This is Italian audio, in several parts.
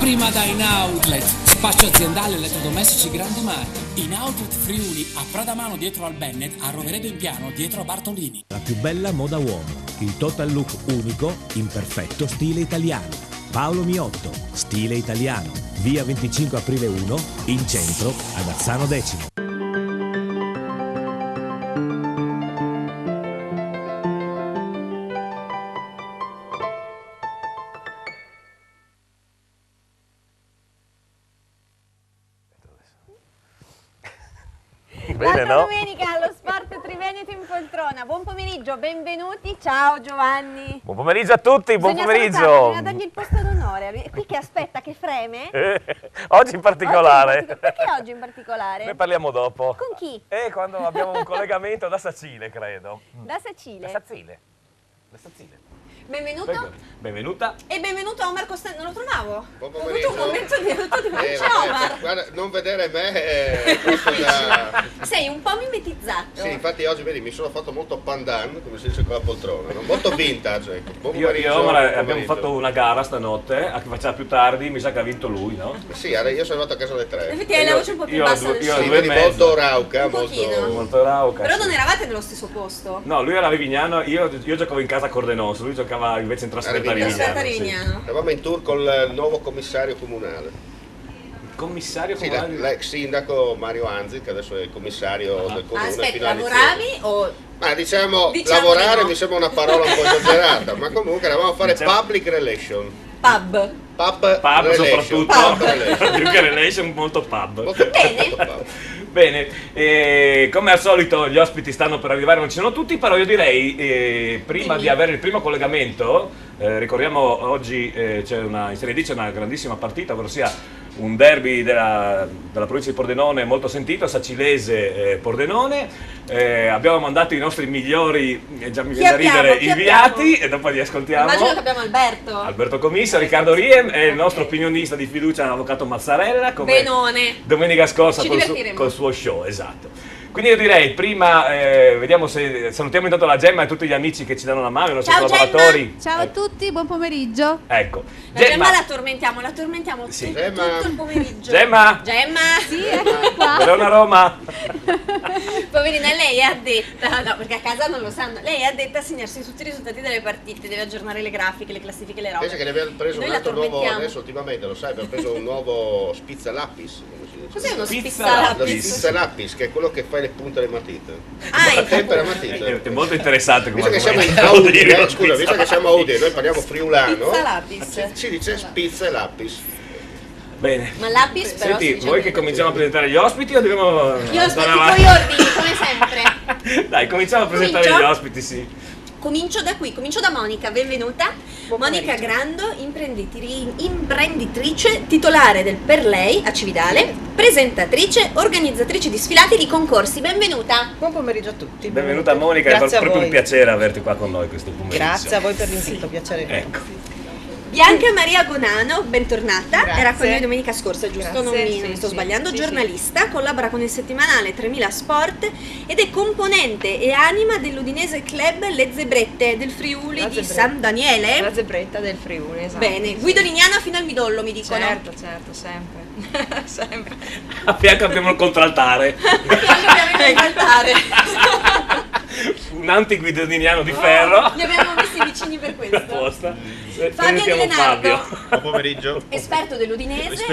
prima da In Outlet, spazio aziendale elettrodomestici grandi marchi. In Outlet Friuli, a Pradamano dietro al Bennett, a Roveredo in Piano dietro a Bartolini. La più bella moda uomo, il total look unico in perfetto stile italiano. Paolo Miotto, stile italiano, via 25 aprile 1, in centro ad Azzano Decimo. Bene, L'altra no? domenica allo Sport Triveneto in poltrona. Buon pomeriggio, benvenuti. Ciao Giovanni. Buon pomeriggio a tutti, buon Bisogna pomeriggio. salutarlo, bisogna dargli il posto d'onore. È qui che aspetta, che freme. Oggi in particolare. Perché oggi in particolare? Ne parliamo dopo. Con chi? Quando abbiamo un collegamento da Sacile, credo. Da Sacile. Da Sacile. Da Sacile. Benvenuto. Prego. Benvenuta. E benvenuto a Omar Costanzo. Non lo trovavo. Buon Ho pomeriggio. avuto un momento di ciao Omar. Guarda, non vedere me è proprio da... Sei un po' mimetizzato. Sì, infatti oggi vedi mi sono fatto molto pandan, come si dice con la poltrona, no? Molto vintage, ecco. Buon Io pomeriggio, e Omar buon abbiamo pomeriggio. fatto una gara stanotte, a chi faceva più tardi, mi sa che ha vinto lui, no? Sì, io sono arrivato a casa alle 3. Effettivamente hai la voce un po' più io- bassa del io- suo. Sì, due e vedi mezzo. molto rauca, Un pochino. molto... Molto rauca. Però sì. non eravate nello stesso posto. No, lui era a Rivignano, io giocavo in casa a Cordenoso, lui giocava invece in trasferta a Rivignano. Rivignano. Trasferta a sì. Rivignano. Eravamo in tour col nuovo commissario comunale. Commissario Sì, comunale? l'ex sindaco Mario Anzi, che adesso è il commissario del comune. Aspetta, fino all'inizio. lavoravi o... Ma diciamo, Diciamo lavorare di no. mi sembra una parola un po' esagerata, ma comunque eravamo a fare Diciamo- public relation. pub? Pub Pub relation. soprattutto, Pub relation. più che relation, molto pub. Molto Bene. pub. Bene, come al solito gli ospiti stanno per arrivare, non ci sono tutti, però io direi, prima Dimmi. di avere il primo collegamento, ricordiamo oggi c'è in Serie D c'è una grandissima partita, ovvero sia un derby della provincia di Pordenone molto sentito, Sacilese-Pordenone. Abbiamo mandato i nostri migliori, già mi viene da ridere, chi inviati, abbiamo? e dopo li ascoltiamo. Immagino che abbiamo Alberto. Alberto Comissa, Riccardo Riem e il nostro opinionista di fiducia, l'avvocato Mazzarella, come Benone. domenica scorsa Ci col divertiremo. col suo show, esatto. Quindi io direi, prima vediamo se salutiamo intanto la Gemma e tutti gli amici che ci danno una mano, i nostri Ciao, collaboratori. Ciao a tutti, buon pomeriggio. Ecco. La Gemma la tormentiamo Sì. tutto Gemma. il pomeriggio. Gemma! Gemma! Sì, eccomi qua. Verona Roma! Poverina, lei è addetta, no, perché a casa non lo sanno, lei è addetta a segnarsi tutti i risultati delle partite, deve aggiornare le grafiche, le classifiche, le robe. Pensa che ne abbiamo preso Noi un la altro nuovo, tormentiamo. adesso ultimamente lo sai, abbiamo preso un nuovo spizzalapis. Come si dice? Cos'è uno Pizza Lo spizzalapis? spizzalapis, che è quello che fa le punte alle matite. Ah, Al tempo le È matite. molto interessante come Visto che siamo in argomento. Audi, Devo dire, scusa, visto che siamo Audi e noi parliamo friulano, Spizzalapis. si dice spizzalapis. Bene. Ma lapis però si Senti, dice vuoi che bene. cominciamo a presentare gli ospiti o dobbiamo Io aspetto andare i avanti? tuoi ordini, come sempre. Dai, cominciamo a presentare Comincio? gli ospiti, sì. Comincio da qui, comincio da Monica, benvenuta. Monica Grando, imprenditrice, titolare del Per Lei a Cividale, presentatrice, organizzatrice di sfilate e di concorsi, benvenuta. Buon pomeriggio a tutti. Benvenuta Monica, è Grazie a proprio un voi. piacere averti qua con noi questo pomeriggio. Grazie a voi per l'invito, piacere. Ecco. Bianca Maria Gonano, bentornata, Grazie. era con noi domenica scorsa, giusto? Grazie, Non mi sì, sto sì, sbagliando, sì, giornalista, collabora con il settimanale 3000 Sport ed è componente e anima dell'udinese club Le Zebrette del Friuli La di Zebretta. San Daniele. La zebretta del Friuli, esatto. Bene, Guido Lignano fino al midollo mi dicono. Certo, sempre. sempre. A fianco abbiamo il contraltare. Dobbiamo inventarle. Un antiguidoniano di ferro. Li abbiamo messi vicini per questo. Apposta. Fabio Presentiamo Di Leonardo, Fabio. Buon pomeriggio. esperto dell'Udinese,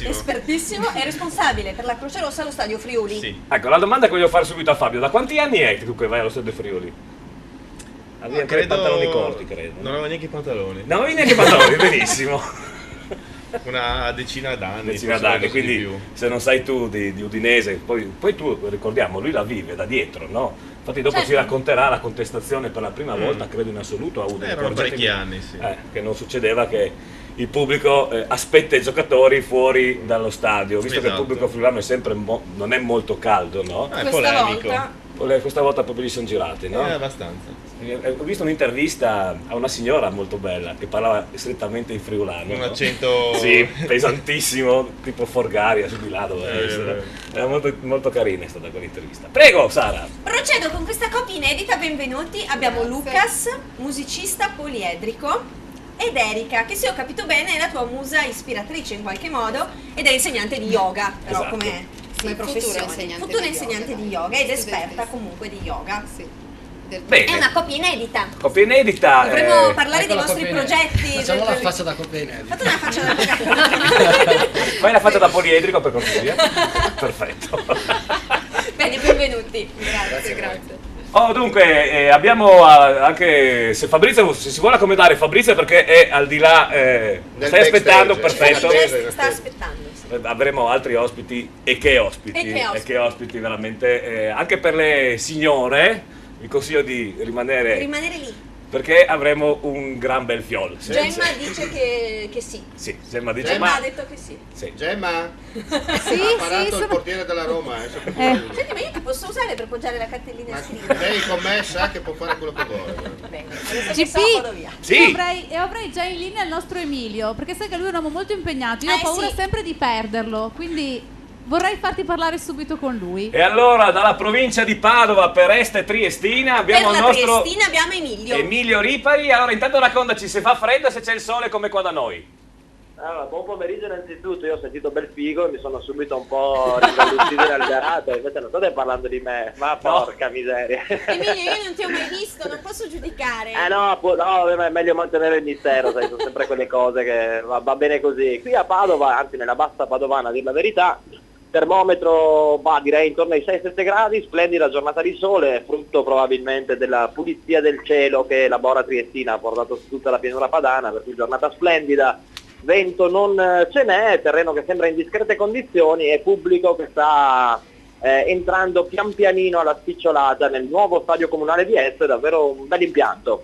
espertissimo e responsabile per la Croce Rossa allo Stadio Friuli. Sì. Ecco, la domanda che voglio fare subito a Fabio, da quanti anni è che tu che vai allo Stadio Friuli? Avevi ancora i pantaloni corti, credo. Non avevo neanche i pantaloni. Non avevi neanche i pantaloni, benissimo. Una decina d'anni. Decina forse d'anni, qualcosa di quindi più. se non sai tu di Udinese, poi tu, ricordiamo, lui la vive da dietro, no? Infatti dopo Certo. ci racconterà la contestazione per la prima volta, credo in assoluto, a Udine. Erano Correggetemi. parecchi anni, sì. Che non succedeva che il pubblico aspetta i giocatori fuori dallo stadio, visto che il Esatto. pubblico friulano è sempre non è molto caldo, no? È Questa polemico. volta Questa volta proprio gli sono girati, no? Abbastanza. Ho visto un'intervista a una signora molto bella che parlava strettamente in friulano. Un no? accento... Sì, pesantissimo, tipo Forgaria, su di là dove essere. vero. Era molto, molto carina è stata quell'intervista. Prego, Sara! procedo con questa coppia inedita, benvenuti. Abbiamo Lucas, musicista poliedrico, ed Erika, che se ho capito bene è la tua musa ispiratrice in qualche modo ed è insegnante di yoga, però Esatto. come professione. Futura insegnante di yoga ed esperta comunque di yoga. È Bene, una coppia inedita. coppia inedita. Dovremmo parlare Ecco dei la vostri coppia progetti. Facciamo la faccia da coppia inedita. Fate una faccia da Fai la faccia da poliedrico per cortesia. Perfetto. Bene, benvenuti. Grazie. Oh, dunque, abbiamo anche, se Fabrizio, se si vuole accomodare Fabrizio perché è al di là, stai aspettando, backstage. perfetto. Sta aspettando. Sì. Avremo altri ospiti e che ospiti veramente, anche per le signore, vi consiglio di rimanere Lì. perché avremo un gran bel fiol. Gemma dice che sì. Sì, Gemma dice Gemma ma... ha detto che sì. Sì. Gemma? Sì, Ha parato il sono... portiere della Roma. Senti, ma io ti posso usare per poggiare la cartellina Ma e scrivere? lei con me sa che può fare quello che vuole. Va bene, adesso GP. che so, vado via. Sì. Io avrei già in linea il nostro Emilio, perché sai che lui è un uomo molto impegnato, io ho paura sì. sempre di perderlo, quindi vorrei farti parlare subito con lui. E allora dalla provincia di Padova per Est e Triestina abbiamo Per il la nostro Triestina abbiamo Emilio. Emilio Ripari. Allora intanto raccontaci se fa freddo e se c'è il sole come qua da noi. Allora, buon pomeriggio innanzitutto, io ho sentito bel figo e mi sono subito un po' ringalluzzito e alberato, invece non state parlando di me, ma porca miseria. Emilio, io non ti ho mai visto, non posso giudicare. No, è meglio mantenere il mistero, sai, sono sempre quelle cose che va bene così. Qui a Padova, anzi nella bassa padovana a dir la verità, termometro direi intorno ai 6-7 gradi, splendida giornata di sole, frutto probabilmente della pulizia del cielo che la Bora Triestina ha portato su tutta la pianura padana, per cui giornata splendida. Vento non ce n'è, terreno che sembra in discrete condizioni e pubblico che sta entrando pian pianino alla spicciolata nel nuovo stadio comunale di Este, davvero un bel impianto.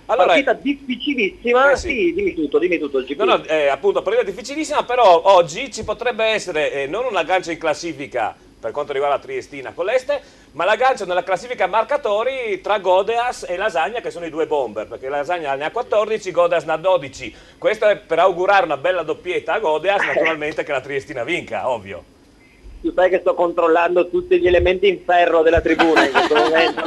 Allora, partita difficilissima, sì. Dimmi tutto GP. No, appunto, partita difficilissima, però oggi ci potrebbe essere non un aggancio in classifica per quanto riguarda la Triestina con l'Este, ma l'aggancio nella classifica marcatori tra Godeas e Lasagna, che sono i due bomber, perché Lasagna ne ha 14, Godeas ne ha 12. Questo è per augurare una bella doppietta a Godeas, naturalmente che la Triestina vinca, ovvio. Tu sai che sto controllando tutti gli elementi in ferro della tribuna in questo momento.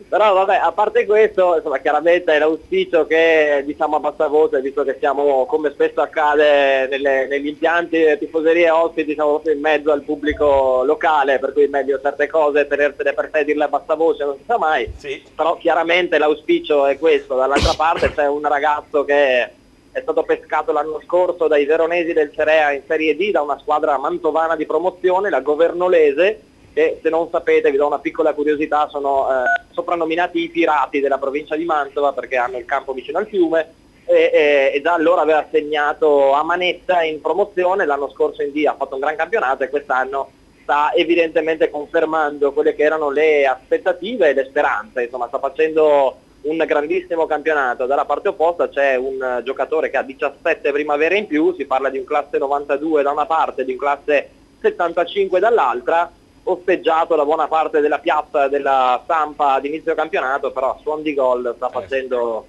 Però vabbè, a parte questo, insomma, chiaramente è l'auspicio che diciamo a bassa voce, visto che siamo, come spesso accade negli impianti tifoserie ospiti, siamo proprio in mezzo al pubblico locale, per cui è meglio certe cose tenersene per sé, dirle a bassa voce, non si sa mai. Sì. Però chiaramente l'auspicio è questo. Dall'altra parte c'è un ragazzo che è stato pescato l'anno scorso dai veronesi del Cerea in Serie D da una squadra mantovana di promozione, la Governolese, che se non sapete, vi do una piccola curiosità, sono soprannominati i pirati della provincia di Mantova perché hanno il campo vicino al fiume e già allora aveva segnato a manetta in promozione, l'anno scorso in D ha fatto un gran campionato e quest'anno sta evidentemente confermando quelle che erano le aspettative e le speranze, insomma sta facendo un grandissimo campionato. Dalla parte opposta c'è un giocatore che ha 17 primavere in più, si parla di un classe 92 da una parte e di un classe 75 dall'altra, osteggiato da buona parte della piazza della stampa ad inizio campionato, però a suon di gol sta facendo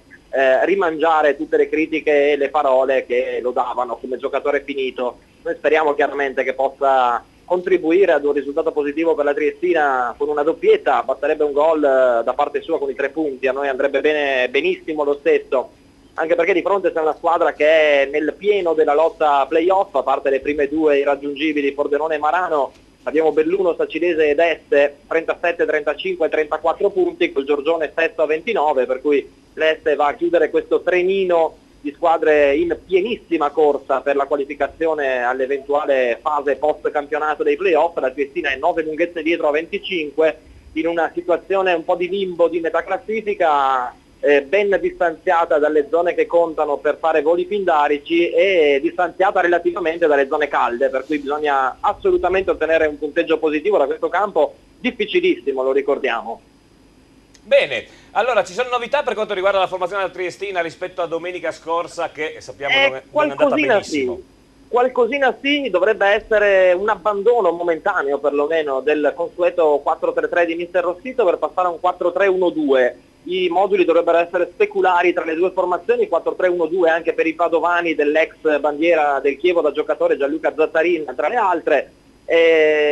rimangiare tutte le critiche e le parole che lo davano come giocatore finito. Noi speriamo chiaramente che possa contribuire ad un risultato positivo per la Triestina con una doppietta, basterebbe un gol da parte sua con i 3 punti, a noi andrebbe benissimo lo stesso, anche perché di fronte c'è una squadra che è nel pieno della lotta playoff, a parte le prime 2 irraggiungibili, Pordenone e Marano, abbiamo Belluno, Sacilese ed Este 37, 35 e 34 punti, col Giorgione stesso a 29, per cui l'Este va a chiudere questo trenino di squadre in pienissima corsa per la qualificazione all'eventuale fase post campionato dei playoff. La Triestina è 9 lunghezze dietro a 25, in una situazione un po' di limbo di metà classifica, ben distanziata dalle zone che contano per fare voli pindarici e distanziata relativamente dalle zone calde, per cui bisogna assolutamente ottenere un punteggio positivo da questo campo difficilissimo, lo ricordiamo. Bene, allora ci sono novità per quanto riguarda la formazione della Triestina rispetto a domenica scorsa, che sappiamo non è andata benissimo. Sì. Qualcosina sì, dovrebbe essere un abbandono momentaneo perlomeno del consueto 4-3-3 di Mister Rossito per passare a un 4-3-1-2. I moduli dovrebbero essere speculari tra le due formazioni, 4-3-1-2 anche per i padovani dell'ex bandiera del Chievo da giocatore Gianluca Zattarin tra le altre.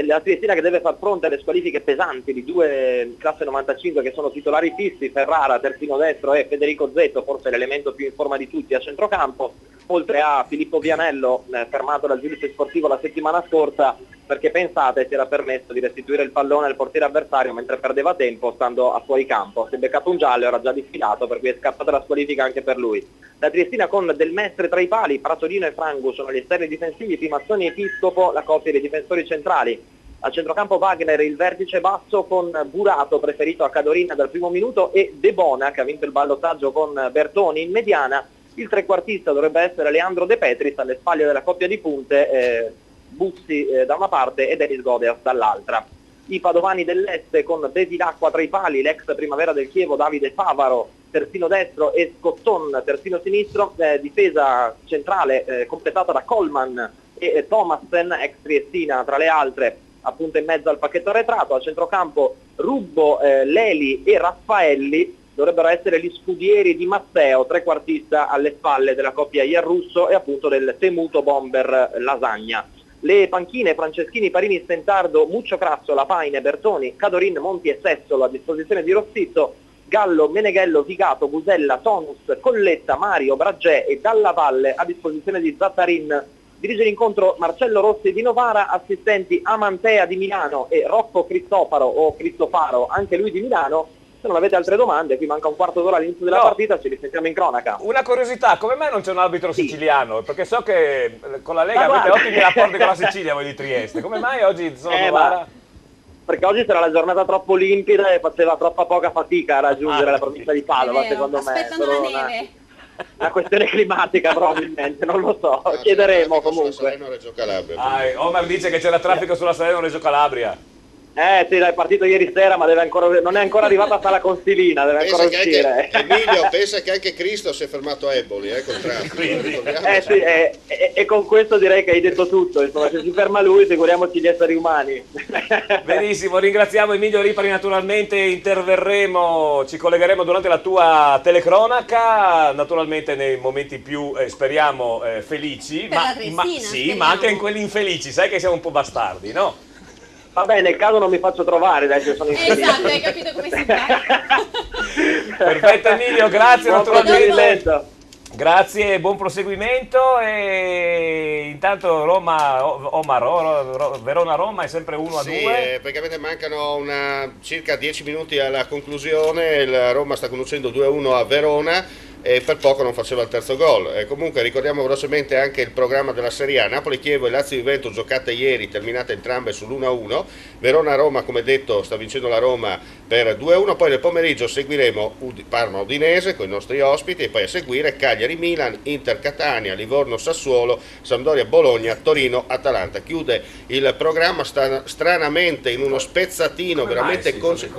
La Triestina che deve far fronte alle squalifiche pesanti di 2 classe 95 che sono titolari fissi, Ferrara terzino destro e Federico Zetto, forse l'elemento più in forma di tutti a centrocampo, oltre a Filippo Vianello, fermato dal giudice sportivo la settimana scorsa perché pensate si era permesso di restituire il pallone al portiere avversario mentre perdeva tempo stando a fuori campo. Si è beccato un giallo, era già diffidato, per cui è scappata la squalifica anche per lui. La Triestina con Del Mestre tra i pali, Pratolino e Frangu sono gli esterni difensivi, Pimazzoni e Episcopo la coppia dei difensori centrali. A centrocampo Wagner il vertice basso con Burato preferito a Cadorina dal primo minuto e De Bona che ha vinto il ballottaggio con Bertoni in mediana. Il trequartista dovrebbe essere Leandro De Petris alle spalle della coppia di punte, Bussi da una parte e Denis Godeas dall'altra. I padovani dell'Est con Bevilacqua tra i pali, l'ex Primavera del Chievo Davide Favaro terzino destro e Scotton terzino sinistro, difesa centrale completata da Coleman e Thomassen, ex Triestina tra le altre, appunto in mezzo al pacchetto arretrato. A centrocampo Rubbo, Leli e Raffaelli dovrebbero essere gli scudieri di Matteo, trequartista alle spalle della coppia Iarrusso e appunto del temuto bomber Lasagna. Le panchine Franceschini, Parini, Stentardo, Muccio Crasso, Lapaine, Bertoni, Cadorin, Monti e Sessolo a disposizione di Rossizzo, Gallo, Meneghello, Vigato, Gusella, Tonus, Colletta, Mario, Bragè e Dalla Valle a disposizione di Zattarin. Dirige l'incontro Marcello Rossi di Novara, assistenti Amantea di Milano e Rocco Cristofaro o Cristofaro, anche lui di Milano. Se non avete altre domande, qui manca un quarto d'ora all'inizio della partita, ci risentiamo in cronaca. Una curiosità, come mai non c'è un arbitro siciliano? Perché so che con la Lega avete ottimi rapporti con la Sicilia voi di Trieste. Come mai oggi sono a Novara? Perché oggi sarà la giornata troppo limpida e faceva troppa poca fatica a raggiungere la provincia di Padova, secondo me. Aspettano la neve. Una questione climatica probabilmente, non lo so, chiederemo comunque. Salerno-Reggio Calabria. Omar dice che c'era traffico sulla Salerno-Reggio Calabria. Sì, è partito ieri sera, ma non è ancora arrivata a Sala Consilina, deve ancora uscire. Emilio, pensa che anche Cristo si è fermato a Eboli, col traffico. E con questo direi che hai detto tutto, insomma, se si ferma lui figuriamoci gli esseri umani. Benissimo, ringraziamo Emilio Ripari, naturalmente interverremo, ci collegheremo durante la tua telecronaca, naturalmente nei momenti più, speriamo, felici, ma anche in quelli infelici, sai che siamo un po' bastardi, no? Vabbè, nel caso non mi faccio trovare, dai, se sono infelice. Esatto, hai capito come si fa. Perfetto Emilio, grazie naturalmente. Grazie e buon proseguimento. E intanto Verona-Roma è sempre 1-2. Sì, praticamente mancano circa 10 minuti alla conclusione, il Roma sta conducendo 2-1 a Verona e per poco non faceva il terzo gol. Comunque ricordiamo velocemente anche il programma della Serie A: Napoli-Chievo e Lazio-Juventus giocate ieri, terminate entrambe sull'1-1. Verona-Roma, come detto, sta vincendo la Roma per 2-1. Poi nel pomeriggio seguiremo Parma-Udinese con i nostri ospiti e poi a seguire Cagliari-Milan, Inter-Catania, Livorno-Sassuolo, Sampdoria-Bologna, Torino-Atalanta. Chiude il programma stranamente in uno spezzatino veramente oggi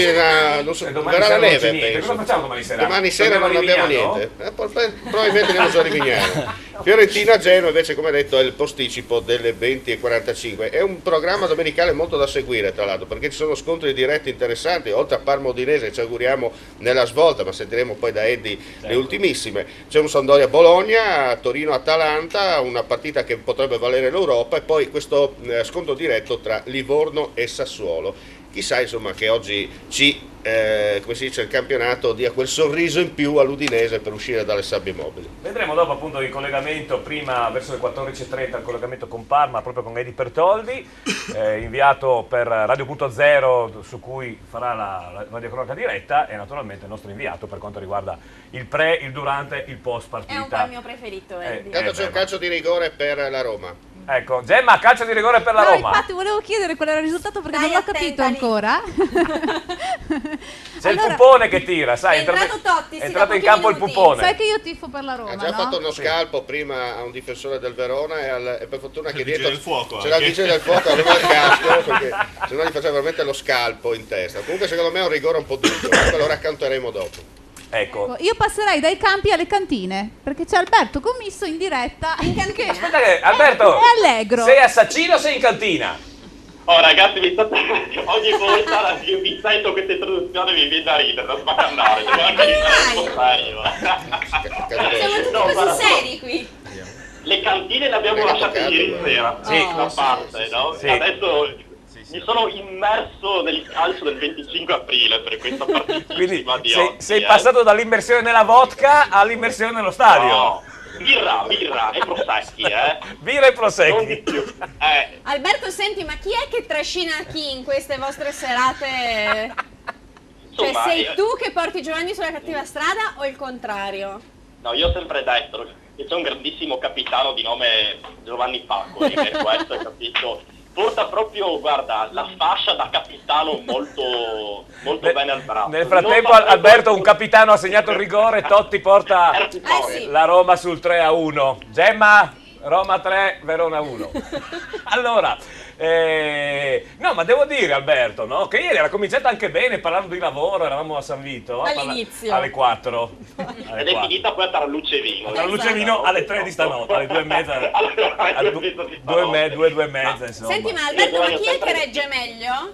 verrà la neve, penso. Cosa facciamo domani sera? Domani sera non abbiamo niente, probabilmente andiamo già a Livignano. Fiorentina-Genoa invece, come detto, è il posticipo delle 20:45. È un programma domenicale molto da seguire, tra l'altro, perché ci sono scontri diretti interessanti, oltre a Parma-Udinese, ci auguriamo nella svolta, ma sentiremo poi da Eddie le ultimissime. C'è un Sampdoria-Bologna, Torino-Atalanta, una partita che potrebbe valere l'Europa, e poi questo scontro diretto tra Livorno e Sassuolo. Chissà, insomma, che oggi come si dice, il campionato dia quel sorriso in più all'Udinese per uscire dalle sabbie mobili. Vedremo dopo appunto il collegamento, prima verso le 14:30 il collegamento con Parma, proprio con Eddie Pertoldi, inviato per Radio.0, su cui farà la radiocronaca diretta, e naturalmente il nostro inviato per quanto riguarda il pre, il durante, il post partita. È un po' il mio preferito, Eddie. Intanto c'è un calcio di rigore per la Roma. Ecco, Gemma, calcio di rigore per la Roma. Infatti volevo chiedere qual era il risultato, perché non l'ho capito ancora. C'è il pupone che tira, sai, è entrato Totti, è entrato in campo minuti. il pupone. Sai che io tifo per la Roma, Ha già fatto uno scalpo prima a un difensore del Verona e per fortuna che dietro c'era il vigile del fuoco, aveva il casco, perché se no gli faceva veramente lo scalpo in testa. Comunque secondo me è un rigore un po' duro, lo racconteremo dopo. Ecco. Io passerei dai campi alle cantine, perché c'è Alberto Commisso in diretta. Aspetta che, Alberto, è allegro. Sei a Sacino o sei in cantina? Oh ragazzi, ogni volta io vi sento questa introduzione, mi viene da ridere, da sbacannare, devo anche io. Siamo tutti così seri qui. le cantine le abbiamo lasciate ieri sera, da parte, no? Sì. Adesso mi sono immerso nel calcio del 25 aprile per questa partita. Quindi oggi, sei passato dall'immersione nella vodka all'immersione nello stadio. No, birra e prosecchi, Birra e prosecchi. Non di più. Alberto, senti, ma chi è che trascina chi in queste vostre serate? Cioè, Insomma, sei tu che porti Giovanni sulla cattiva strada o il contrario? No, io ho sempre detto che c'è un grandissimo capitano di nome Giovanni Paccoli, che questo, hai capito? Porta proprio, guarda, la fascia da capitano molto bene al braccio. Nel frattempo Alberto, un capitano, ha segnato il rigore, Totti porta la Roma sul 3-1. Gemma, Roma 3, Verona 1. Allora, no, ma devo dire, Alberto, no, che ieri era cominciato anche bene, parlando di lavoro, eravamo a San Vito. All'inizio. Alle 4. Ed è finita poi tra luce e vino. Tra luce e vino alle 3 di stanotte, alle 2:30. 2:30, insomma. Senti, ma Alberto, ma chi è che regge meglio?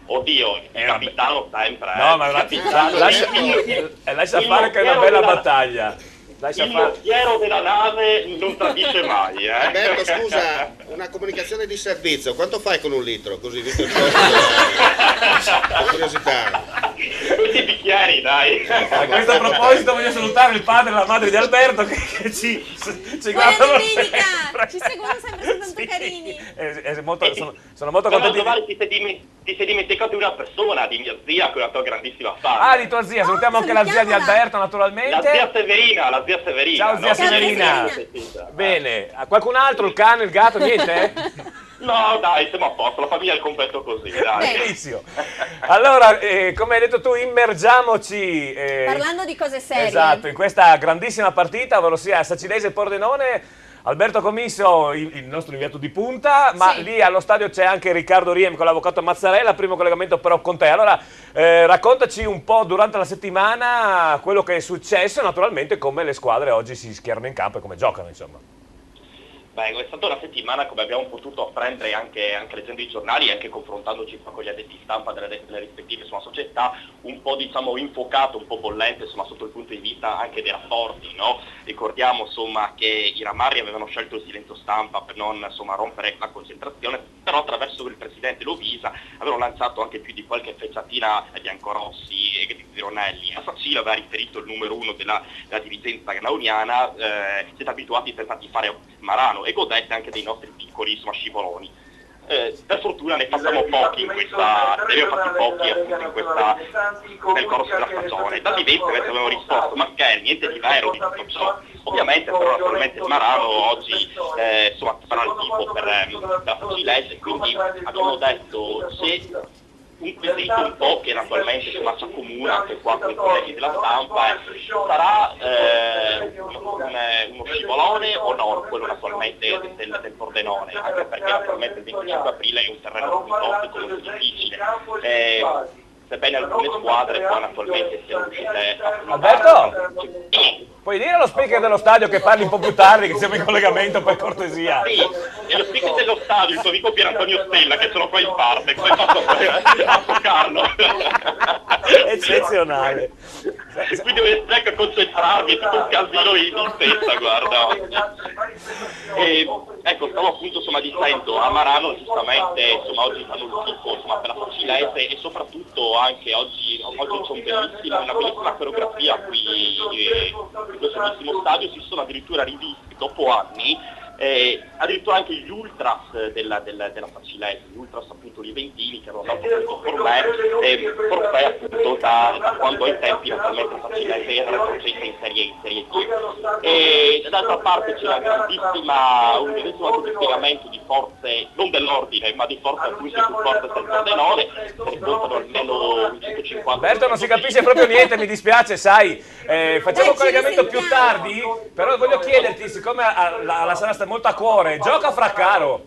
Oddio, il capitano sempre. No, ma lascia fare che è una bella battaglia. Il mortiero della nave non tradisce mai, Alberto, scusa, una comunicazione di servizio, quanto fai con un litro? Così, visto il curiosità. Tutti bicchieri, dai. A questo proposito voglio salutare il padre e la madre di Alberto che ci guardano sempre. Ci seguono sempre, sono tanto carini. Sono molto Però, contento. Giovanni, ti sei dimenticato di una persona, di mia zia, che è una tua grandissima fan. Ah, di tua zia, salutiamo anche la zia di Alberto, naturalmente. La zia Severina. Ciao zia Severina. Bene, a qualcun altro, il cane, il gatto, niente? No, dai, siamo a posto, la famiglia è il completo così, dai. Benissimo. Allora, come hai detto tu, immergiamoci. Parlando di cose serie. Esatto, in questa grandissima partita, ovvero sia Sacilese e Pordenone. Alberto Commisso, il nostro inviato di punta, ma lì allo stadio c'è anche Riccardo Riem con l'avvocato Mazzarella, primo collegamento però con te. Allora, raccontaci un po' durante la settimana quello che è successo e naturalmente come le squadre oggi si schierano in campo e come giocano, insomma. Beh, è stata una settimana, come abbiamo potuto apprendere anche leggendo i giornali e anche confrontandoci con gli addetti stampa delle rispettive società, un po' diciamo infuocato, un po' bollente sotto il punto di vista anche dei rapporti, no? Ricordiamo che i Ramarri avevano scelto il silenzio stampa per non rompere la concentrazione, però attraverso il presidente Lovisa avevano lanciato anche più di qualche fecciatina ai biancorossi e di Zironelli. A Sacile aveva riferito il numero uno della dirigenza gnauniana, siete abituati a fare Marano e godette anche dei nostri piccoli scivoloni. Per fortuna ne facciamo pochi nel corso della stagione. Da Vivente invece avevamo risposto, ma che niente di vero di tutto ciò. Ovviamente però naturalmente il Marano oggi farà il tifo per la Sacilese, quindi abbiamo detto se un quesito un po' che naturalmente ci accomuna anche qua con i colleghi della stampa sarà uno scivolone o no, quello naturalmente del Pordenone, anche perché naturalmente il 25 aprile è un terreno piuttosto molto difficile, sebbene alcune squadre poi naturalmente siano riuscite a Alberto, puoi dire allo speaker dello stadio che parli un po' più tardi, che siamo in collegamento, per cortesia? Sì, e lo speaker dello stadio, il tuo amico Pier Antonio Stella, che sono qua in parte, come hai fatto a toccarlo? Eccezionale. Quindi dovete anche concentrarvi, è tutto un casino in testa, guarda. E, ecco, stavo appunto dicendo, a Marano giustamente oggi fanno il tifo per la Sacilese e soprattutto anche oggi c'è una bellissima coreografia qui in questo bellissimo stadio, si sono addirittura rivisti dopo anni addirittura anche gli ultras della Sacilese, gli ultras appunto liventini che hanno dato questo forfè appunto da quando ai tempi naturalmente la Sacilese era retrocessa in Serie D. E dall'altra parte c'è un grandissimo dispiegamento di forze, non dell'ordine, ma di forze a cui si supporta del Pordenone, che contano almeno 150. Alberto, non si capisce proprio niente, mi dispiace, sai, facciamo un collegamento più tardi, però voglio chiederti, siccome la sala sta molto a cuore, gioca Fraccaro.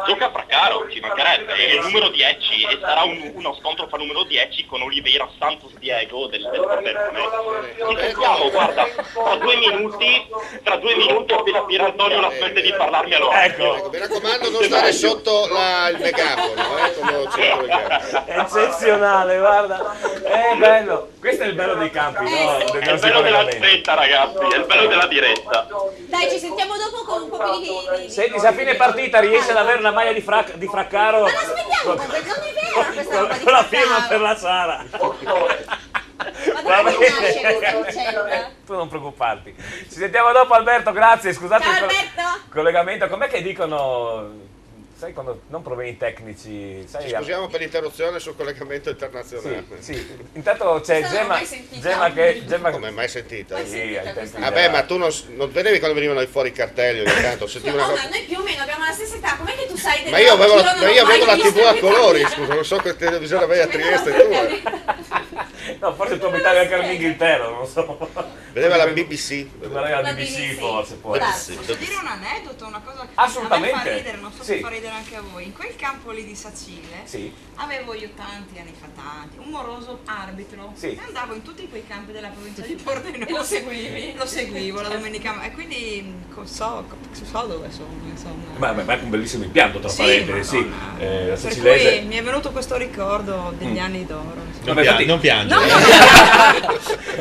Gioca Fraccaro, ci mancherebbe, è il numero 10 e sarà uno scontro fra numero 10 con Oliveira Santos Diego del Pordenone. Ci sentiamo, guarda, tra due minuti appena Pier Antonio la smette di parlarmi all'orecchio. Ecco, mi raccomando non stare sotto il megafono, come ci colleghiamo. Eccezionale, guarda. È bello, questo è il bello dei campi, no? È il bello della diretta, ragazzi, è il bello della diretta. Dai, ci sentiamo dopo con un po' più di... Senti, se a fine partita riesce ad avere una maglia di Fraccaro... Ma aspettiamo, non è vero questa roba di con la firma Fraccaro. per la Sara. Ma dove nasce questa ricetta? Tu non preoccuparti. Ci sentiamo dopo, Alberto, grazie. Scusate Ciao, il Alberto. collegamento. Com'è che dicono... Sai quando non problemi tecnici, sai, Ci scusiamo per l'interruzione sul collegamento internazionale. sì. Intanto c'è Questa non l'ho mai sentita. Gemma Come mai sentita? Sì, ai tempi Vabbè, della- ma tu non vedevi quando venivano fuori i cartelli ogni tanto? Sentivo una No, cosa... ma noi più o meno abbiamo la stessa età, com'è che tu sai Ma io avevo la TV a colori, scusa, non so che televisione avevi a Trieste tu. No, forse tu abitavi anche in Inghilterra, non so. Vedeva la BBC. Guardavi la La BBC, BBC. forse può essere. Posso dire un aneddoto, una cosa che Assolutamente. a me fa ridere, non so Sì. se fa ridere anche a voi. In quel campo lì di Sacile Sì. avevo io tanti anni fa, un moroso arbitro Sì. e andavo in tutti quei campi della provincia di Pordenone. E lo seguivi? Lo seguivo la domenica e quindi so dove sono, insomma. Ma è un bellissimo impianto, tra Sì, parentesi, sì. Madonna. La Per sicilese. cui mi è venuto questo ricordo degli anni d'oro. Vabbè, infatti- Non piangere.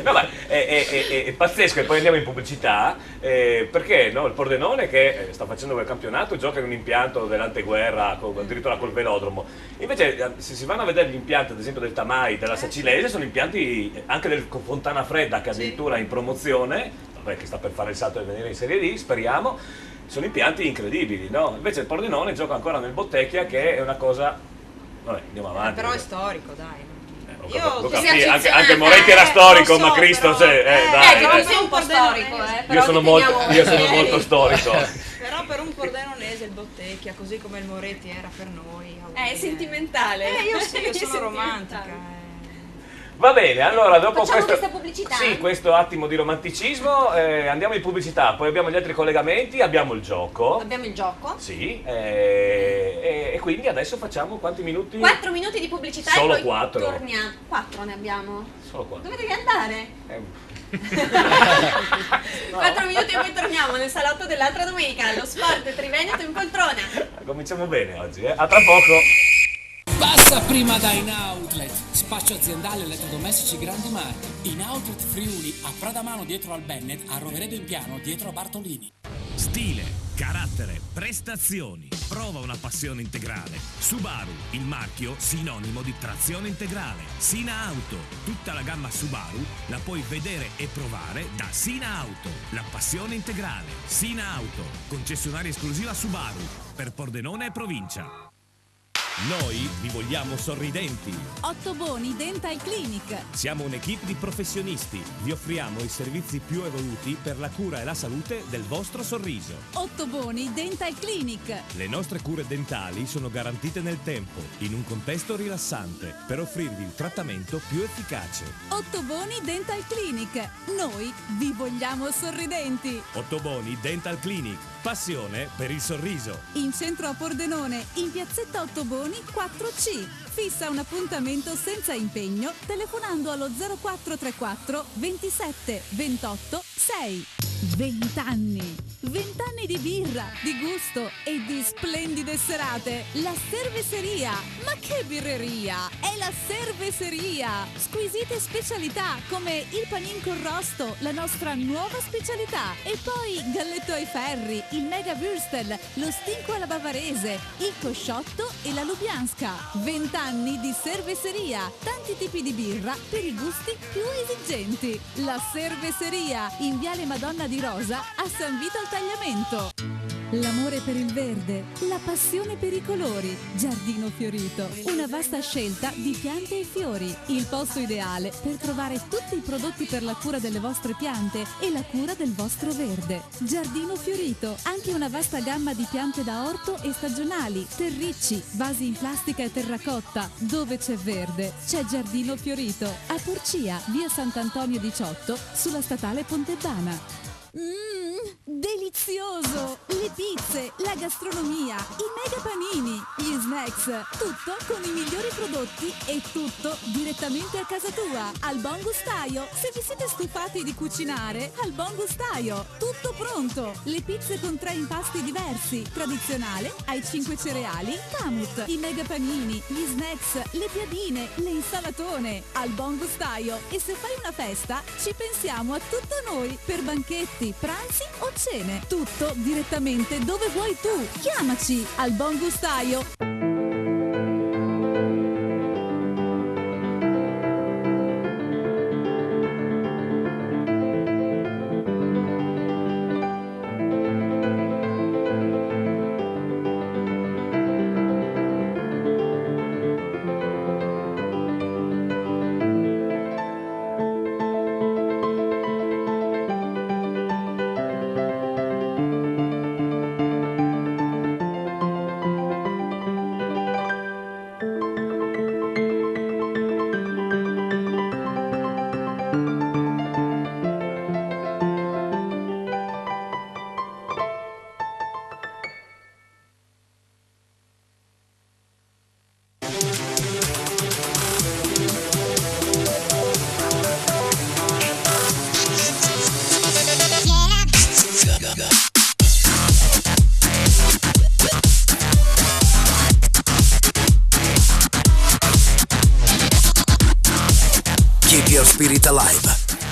No, ma è pazzesco, e poi andiamo in pubblicità, perché no, il Pordenone che sta facendo quel campionato gioca in un impianto dell'anteguerra, addirittura col velodromo. Invece se si vanno a vedere gli impianti, ad esempio del Tamai, della Sacilese, sono impianti anche del Fontana Fredda, che addirittura è in promozione, vabbè, che sta per fare il salto e venire in Serie D, speriamo. Sono impianti incredibili, no? Invece il Pordenone gioca ancora nel Bottecchia, che è una cosa... Vabbè, andiamo avanti. Però è storico, dai. Luca, sei sì, anche affezionata, Moretti era storico, lo so, ma Cristo, però- dai. non sei un po' storico, Io sono molto storico. Però per un pordenonese il Bottecchia, così come il Moretti era per noi. È sentimentale. Io sono Sentimentale. romantica. Va bene, allora dopo Facciamo questo, questa pubblicità? sì, questo attimo di romanticismo, andiamo in pubblicità, poi abbiamo gli altri collegamenti, abbiamo il gioco. Abbiamo il gioco. Sì, e quindi adesso facciamo quanti minuti? 4 minuti di pubblicità Solo e poi 4. torniamo. 4 ne abbiamo. Solo 4. Dove devi andare? 4 minuti e poi torniamo nel salotto dell'altra domenica, allo Sport Triveneto in poltrona. Cominciamo bene oggi, a tra poco. Passa prima da In Outlet, spaccio aziendale elettrodomestici grandi marchi. In Outlet Friuli, a Pradamano dietro al Bennett, a Roveredo in Piano dietro a Bartolini. Stile, carattere, prestazioni. Prova una passione integrale. Subaru, il marchio sinonimo di trazione integrale. Sina Auto, tutta la gamma Subaru la puoi vedere e provare da Sina Auto. La passione integrale. Sina Auto, concessionaria esclusiva Subaru per Pordenone e provincia. Noi vi vogliamo sorridenti. Ottoboni Dental Clinic. Siamo un'equipe di professionisti. Vi offriamo i servizi più evoluti per la cura e la salute del vostro sorriso. Ottoboni Dental Clinic. Le nostre cure dentali sono garantite nel tempo, in un contesto rilassante, per offrirvi il trattamento più efficace. Ottoboni Dental Clinic. Noi vi vogliamo sorridenti. Ottoboni Dental Clinic. Passione per il sorriso. In centro a Pordenone, in piazzetta Ottoboni 4C. Fissa un appuntamento senza impegno telefonando allo 0434 27 28 6. 20 anni. 20 anni di birra, di gusto e di splendide serate. La Cerveseria. Ma che birreria! È la Cerveseria. Squisite specialità come il panin con rosto, la nostra nuova specialità. E poi galletto ai ferri, il mega würstel, lo stinco alla bavarese, il cosciotto e la lubianska. 20 anni di Cerveseria. Tanti tipi di birra per i gusti più esigenti. La Cerveseria in Viale Madonna di Rosa a San Vito al Tagliamento. L'amore per il verde, la passione per i colori. Giardino Fiorito, una vasta scelta di piante e fiori. Il posto ideale per trovare tutti i prodotti per la cura delle vostre piante e la cura del vostro verde. Giardino Fiorito, anche una vasta gamma di piante da orto e stagionali, terricci, vasi in plastica e terracotta. Dove c'è verde, c'è Giardino Fiorito. A Porcia, via Sant'Antonio 18, sulla statale Pontebana. Delizioso! Le pizze, la gastronomia, i mega panini, gli snacks, tutto con i migliori prodotti e tutto direttamente a casa tua. Al Buon Gustaio, se vi siete stufati di cucinare, al Buon Gustaio, tutto pronto. Le pizze con 3 impasti diversi, tradizionale, ai 5 cereali, Kamut, i mega panini, gli snacks, le piadine, le insalatone. Al Buon Gustaio. E se fai una festa, ci pensiamo a tutto noi, per banchetti, pranzi o cene. Tutto direttamente dove vuoi tu. Chiamaci al Buon Gustaio. Keep your spirit alive.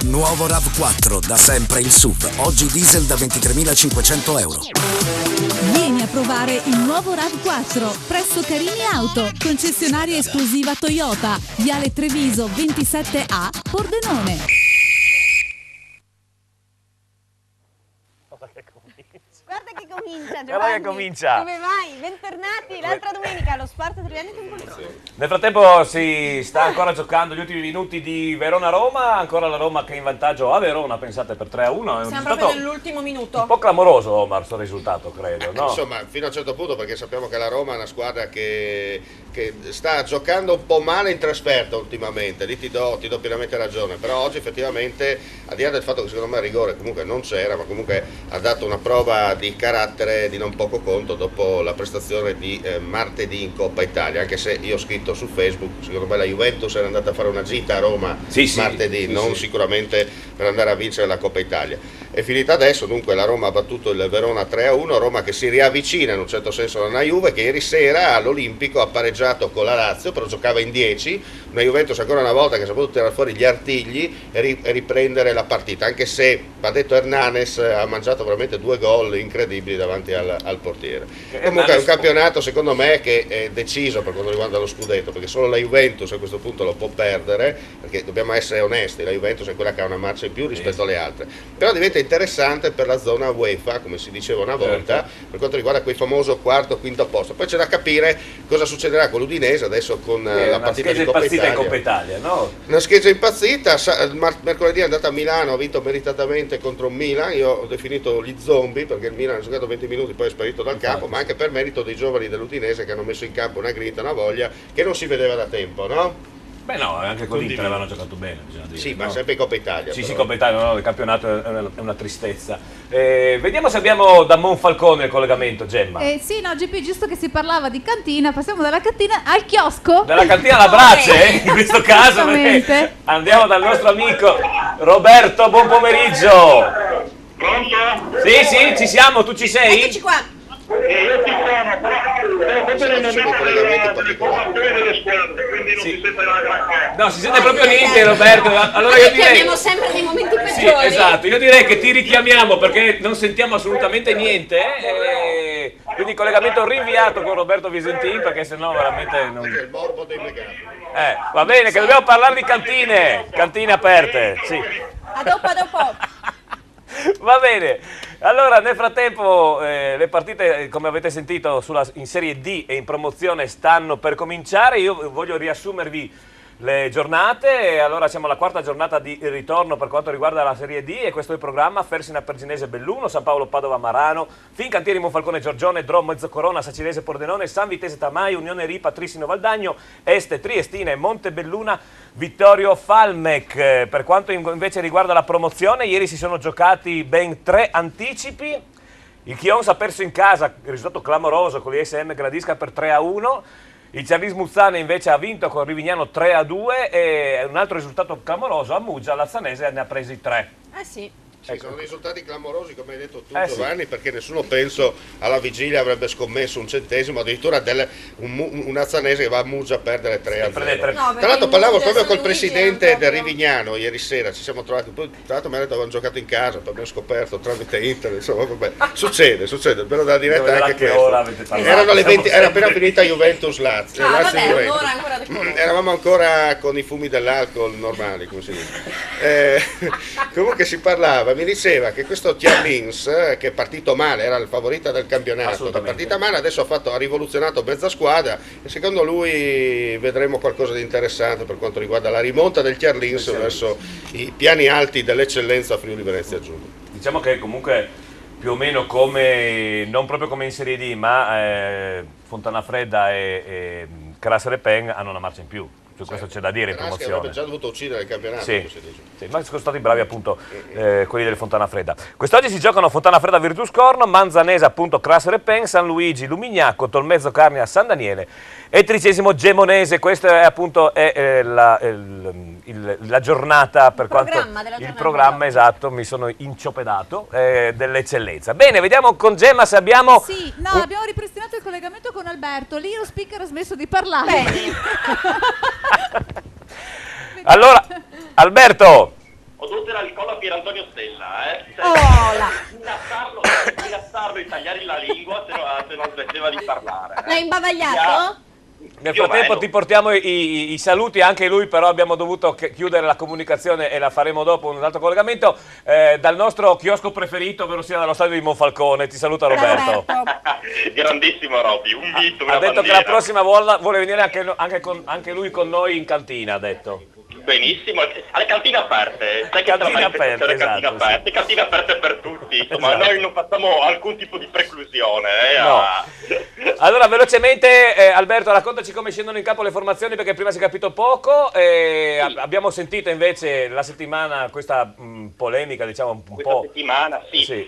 Nuovo RAV4, da sempre il SUV. Oggi diesel da 23.500 euro. Vieni a provare il nuovo RAV4 presso Carini Auto, concessionaria esclusiva Toyota, Viale Treviso 27A, Pordenone. Guarda che comincia, Guarda Giovanni. che comincia. Come vai? Bentornati l'altra domenica allo Sport Triennio con Poltrone. Nel frattempo si sta ancora giocando gli ultimi minuti di Verona-Roma, ancora la Roma che è in vantaggio a Verona, pensate, per 3-1. È un Siamo risultato proprio nell'ultimo minuto. un po' clamoroso, Omar, sto risultato, credo, no? Insomma, fino a un certo punto, perché sappiamo che la Roma è una squadra che sta giocando un po' male in trasferta ultimamente, lì ti do pienamente ragione, però oggi effettivamente, al di là del fatto che secondo me il rigore comunque non c'era, ma comunque ha dato una prova di carattere di non poco conto dopo la prestazione di martedì in Coppa Italia, anche se io ho scritto su Facebook, secondo me la Juventus era andata a fare una gita a Roma martedì, non sicuramente per andare a vincere la Coppa Italia. È finita adesso, dunque la Roma ha battuto il Verona 3-1, Roma che si riavvicina in un certo senso alla Juve, che ieri sera all'Olimpico ha pareggiato con la Lazio, però giocava in 10, una Juventus ancora una volta che ha saputo tirare fuori gli artigli e riprendere la partita, anche se, va detto, Hernanes ha mangiato veramente 2 gol incredibili davanti al portiere. Comunque è un campionato secondo me che è deciso per quanto riguarda lo scudetto, perché solo la Juventus a questo punto lo può perdere, perché dobbiamo essere onesti, la Juventus è quella che ha una marcia in più rispetto alle altre, però diventa interessante per la zona UEFA, come si diceva una volta, per quanto riguarda quel famoso quarto, quinto posto. Poi c'è da capire cosa succederà con l'Udinese adesso con la partita di Coppa Italia. In Coppa Italia, no? Una scheggia impazzita, mercoledì è andata a Milano, ha vinto meritatamente contro un Milan, io ho definito gli zombie perché il Milan ha giocato 20 minuti poi è sparito dal campo, ma anche per merito dei giovani dell'Udinese che hanno messo in campo una grinta, una voglia che non si vedeva da tempo, no? Beh no, anche con l'Inter avevano giocato bene, bisogna dire. Sì, ma no? sempre in Coppa Italia. Sì, però. sì, Coppa Italia, no, il campionato è una tristezza. Vediamo se abbiamo da Monfalcone il collegamento, Gemma. Sì, no, GP, giusto che si parlava di cantina, passiamo dalla cantina al chiosco. Dalla cantina alla brace, in questo caso, perché andiamo dal nostro amico Roberto, buon pomeriggio. Pronto? Sì, sì, ci siamo, tu ci sei? Eccoci qua. Io ci sono, però sapere non informazioni delle squadre, quindi non si sente la granché. No, si sente proprio niente, Roberto. Allora io direi... chiamiamo sempre nei momenti Sì, peggiori. esatto, io direi che ti richiamiamo perché non sentiamo assolutamente niente, quindi collegamento rinviato con Roberto Visentin perché sennò veramente non... Perché il morbo dei legami. Va bene, che dobbiamo parlare di cantine aperte, sì. A dopo. Va bene, allora nel frattempo le partite, come avete sentito, in Serie D e in promozione stanno per cominciare. Io voglio riassumervi le giornate. E allora siamo alla quarta giornata di ritorno per quanto riguarda la Serie D e questo è il programma: Fersina Perginese Belluno, San Paolo Padova Marano, Fincantieri Monfalcone Giorgione, Dro Mezzocorona, Sacilese Pordenone, San Vitese Tamai, Unione Ripa Trissino Valdagno, Este Triestina e Montebelluna Vittorio Falmec. Per quanto invece riguarda la promozione, ieri si sono giocati ben 3 anticipi. Il Chions ha perso in casa, il risultato clamoroso con l'ISM Gradisca per 3-1. Il Ciarlis Muzzane invece ha vinto con Rivignano 3-2 e un altro risultato clamoroso a Muggia, Lazzanese ne ha presi 3. Sì. Sì, sono risultati clamorosi, come hai detto tu, Sì. Giovanni, perché nessuno, penso, alla vigilia avrebbe scommesso un centesimo, addirittura un Azzanese che va a Muggia a perdere 3-0. No, Tra l'altro parlavo proprio col Luigi presidente è del proprio- Rivignano ieri sera, ci siamo trovati, poi tra l'altro mi ha detto che avevano giocato in casa, poi abbiamo scoperto tramite internet, insomma, vabbè. Succede, però dalla diretta Dove anche che questo. ora avete parlato? Erano le 20, era Sempre- appena finita Juventus-Lazio. Ah, Lazio vabbè, Juventus. un'ora ancora del colore. Eravamo ancora con i fumi dell'alcol normali, come si dice. Comunque si parlava, mi diceva che questo Chiarlins, che è partito male, era il favorito del campionato, che è Assolutamente. partita male, adesso ha rivoluzionato mezza squadra e secondo lui vedremo qualcosa di interessante per quanto riguarda la rimonta del Chiarlins verso i piani alti dell'eccellenza Friuli Venezia Giulia. Diciamo che comunque più o meno come, non proprio come in Serie D, ma Fontana Fredda e Crassere Pen hanno una marcia in più. Su questo c'è da dire in Raschi promozione. avrebbe già dovuto uccidere il campionato, Sì, come si dice. sì, ma sono stati bravi appunto quelli del Fontana Fredda. Quest'oggi si giocano Fontana Fredda Virtus Corno, Manzanese appunto Crassere Pen, San Luigi Lumignacco, Tolmezzo Carnia San Daniele e 13° Gemonese. Questa è appunto la giornata per quanto programma della il giornata. programma, esatto, mi sono inciopedato dell'eccellenza. Bene, vediamo con Gemma se abbiamo Sì, no, abbiamo ripristinato il collegamento con Alberto. Lì lo speaker ha smesso di parlare. Allora, Alberto, Ho dovuto dare il collo a Pier Antonio Stella, Inattarlo e tagliare la lingua se non smetteva di parlare. L'hai imbavagliato? nel Più o frattempo meno. ti portiamo i saluti, anche lui però abbiamo dovuto chiudere la comunicazione e la faremo dopo un altro collegamento dal nostro chiosco preferito, ovvero sia dallo stadio di Monfalcone. Ti saluta Roberto. Grandissimo Robby, un mito, una Ha detto che bandiera. la prossima vuole venire anche lui con noi in cantina, ha detto. Benissimo, alle cantine aperte, sai che Cantine tra me aperte, le cantine esatto, aperte, cantine aperte per tutti, insomma Esatto. noi non facciamo alcun tipo di preclusione. No. Allora, velocemente, Alberto, raccontaci come scendono in campo le formazioni, perché prima si è capito poco. Abbiamo sentito invece la settimana questa polemica, diciamo un Questa po'. settimana, sì. Sì,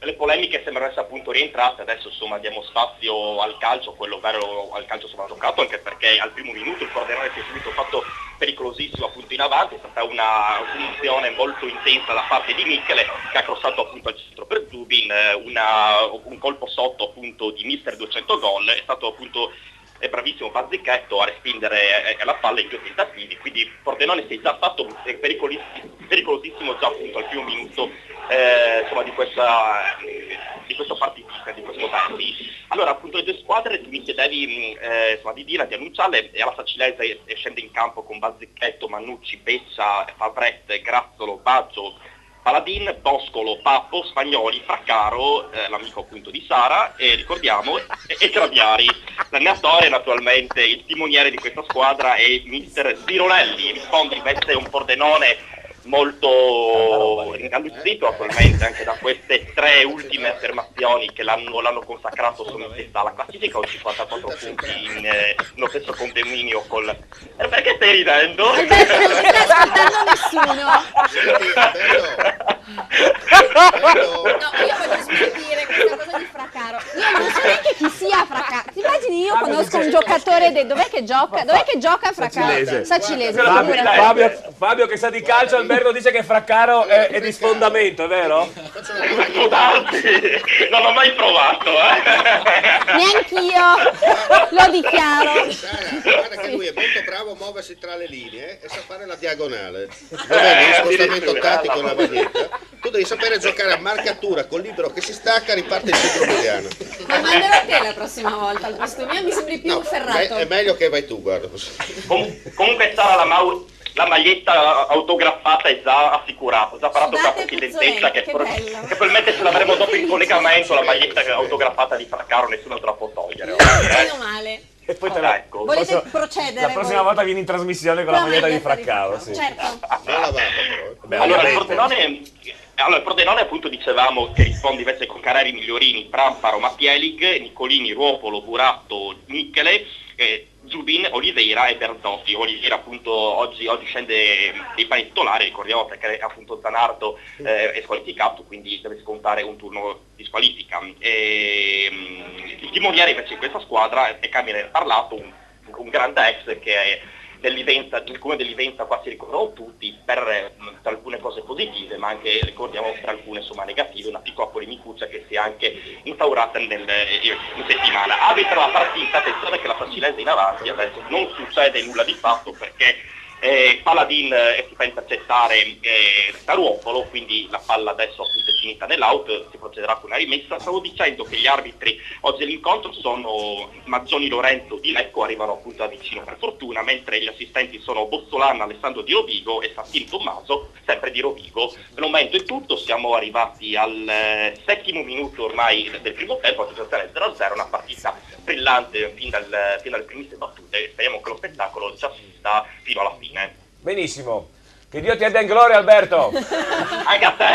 Le polemiche sembrano essere appunto rientrate, adesso insomma diamo spazio al calcio, quello vero al calcio sovragiocato, anche perché al primo minuto il Pordenone si è subito fatto pericolosissimo appunto in avanti, è stata una punizione molto intensa da parte di Michele che ha crossato appunto al centro per Zubin, un colpo sotto appunto di mister 200 gol, è stato appunto è bravissimo Bazzichetto a respingere la palla in 2 tentativi, quindi Pordenone si è già fatto pericolosissimo già appunto al primo minuto insomma di questa partita, di questo derby. Allora appunto le 2 squadre tu mi chiedevi insomma, di dire, di annunciarle, e alla Sacilese scende in campo con Bazzichetto, Mannucci, Beccia, Favrette, Grazzolo, Baggio, Paladin, Boscolo, Pappo, Spagnoli, Fraccaro, l'amico appunto di Sara, e ricordiamo, e Traviari. L'allenatore naturalmente, il timoniere di questa squadra è mister Zironelli, risponde invece un Pordenone molto ingalluzzito attualmente anche da queste 3 ultime affermazioni che l'hanno consacrato sono in testa alla classifica con 54 punti in lo stesso condominio col... Perché stai ridendo? Non sta ascoltando nessuno. No, io voglio smentire questa cosa di Fraccaro. Io non so neanche chi sia Fraccaro. Ti immagini, io conosco un giocatore dov'è che gioca Fraccaro? Sacilese. Fabio che sa di calcio, Alberto dice che Fraccaro è di sfondamento, è vero? Può darsi, non l'ho mai provato, Neanch'io, lo dichiaro. Guarda che lui è molto bravo a muoversi tra le linee e sa fare la diagonale. Va bene, il spostamento tattico e la maglietta. Tu devi sapere giocare a marcatura col libero che si stacca, riparte il centro mediano. Ma manderò a te la prossima volta, al posto mio mi sembri più ferrato. È meglio che vai tu, guarda. Comunque Sara, la maglietta autografata è già assicurata, ho già parlato con la confidenza che probabilmente ce l'avremo dopo in collegamento, la maglietta autografata di Fraccaro nessuno te la può togliere. Meno male. E poi te la... Volete procedere? La prossima volta vieni in trasmissione con la maglietta di Fraccaro. Sì. Certo. Allora, il Pordenone appunto dicevamo che risponde invece con Carreri, Migliorini, Pramparo, Mattielig, Nicolini, Ruopolo, Buratto, Michele, Zubin, Oliveira e Berzotti. Oliveira appunto oggi scende dei panni titolari, ricordiamo perché appunto Zanardo è squalificato, quindi deve scontare un turno di squalifica. Il timoniere invece in questa squadra è Camille Parlato, un grande ex che è il come dell'Ivenza qua si ricordano tutti per alcune cose positive, ma anche ricordiamo per alcune insomma negative, una piccola polemicuccia che si è anche instaurata in settimana. Arbitra la partita, attenzione che la Facilese in avanti, adesso non succede nulla di fatto perché Paladin si fa intercettare da Ruopolo, quindi la palla adesso appunto è finita nell'out, si procederà con una rimessa. Stavo dicendo che gli arbitri oggi dell'incontro sono Mazzoni Lorenzo di Lecco, arrivano appunto da vicino per fortuna, mentre gli assistenti sono Bossolana Alessandro di Rovigo e Sattin Tommaso sempre di Rovigo. Per il momento è tutto, siamo arrivati al 7° minuto ormai del primo tempo, a situazione 0-0, una partita brillante fin dalle primissime battute. Speriamo che lo spettacolo ci assista fino alla fine. Benissimo, che Dio ti abbia in gloria, Alberto. Anche a te.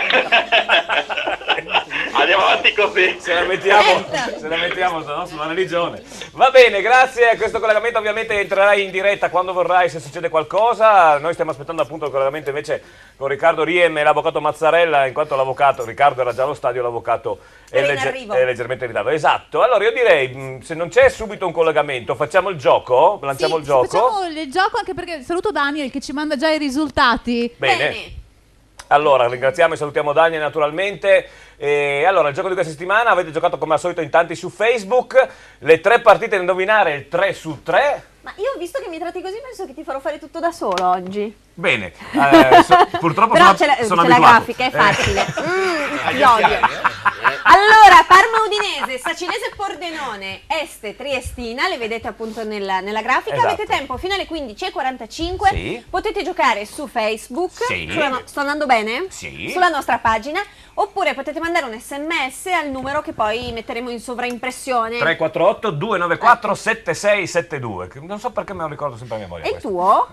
Andiamo avanti così. Se la mettiamo no, sulla religione. Va bene, grazie a questo collegamento. Ovviamente entrerai in diretta quando vorrai se succede qualcosa. Noi stiamo aspettando appunto il collegamento invece con Riccardo Riem e l'avvocato Mazzarella, in quanto l'avvocato, Riccardo era già allo stadio, l'avvocato è leggermente in ritardo. Esatto, allora io direi, se non c'è subito un collegamento, facciamo il gioco, lanciamo il gioco. Facciamo il gioco anche perché saluto Daniel che ci manda già i risultati. Bene. Allora, ringraziamo e salutiamo Daniel naturalmente. Allora, il gioco di questa settimana avete giocato come al solito in tanti su Facebook, le 3 partite da indovinare, il 3 su 3. Ma io, visto che mi tratti così, penso che ti farò fare tutto da solo oggi. Bene, purtroppo però sono c'è la grafica, è facile. Ti odio. Allora, Parma Udinese, Sacilese Pordenone, Este Triestina, le vedete appunto nella grafica. Esatto. Avete tempo fino alle 15:45. Sì. Potete giocare su Facebook. Sì. Sto andando bene? Sì. Sulla nostra pagina. Oppure potete mandare un SMS al numero che poi metteremo in sovraimpressione. 348 294 7672. Non so perché me lo ricordo sempre a memoria. E il tuo?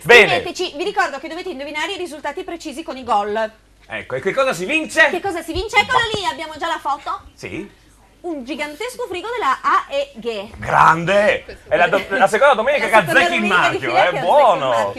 Bene. Scriveteci, vi ricordo che dovete indovinare i risultati precisi con i gol. Ecco, e che cosa si vince? Che cosa si vince? Eccolo lì, abbiamo già la foto. Sì. Un gigantesco frigo della AEG. Grande! È la seconda domenica che azzecchi il marchio, è buono!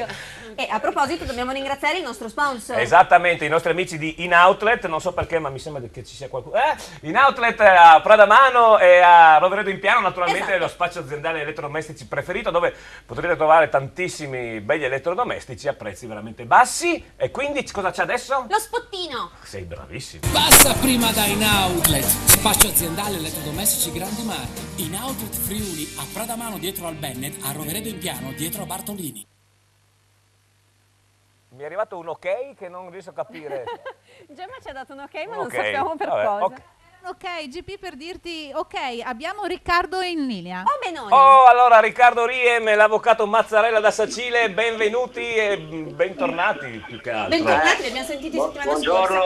E a proposito dobbiamo ringraziare il nostro sponsor. Esattamente, i nostri amici di In Outlet, non so perché ma mi sembra che ci sia qualcuno. In Outlet a Pradamano e a Roveredo in Piano, naturalmente esatto. Lo spazio aziendale elettrodomestici preferito dove potrete trovare tantissimi belli elettrodomestici a prezzi veramente bassi. E quindi cosa c'è adesso? Lo spottino! Sei bravissimo. Passa prima da In Outlet, spazio aziendale elettrodomestici grandi marchi. In Outlet Friuli a Pradamano dietro al Bennett, a Roveredo in Piano dietro a Bartolini. Mi è arrivato un ok che non riesco a capire. Gemma ci ha dato un ok, ma non sappiamo per cosa. Okay. Ok, GP per dirti, ok, abbiamo Riccardo in linea. Oh, Benoni. Oh, allora Riccardo Riem, l'avvocato Mazzarella da Sacile, benvenuti e bentornati più che altro. Bentornati, li abbiamo sentiti settimana scorsa.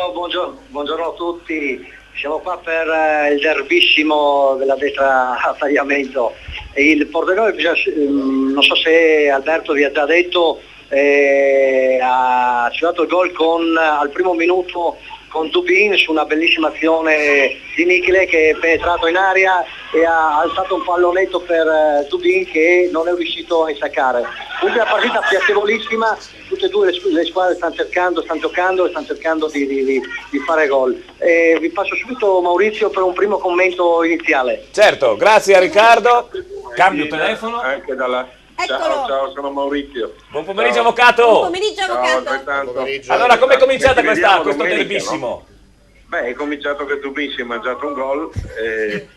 Buongiorno a tutti. Siamo qua per il derbissimo della destra a tagliamento. Il Pordenone, non so se Alberto vi ha già detto, ha segnato il gol al primo minuto con Dubin su una bellissima azione di Michele che è penetrato in aria e ha alzato un pallonetto per Dubin che non è riuscito a insaccare. Una partita piacevolissima, tutte e due le squadre stanno giocando e stanno cercando di fare gol. Vi passo subito Maurizio per un primo commento iniziale. Certo, grazie a Riccardo. Cambio telefono. Anche dalla... Ciao, sono Maurizio. Buon pomeriggio, avvocato. Buon pomeriggio, avvocato. Allora, com'è cominciata questo derbissimo? No? Beh, è cominciato che Dubin si è mangiato un gol e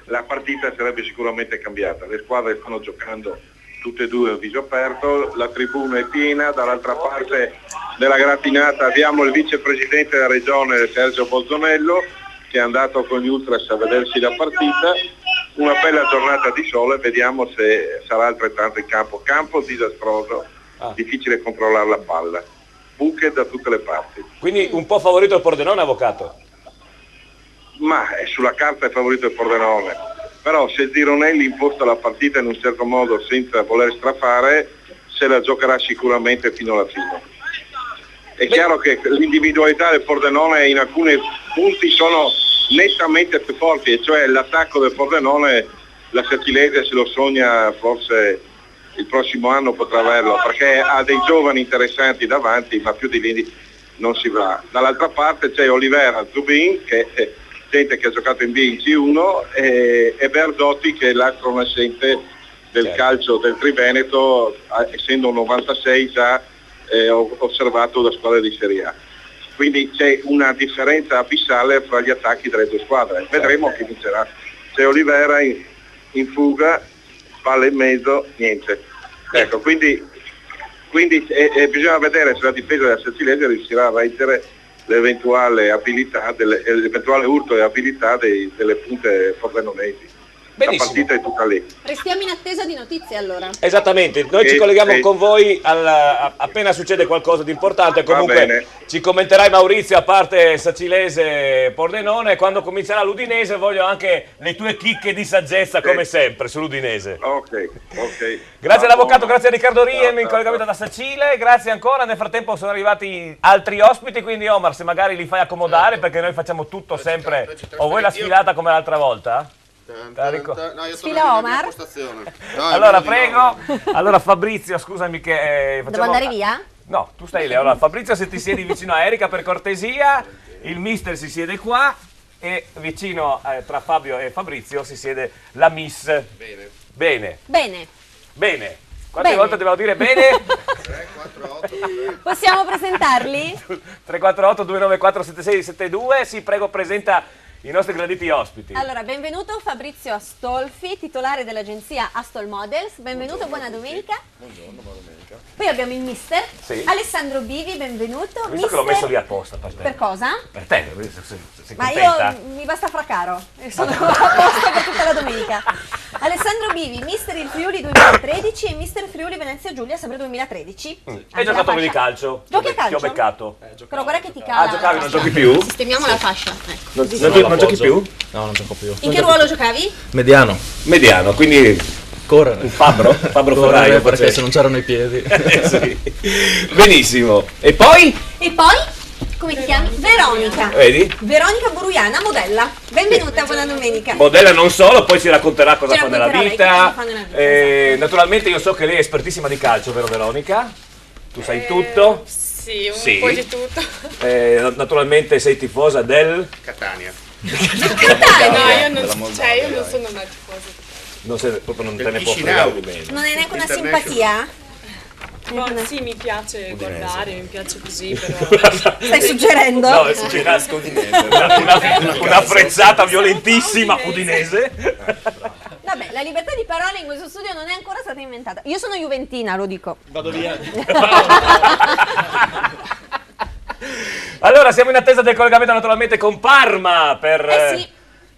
la partita sarebbe sicuramente cambiata. Le squadre stanno giocando tutte e due a viso aperto, la tribuna è piena, dall'altra parte della gratinata abbiamo il vicepresidente della regione Sergio Bozzonello che è andato con gli Ultras a vedersi la partita. Una bella giornata di sole, vediamo se sarà altrettanto in campo. Campo disastroso, difficile controllare la palla, buche da tutte le parti. Quindi un po' favorito il Pordenone, avvocato? ma sulla carta è favorito il Pordenone, però se Zironelli imposta la partita in un certo modo senza voler strafare, se la giocherà sicuramente fino alla fine. È chiaro che l'individualità del Pordenone in alcuni punti sono nettamente più forti, e cioè l'attacco del Pordenone, la Sacilese se lo sogna, forse il prossimo anno potrà averlo, perché ha dei giovani interessanti davanti, ma più di lì non si va. Dall'altra parte c'è Olivera, Zubin, che è gente che ha giocato in B in C1, e Berdotti, che è l'altro nascente del calcio del Triveneto, essendo un 96 già osservato da squadre di Serie A. Quindi c'è una differenza abissale fra gli attacchi delle due squadre. Vedremo chi vincerà. C'è Olivera in fuga, palla in mezzo, niente. Ecco, quindi bisogna vedere se la difesa della Sacilese riuscirà a reggere l'eventuale urto e abilità delle punte pordenonesi. Benissimo. La partita è tutta lì. Restiamo in attesa di notizie allora. Esattamente, noi ci colleghiamo con voi appena succede qualcosa di importante. Comunque ci commenterai Maurizio, a parte Sacilese Pordenone. Quando comincerà l'Udinese voglio anche le tue chicche di saggezza, come sempre, sull'Udinese. Ok. Grazie all'avvocato, grazie a Riccardo Riem in collegamento da Sacile, grazie ancora. Nel frattempo sono arrivati altri ospiti, quindi Omar, se magari li fai accomodare, perché noi facciamo tutto sempre. O vuoi la sfilata come l'altra volta? Sfila Omar. Allora prego. Allora Fabrizio, scusami che Devo andare via? No, tu stai lì. Allora Fabrizio, se ti siedi vicino a Erika per cortesia, il mister si siede qua e vicino tra Fabio e Fabrizio si siede la miss. Bene. Quante volte devo dire bene? 348. Possiamo presentarli? 348 294 7672. Sì, prego, presenta i nostri graditi ospiti. Allora, benvenuto Fabrizio Astolfi, titolare dell'agenzia Astol Models. Benvenuto, buona domenica. Buongiorno, buona domenica. Poi abbiamo il mister. Sì. Alessandro Bivi, benvenuto. Visto che l'ho messo lì apposta per te. Per cosa? Per te, sei Ma contenta? io mi basta Fracaro e sono a posto per tutta la domenica. Alessandro Bivi, mister il Friuli 2013 e mister Friuli Venezia Giulia sempre 2013. Hai giocato di calcio? Giochi a calcio? Ti ho beccato. Però guarda che ti cala. Giocavi, non giochi più? Sistemiamo la fascia. Non giochi più? No, non gioco più. In che ruolo giocavi? Mediano. Mediano, quindi correre. Un fabbro Ferraio, perché se non c'erano i piedi. Sì. Benissimo. E poi? E poi? Come ti chiami? Veronica. Vedi? Veronica Boruiana, modella. Benvenuta, buona domenica. Modella non solo, poi ci racconterà cosa fa nella lei, vita. cosa fa nella vita, esatto. Naturalmente io so che lei è espertissima di calcio, vero Veronica? Tu sai tutto? Sì, un po' di tutto. Naturalmente sei tifosa del? Catania. No, io non sono una tifosa. Proprio non te ne può fregare di meno. Non è neanche una simpatia? Sì, mi piace guardare, mi piace così, però... Stai suggerendo? No, suggerisco una frezzata violentissima udinese. Vabbè, la libertà di parola in questo studio non è ancora stata inventata. Io sono juventina, lo dico. Vado via. Allora, siamo in attesa del collegamento naturalmente con Parma per sì.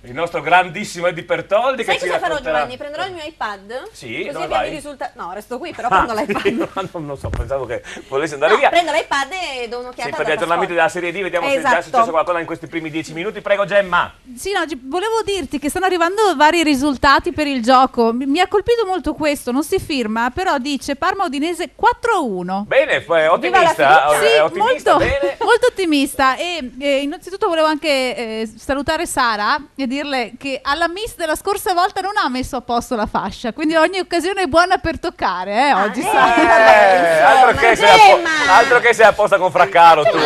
il nostro grandissimo Eddie Pertoldi. Sai che ci cosa farò, racconterà... Giovanni? Prenderò il mio iPad. Sì, così dove abbiamo vai? i risultati. No, resto qui, però prendo l'iPad. Non so, pensavo che volessi andare via. Prendo l'iPad e do un'occhiata. Sì, per gli aggiornamenti della Serie D, vediamo se è già successo qualcosa in questi primi 10 minuti. Prego Gemma. Sì, no, volevo dirti che stanno arrivando vari risultati per il gioco. Mi ha colpito molto questo, non si firma, però dice Parma Udinese 4-1. Bene, ottimista. Sì, ottimista, molto, bene. molto ottimista. E innanzitutto volevo anche salutare Sara e dirle che alla Miss della scorsa volta non ha messo a posto la fascia, quindi ogni occasione è buona per toccare, oggi altro che sei apposta con Fraccaro tu,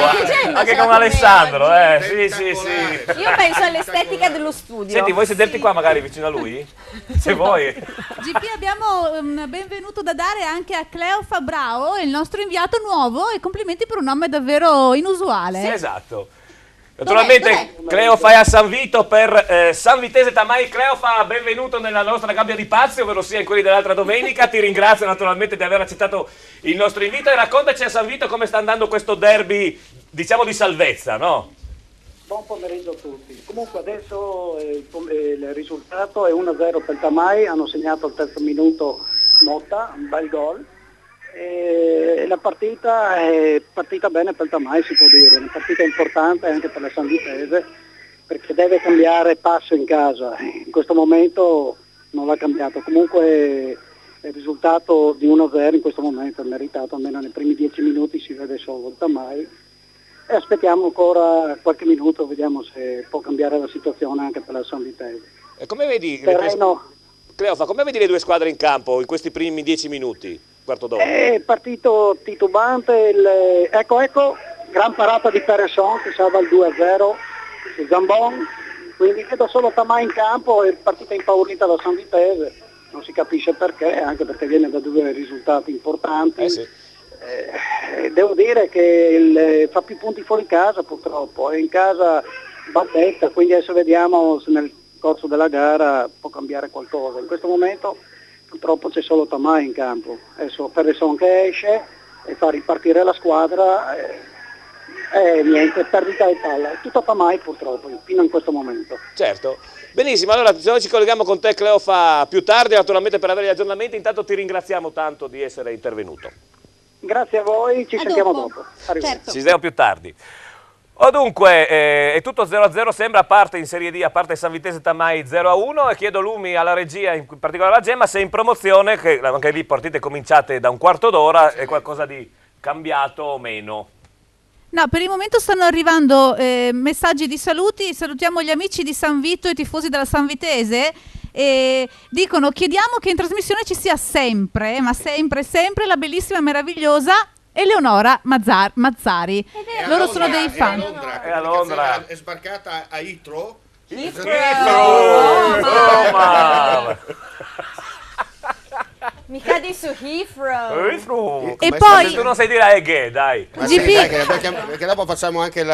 anche con Alessandro, sì. Io penso all'estetica dello studio. Senti, vuoi sederti qua magari vicino a lui? Se vuoi. GP, abbiamo un benvenuto da dare anche a Cleo Fabrao, il nostro inviato nuovo, e complimenti per un nome davvero inusuale. Sì, esatto. Naturalmente Cleo fai a San Vito per San Vitese Tamai. Cleo fa benvenuto nella nostra gabbia di pazzi, ovvero sia in quelli dell'altra domenica. Ti ringrazio naturalmente di aver accettato il nostro invito e raccontaci a San Vito come sta andando questo derby, diciamo di salvezza, no? Buon pomeriggio a tutti. Comunque adesso il risultato è 1-0 per il Tamai, hanno segnato al terzo minuto Motta, un bel gol. E la partita è partita bene per il Tamai, si può dire, una partita importante anche per la San Vitese, perché deve cambiare passo in casa. In questo momento non l'ha cambiato, comunque il risultato di 1-0 in questo momento è meritato, almeno nei primi 10 minuti si vede solo Tamai, e aspettiamo ancora qualche minuto, vediamo se può cambiare la situazione anche per la San Vitesse. E come vedi, Cleofa, come vedi le due squadre in campo in questi primi 10 minuti, quarto d'ora? È partito titubante, ecco, gran parata di Peresson che salva il 2-0 su Zambon, quindi vedo solo Tamai in campo e partita impaurita da San Vitesse, non si capisce perché, anche perché viene da due risultati importanti. Sì. Devo dire che fa più punti fuori casa purtroppo, e in casa battetta, quindi adesso vediamo se nel corso della gara può cambiare qualcosa. In questo momento purtroppo c'è solo Tamai in campo, adesso Peresson che esce e fa ripartire la squadra e niente, perdita di palla, è tutto Tamai purtroppo fino in questo momento. Certo. Benissimo, allora se noi ci colleghiamo con te Cleofa più tardi naturalmente per avere gli aggiornamenti, intanto ti ringraziamo tanto di essere intervenuto. Grazie a voi, ci sentiamo dopo. Ci vediamo più tardi. Dunque, è tutto 0-0 sembra, a parte in Serie D, a parte San Vitesse Tamai 0-1, e chiedo Lumi alla regia, in particolare alla Gemma, se è in promozione, che anche lì partite cominciate da un quarto d'ora, è qualcosa di cambiato o meno? No, per il momento stanno arrivando messaggi di saluti, salutiamo gli amici di San Vito e i tifosi della San Vitese, e dicono: chiediamo che in trasmissione ci sia sempre, ma sempre, sempre la bellissima e meravigliosa Eleonora Mazzari. Loro sono dei fan. È a Londra. È sbarcata a Heathrow. Roma! Mica di su Heathrow. E poi tu non sai dire Eghe, dai. Ma sì, dai, perché dopo facciamo anche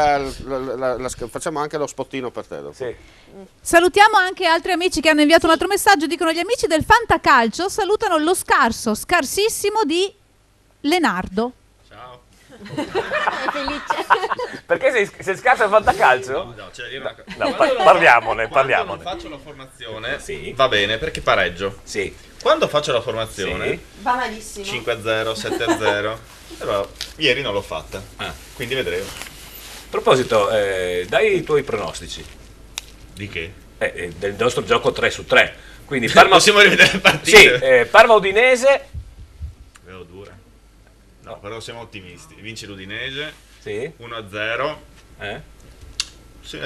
facciamo anche lo spottino per te dopo. Sì. Salutiamo anche altri amici che hanno inviato un altro messaggio. Dicono: gli amici del Fantacalcio salutano lo scarsissimo di Lenardo. Ciao. È felice. Perché sei scarso al fantacalcio? No, cioè io parliamone. Quando non faccio la formazione va bene perché pareggio. Sì. Quando faccio la formazione va malissimo. 5-0, 7-0. Però ieri non l'ho fatta. Quindi vedremo. A proposito, dai i tuoi pronostici. Di che? Del nostro gioco 3-3. Quindi possiamo rivedere le partite. Sì, Parma Udinese. Vero dura. No, però siamo ottimisti. Vince l'Udinese. Sì. 1-0.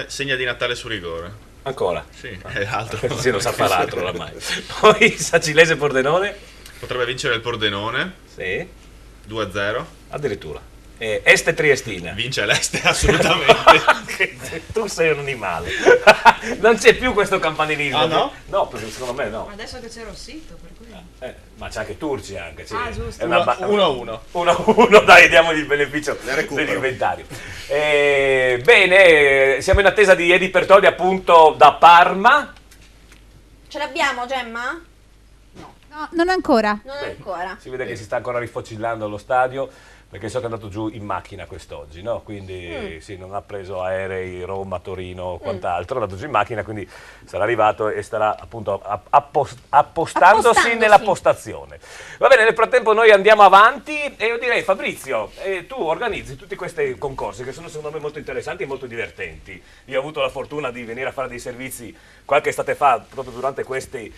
Segna di Natale su rigore. Ancora? Sì, è altro. Sì, non sa fare altro oramai. Poi Sacilese Pordenone. Potrebbe vincere il Pordenone. Sì. 2-0. Addirittura. Este Triestina. Vince l'Este assolutamente. Tu sei un animale. Non c'è più questo campanilismo. Ah no? No, perché secondo me no. Ma adesso che c'è Rossito, per cui... Ma c'è anche Turci anche. Giusto. 1-1. 1-1, dai, diamogli il beneficio dell'inventario. Bene, siamo in attesa di Edi Pertoldi appunto da Parma. Ce l'abbiamo, Gemma? No, non ancora. Non ancora. Si vede che si sta ancora rifocillando allo stadio, perché so che è andato giù in macchina quest'oggi, no? Quindi sì, non ha preso aerei Roma, Torino o quant'altro, è andato giù in macchina, quindi sarà arrivato e starà appunto appostandosi nella postazione. Va bene, nel frattempo noi andiamo avanti e io direi, Fabrizio, tu organizzi tutti questi concorsi che sono secondo me molto interessanti e molto divertenti. Io ho avuto la fortuna di venire a fare dei servizi qualche estate fa, proprio durante queste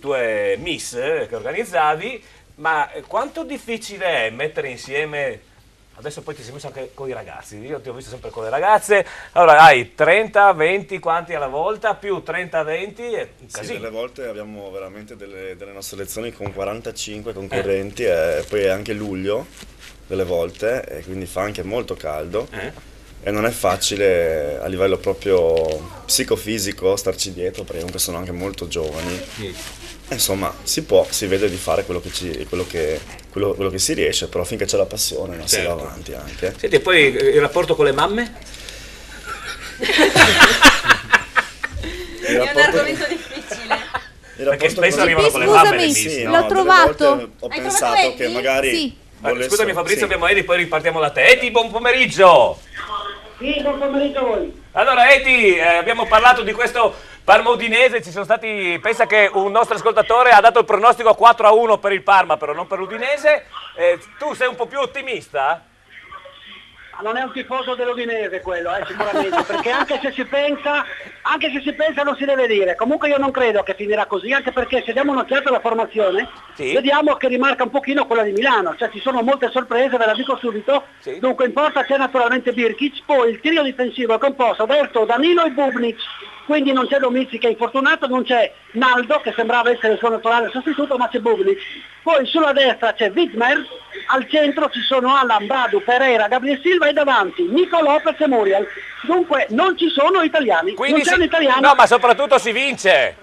tue miss che organizzavi. Ma quanto difficile è mettere insieme, adesso poi ti sei messo anche con i ragazzi, io ti ho visto sempre con le ragazze, allora hai 30, 20 quanti alla volta, più 30, 20, è un casino. Sì, delle volte abbiamo veramente delle nostre lezioni con 45 concorrenti e poi anche luglio delle volte, e quindi fa anche molto caldo. E non è facile a livello proprio psicofisico starci dietro, perché comunque sono anche molto giovani. Insomma, si vede di fare quello che si riesce, però finché c'è la passione non si va avanti anche. Senti, e poi il rapporto con le mamme? È un argomento difficile. Perché spesso arrivano con le mamme le miss. Sì, l'ho trovato. Ho pensato che magari... Sì. Scusami Fabrizio, abbiamo Edi, poi ripartiamo da te. Edi, buon pomeriggio! Sì, buon pomeriggio a voi. Allora Edi, abbiamo parlato di questo Parma Udinese, ci sono stati, pensa che un nostro ascoltatore ha dato il pronostico 4-1 per il Parma, però non per l'Udinese. Tu sei un po' più ottimista? Non è un tifoso dell'Udinese quello, sicuramente, perché anche se si pensa non si deve dire. Comunque io non credo che finirà così, anche perché se diamo un'occhiata alla formazione, vediamo che rimarca un pochino quella di Milano, cioè ci sono molte sorprese, ve la dico subito. Dunque in porta c'è naturalmente Birkic, poi il trio difensivo è composto da Erto, Danilo e Bubnic, quindi non c'è Domizzi che è infortunato, non c'è Naldo che sembrava essere il suo naturale sostituto, ma c'è Bubnic. Poi sulla destra c'è Widmer, al centro ci sono Alan, Badu, Pereira, Gabriel Silva e davanti Nico Lopez e Muriel. Dunque non ci sono italiani. Quindi non c'è un italiano. No, ma soprattutto si vince.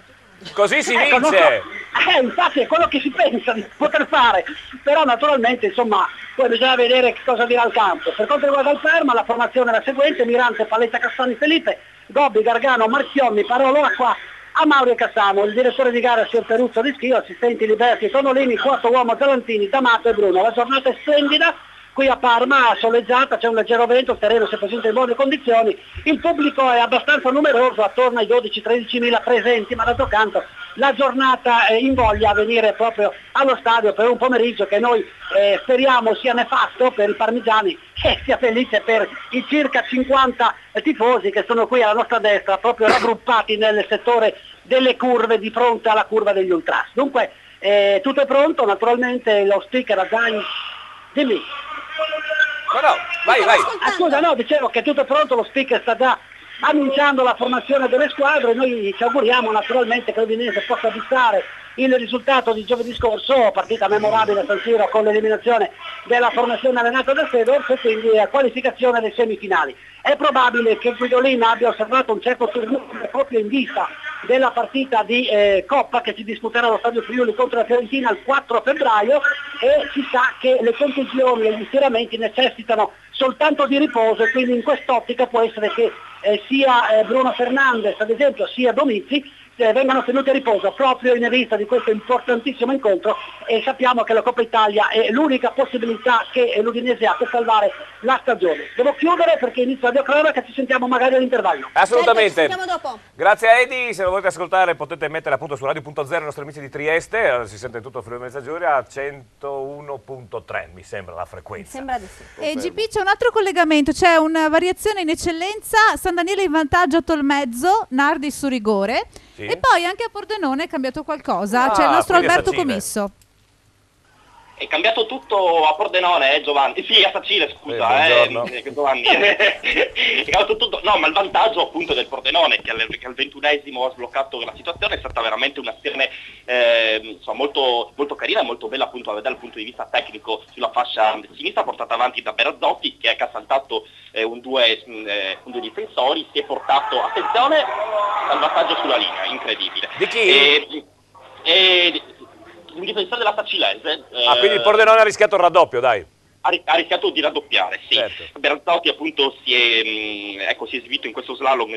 Così si vince. Non so. Infatti è quello che si pensa di poter fare. Però naturalmente, insomma, poi bisogna vedere che cosa dirà il campo. Per quanto riguarda il Parma, la formazione è la seguente: Mirante, Paletta, Cassani, Felipe, Gobbi, Gargano, Marchionni, Parolo, Acqua, Amaurio e Cassamo, il direttore di gara signor Peruzzo di Schio, assistenti Liberti, Tonolini, quarto uomo Zalantini, D'Amato e Bruno. La giornata è splendida, qui a Parma, soleggiata, c'è un leggero vento, il terreno si presenta in buone condizioni, il pubblico è abbastanza numeroso, attorno ai 12-13 mila presenti, ma d'altro canto la giornata invoglia a venire proprio allo stadio per un pomeriggio che noi speriamo sia nefasto per i parmigiani e sia felice per i circa 50 tifosi che sono qui alla nostra destra, proprio raggruppati nel settore delle curve di fronte alla curva degli ultras. Dunque tutto è pronto, naturalmente lo speaker a Zain. Dimmi. No, vai. Scusa, no, dicevo che tutto è pronto, lo speaker sta già annunciando la formazione delle squadre. Noi ci auguriamo naturalmente che l'Udinese possa fissare il risultato di giovedì scorso, partita memorabile a San Siro con l'eliminazione della formazione allenata da Sedorf e quindi la qualificazione dei semifinali. È probabile che Guidolin abbia osservato un certo turnover proprio in vista della partita di Coppa che si disputerà allo Stadio Friuli contro la Fiorentina il 4 febbraio e si sa che le contusioni e gli stiramenti necessitano soltanto di riposo e quindi in quest'ottica può essere che sia Bruno Fernandes ad esempio sia Domizzi vengano tenuti a riposo proprio in vista di questo importantissimo incontro e sappiamo che la Coppa Italia è l'unica possibilità che l'Udinese ha per salvare la stagione. Devo chiudere perché inizio la cronaca, ci sentiamo magari all'intervallo. Assolutamente. Certo, ci sentiamo dopo. Grazie a Edi, se lo volete ascoltare potete mettere appunto su Radio.0 i nostri amici di Trieste, si sente tutto Friuli Venezia Giulia a 101.3 mi sembra la frequenza. Sembra di sì. E GP c'è un altro collegamento, c'è una variazione in eccellenza, San Daniele in vantaggio a Tolmezzo, Nardi su rigore. Sì. E poi anche a Pordenone è cambiato qualcosa, c'è il nostro Alberto Comisso. È cambiato tutto a Pordenone, Giovanni? Sì, a Sacile, scusa, Giovanni. È cambiato tutto. No, ma il vantaggio appunto del Pordenone, che al 21esimo ha sbloccato la situazione, è stata veramente un'azione molto, molto carina e molto bella appunto da vedere dal punto di vista tecnico sulla fascia sinistra, portata avanti da Berazzotti, che ha saltato un due difensori, si è portato, attenzione, salvataggio sulla linea, incredibile. Di chi? Un difensore della Sacilese. Quindi il Pordenone ha rischiato il raddoppio, dai. Ha rischiato di raddoppiare, sì. Certo. Berazzotti appunto si è esibito in questo slalom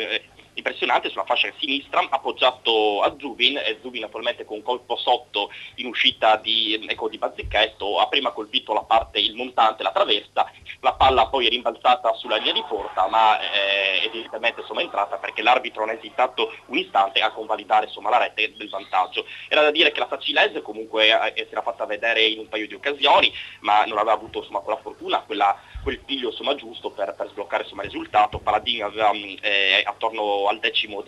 impressionante sulla fascia sinistra, appoggiato a Zubin, e Zubin naturalmente con un colpo sotto in uscita di Bazzicchetto ha prima colpito il montante, la traversa, la palla poi è rimbalzata sulla linea di porta, ma evidentemente è entrata perché l'arbitro non ha esitato un istante a convalidare la rete del vantaggio. Era da dire che la Sacilese comunque si era fatta vedere in un paio di occasioni, ma non aveva avuto quella fortuna, quel piglio giusto per sbloccare il risultato. Paladini aveva attorno al decimo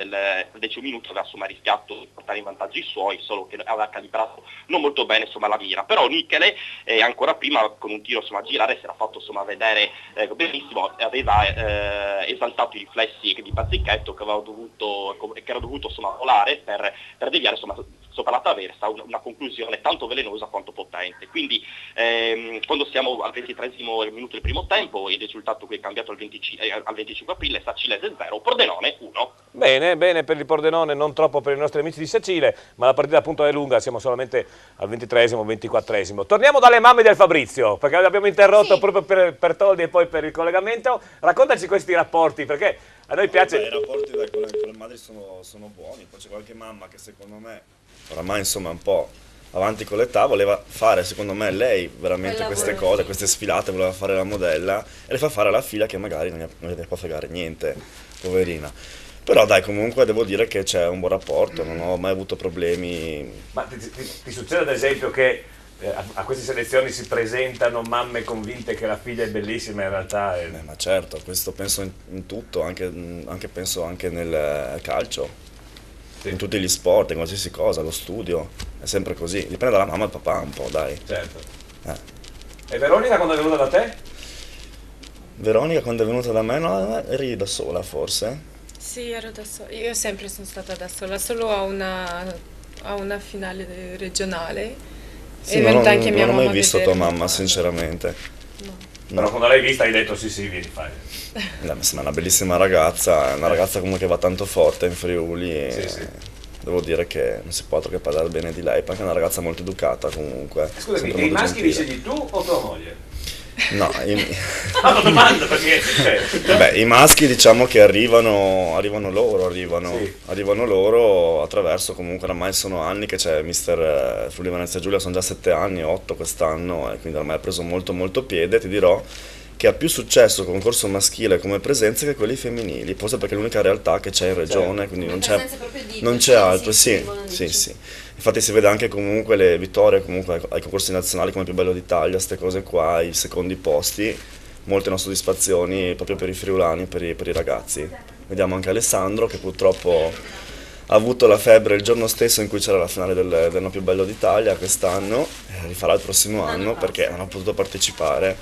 minuto aveva rischiato di portare in vantaggio i suoi, solo che aveva calibrato non molto bene la mira. Però Michele ancora prima con un tiro a girare si era fatto vedere benissimo, aveva esaltato i riflessi di Bazzicchetto che era dovuto volare per deviare sopra la traversa, una conclusione tanto velenosa quanto potente. Quindi quando siamo al 23esimo minuto del primo tempo, il risultato qui è cambiato al 25 aprile, Sacilese 0, Pordenone 1. Bene per il Pordenone, non troppo per i nostri amici di Sacile, ma la partita appunto è lunga, siamo solamente al 23esimo, 24esimo. Torniamo dalle mamme del Fabrizio, perché l'abbiamo interrotto proprio per Toldi e poi per il collegamento. Raccontaci questi rapporti, perché a noi piace... I rapporti con le madri sono buoni, poi c'è qualche mamma che secondo me oramai è un po' avanti con l'età, voleva fare secondo me lei veramente queste cose, queste sfilate, voleva fare la modella e le fa fare alla figlia che magari non gli può fregare niente, poverina. Però dai, comunque devo dire che c'è un buon rapporto, non ho mai avuto problemi. Ma ti succede ad esempio che a queste selezioni si presentano mamme convinte che la figlia è bellissima, in realtà è... Ma certo, questo penso in tutto, penso anche nel calcio, in tutti gli sport, in qualsiasi cosa, lo studio, è sempre così, dipende dalla mamma e dal papà un po', dai. Certo. E Veronica quando è venuta da te? Veronica quando è venuta da me, no, eri da sola forse? Sì, ero da sola. Io sempre sono stata da sola, solo a una finale regionale. Sì, ma non ho mai visto tua mamma, sinceramente. No. Però quando l'hai vista hai detto sì, vieni, fai. Mi sembra una bellissima ragazza, una ragazza comunque che va tanto forte in Friuli e devo dire che non si può altro che parlare bene di lei, perché è una ragazza molto educata comunque. Scusami, e i maschi li scegli tu o tua moglie? No, lo domando perché beh, i maschi diciamo che arrivano loro attraverso, comunque oramai sono anni che c'è Mister Friuli Venezia Giulia, sono già 7 anni, 8 quest'anno, e quindi ormai ha preso molto piede. Ti dirò che ha più successo il concorso maschile come presenze che quelli femminili, forse perché è l'unica realtà che c'è in regione, quindi non c'è altro, sì. Infatti si vede anche comunque le vittorie comunque ai concorsi nazionali come Più Bello d'Italia, queste cose qua, i secondi posti, molte non soddisfazioni proprio per i friulani, per i ragazzi. Vediamo anche Alessandro che purtroppo ha avuto la febbre il giorno stesso in cui c'era la finale del No Più Bello d'Italia quest'anno, rifarà il prossimo anno perché non ha potuto partecipare.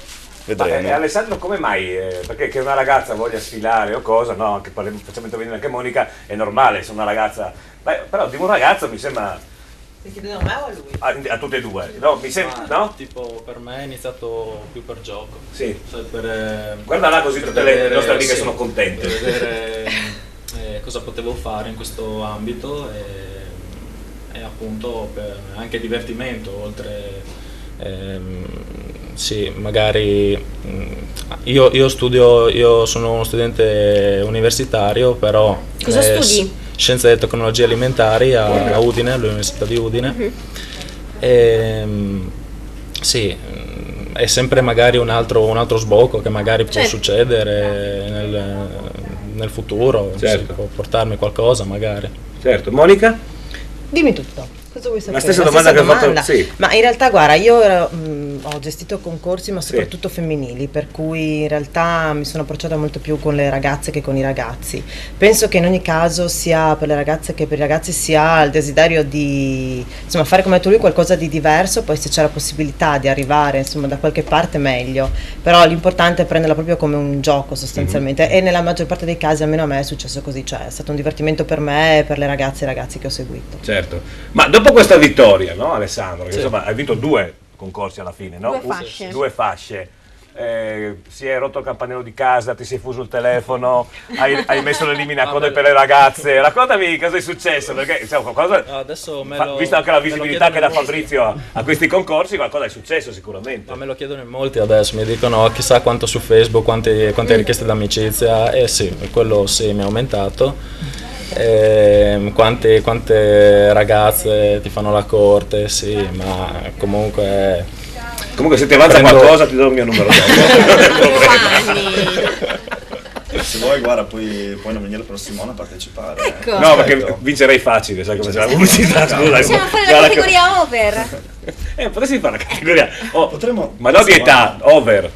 Vedremo. Alessandro, come mai? Perché che una ragazza voglia sfilare o cosa, no, anche facciamo intervenire anche Monica, è normale, se una ragazza... però di un ragazzo mi sembra... Stai chiedendo a me o a lui? A tutte e due, no? Mi sembra, no? Tipo per me è iniziato più per gioco. Sì. Cioè guarda là così tutte le nostre amiche sono contente. Per vedere cosa potevo fare in questo ambito e appunto per anche divertimento, oltre... sì, magari io studio, io sono uno studente universitario, però cosa studi? Scienze e tecnologie alimentari a Udine, all'Università di Udine. Sì, è sempre magari un altro sbocco che magari può succedere nel futuro, certo. Può portarmi qualcosa magari. Certo, Monica? Dimmi tutto. Cosa vuoi sapere? La stessa domanda che ho fatto, sì. Ma in realtà guarda, io ho gestito concorsi ma soprattutto femminili, per cui in realtà mi sono approcciata molto più con le ragazze che con i ragazzi. Penso che in ogni caso sia per le ragazze che per i ragazzi sia il desiderio di fare come tu lui qualcosa di diverso, poi se c'è la possibilità di arrivare da qualche parte meglio, però l'importante è prenderla proprio come un gioco sostanzialmente e nella maggior parte dei casi, almeno a me è successo così, cioè è stato un divertimento per me e per le ragazze e i ragazzi che ho seguito. Certo, ma dopo questa vittoria, no, Alessandro, che insomma hai vinto 2 concorsi alla fine, no? 2 fasce. Si è rotto il campanello di casa, ti sei fuso il telefono, hai messo l'eliminacode per le ragazze. Raccontami cosa è successo, perché qualcosa, adesso visto anche la visibilità che dà Fabrizio a questi concorsi, qualcosa è successo sicuramente. Ma me lo chiedono in molti adesso, mi dicono chissà quanto su Facebook, quante richieste d'amicizia, sì, quello sì, mi è aumentato. Quante ragazze ti fanno la corte, sì, ma comunque se ti avanza qualcosa ti do il mio numero se vuoi guarda puoi non venire il prossimo anno a partecipare. Ecco. No, perché vincerei facile, sai come c'è la pubblicità. Possiamo fare la categoria over. Potresti fare la categoria potremmo, ma no di età, over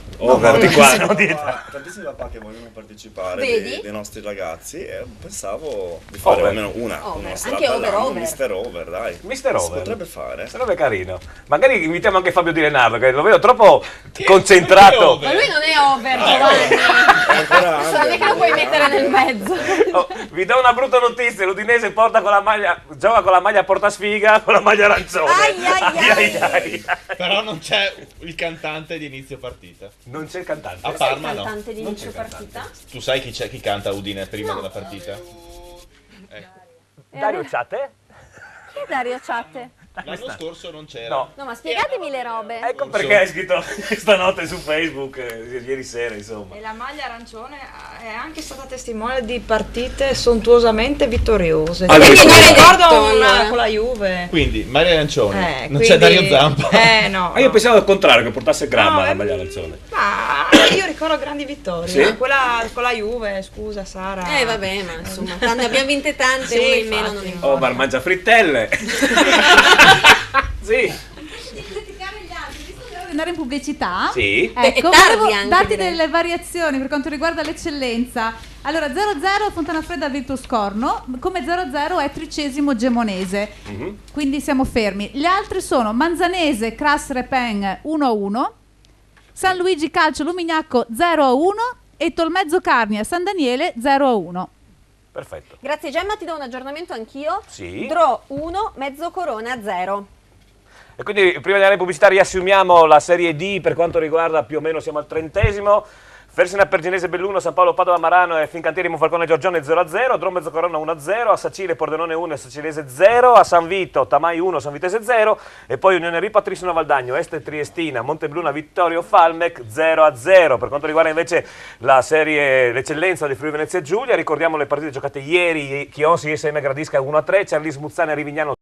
di qua, no di età. Tantissimi papà che vogliono partecipare Vedi? dei nostri ragazzi e pensavo di fare almeno una anche over. Mister Over, dai. Mister Over si potrebbe fare, sarebbe carino. Magari invitiamo anche Fabio Di Leonardo, che lo vedo troppo concentrato. Ma lui non è over, Giovanni. Solamente che lo puoi mettere nel mezzo. Vi do una brutta notizia, l'Udinese gioca con la maglia portasfiga, con la maglia arancione. Ai. Però non c'è il cantante di inizio partita. Non c'è il cantante. A Parma il cantante di inizio partita? Tu sai chi canta a Udine prima della partita? Dario Ciate? Chi è Dario Ciate? L'anno scorso non c'era. No, ma spiegatemi le robe. Ecco perché hai scritto stanotte su Facebook, ieri sera, insomma. E la maglia arancione è anche stata testimone di partite sontuosamente vittoriose. Allora, mi ricordo una con la Juve. Quindi, maglia arancione. Non c'è Dario Zampa. No. Io pensavo al contrario, che portasse Gramma la maglia arancione. Ma io ricordo grandi vittorie. Sì? Quella con la Juve, scusa Sara. Vabbè, ma insomma, ne abbiamo vinte tante, una in meno non importa. Ma mangia frittelle. Sì. andare in pubblicità. Sì. Ecco, È tardi volevo anche, darti direi. delle variazioni per quanto riguarda l'eccellenza. Allora, 0-0 Fontanafredda Virtus Corno, come 0-0 è Tricesimo Gemonese. Quindi siamo fermi. Gli altri sono Manzanese Cras Repen 1-1, San Luigi Calcio Lumignacco 0-1 e Tolmezzo Carnia San Daniele 0-1. Perfetto. Grazie Gemma, ti do un aggiornamento anch'io. Sì. Dro 1, Mezzo Corona 0. E quindi prima di andare in pubblicità riassumiamo la Serie D per quanto riguarda, più o meno siamo al 30°. Fersina Perginese Belluno, San Paolo Padova Marano e Fincantieri Monfalcone Giorgione 0-0, Drom Mezzocorona 1-0, a Sacile Pordenone 1 e Sacilese 0, a San Vito Tamai 1, San Vitese 0 e poi Unione Ripa Trissino Valdagno, Este Triestina, Montebluna Vittorio Falmec 0-0. Per quanto riguarda invece la serie l'eccellenza del Friuli Venezia Giulia, ricordiamo le partite giocate ieri, Chionsi SM Gradisca 1-3, Cerlis Muzzane Rivignano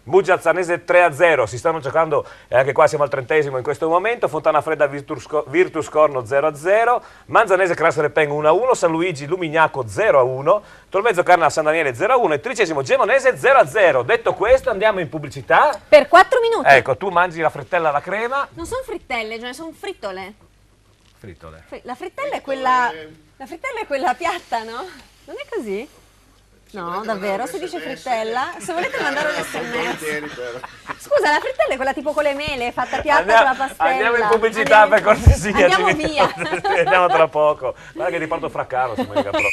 Muggia Alzanese 3-0, si stanno giocando, e anche qua siamo al 30° in questo momento, Fontana Fredda Virtus Corno 0-0, Manzanese Cras Repen 1-1, San Luigi Lumignacco 0-1, Tolmezzo Carna San Daniele 0-1 e 13° Gemonese 0-0. Detto questo andiamo in pubblicità. Per 4 minuti. Ecco, tu mangi la frittella alla crema. Non sono frittelle, cioè sono frittole. Frittole. La frittella è quella... La frittella è quella piatta, no? Non è così? No, davvero, si dice frittella. Se volete mandare un sms. Scusa, la frittella è quella tipo con le mele, fatta piatta con la pastella. Andiamo in pubblicità per cortesia. Andiamo via. Andiamo tra poco. Guarda che ti porto Fraccaro se mi capro.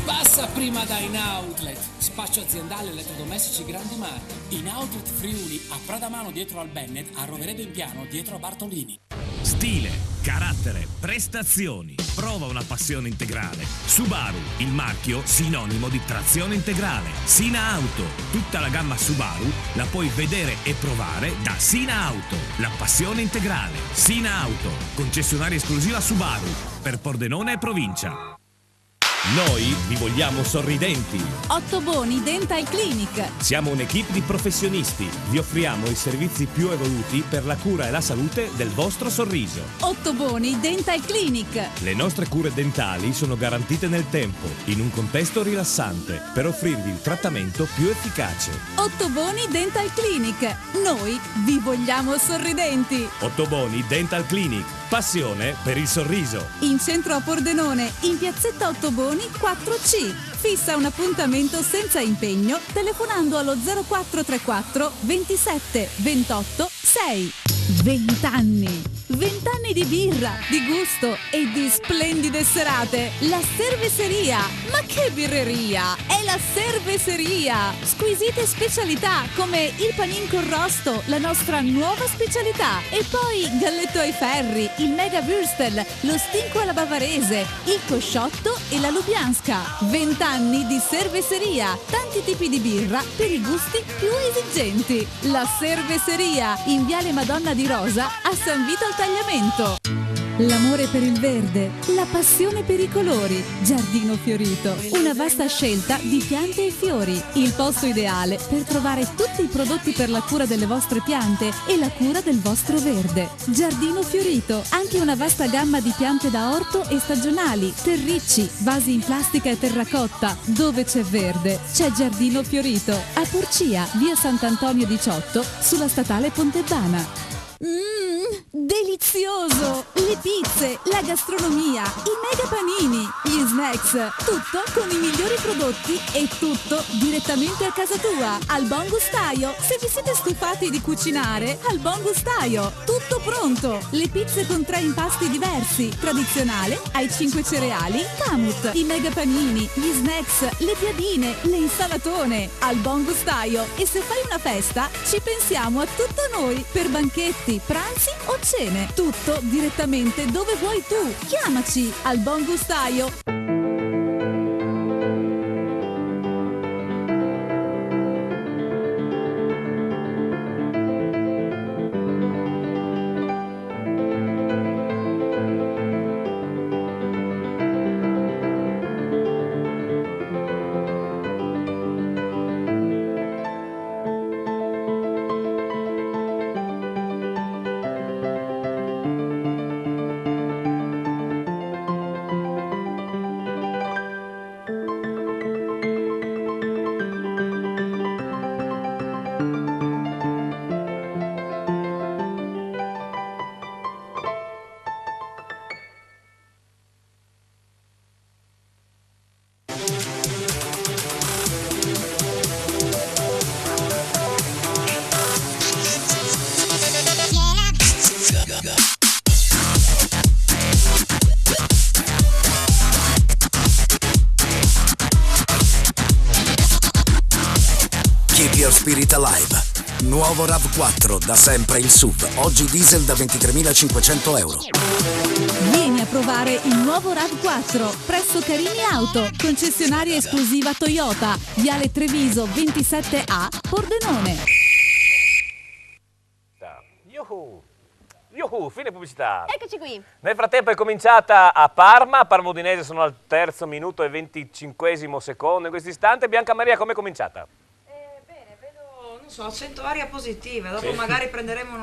Passa prima da In Outlet, spaccio aziendale elettrodomestici grandi marchi. In Outlet Friuli, a Pradamano dietro al Bennett, a Roveredo in Piano dietro a Bartolini. Stile, carattere, prestazioni. Prova una passione integrale. Subaru, il marchio sinonimo di trazione integrale. Sina Auto, tutta la gamma Subaru la puoi vedere e provare da Sina Auto. La passione integrale. Sina Auto, concessionaria esclusiva Subaru per Pordenone e provincia. Noi vi vogliamo sorridenti. Ottoboni Dental Clinic. Siamo un'equipe di professionisti. Vi offriamo i servizi più evoluti per la cura e la salute del vostro sorriso. Ottoboni Dental Clinic. Le nostre cure dentali sono garantite nel tempo, in un contesto rilassante, per offrirvi il trattamento più efficace. Ottoboni Dental Clinic. Noi vi vogliamo sorridenti. Ottoboni Dental Clinic. Passione per il sorriso. In centro a Pordenone, in piazzetta Ottoboni 4C. Fissa un appuntamento senza impegno telefonando allo 0434 27 28 6. 20 anni. 20 anni di birra, di gusto e di splendide serate. La Cerveseria. Ma che birreria! È la Cerveseria. Squisite specialità come il panin con rosto, la nostra nuova specialità. E poi galletto ai ferri, il mega würstel, lo stinco alla bavarese, il cosciotto e la lubianska. 20 anni di Cerveseria. Tanti tipi di birra per i gusti più esigenti. La Cerveseria in Viale Madonna di Rosa a San Vito al Tagliamento. L'amore per il verde, la passione per i colori. Giardino Fiorito, una vasta scelta di piante e fiori. Il posto ideale per trovare tutti i prodotti per la cura delle vostre piante e la cura del vostro verde. Giardino Fiorito, anche una vasta gamma di piante da orto e stagionali, terricci, vasi in plastica e terracotta. Dove c'è verde, c'è Giardino Fiorito. A Porcia, via Sant'Antonio 18, sulla statale Pontebana. Delizioso! Le pizze, la gastronomia, i mega panini, gli snacks, tutto con i migliori prodotti e tutto direttamente a casa tua, al Buon Gustaio. Se vi siete stufati di cucinare, al Buon Gustaio, tutto pronto. Le pizze con 3 impasti diversi, tradizionale, ai 5 cereali, Kamut, i mega panini, gli snacks, le piadine, le insalatone, al Buon Gustaio. E se fai una festa, ci pensiamo a tutto noi, per banchetti, pranzi o cene, tutto direttamente dove vuoi tu. Chiamaci al Buon Gustaio. Live. Keep your spirit alive. Nuovo RAV4, da sempre il SUV. Oggi diesel da 23.500 euro. Vieni a provare il nuovo RAV4 presso Carini Auto, concessionaria esclusiva Toyota, Viale Treviso 27A, Pordenone. Yuhu, fine pubblicità. Eccoci qui. Nel frattempo è cominciata a Parma Udinese sono al 3° minuto e 25° secondo in questo istante. Bianca Maria, come è cominciata? Non so, sento aria positiva, dopo Sì. magari prenderemo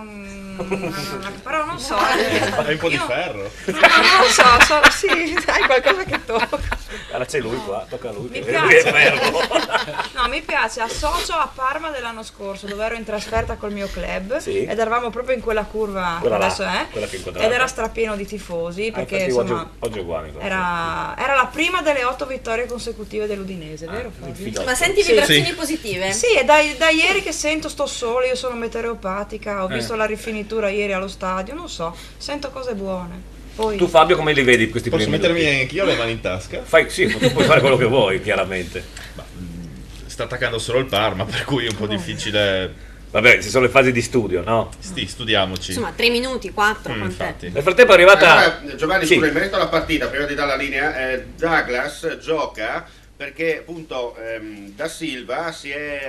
però non so. Hai un po' di ferro. Non lo so, sì, hai qualcosa che tocca. Allora c'è lui qua, tocca a lui. Mi che piace. è fermo. No, mi piace, associo a Parma dell'anno scorso, dove ero in trasferta col mio club Sì. ed eravamo proprio in quella curva Quella là, adesso quella che è inquadrata. ed era strapieno di tifosi perché infatti insomma oggi è uguale. era la prima delle 8 vittorie consecutive dell'Udinese, vero Fabio? Ma senti vibrazioni positive? Sì, è da ieri che sento, sto solo, io sono meteoropatica, ho visto la rifinitura ieri allo stadio, non so, sento cose buone. Poi Tu Fabio come li vedi questi Posso primi mettermi minuti? anch'io le mani in tasca? Sì, tu puoi fare quello che vuoi, chiaramente. Sta attaccando solo il Parma, per cui è un po' difficile. Vabbè, ci sono le fasi di studio, no? Sì, studiamoci. Insomma, 3 minuti, 4, quant'è? Nel frattempo è arrivata... Allora, Giovanni, Sì. scusa, in merito alla partita, prima di dare la linea, Douglas gioca perché appunto Da Silva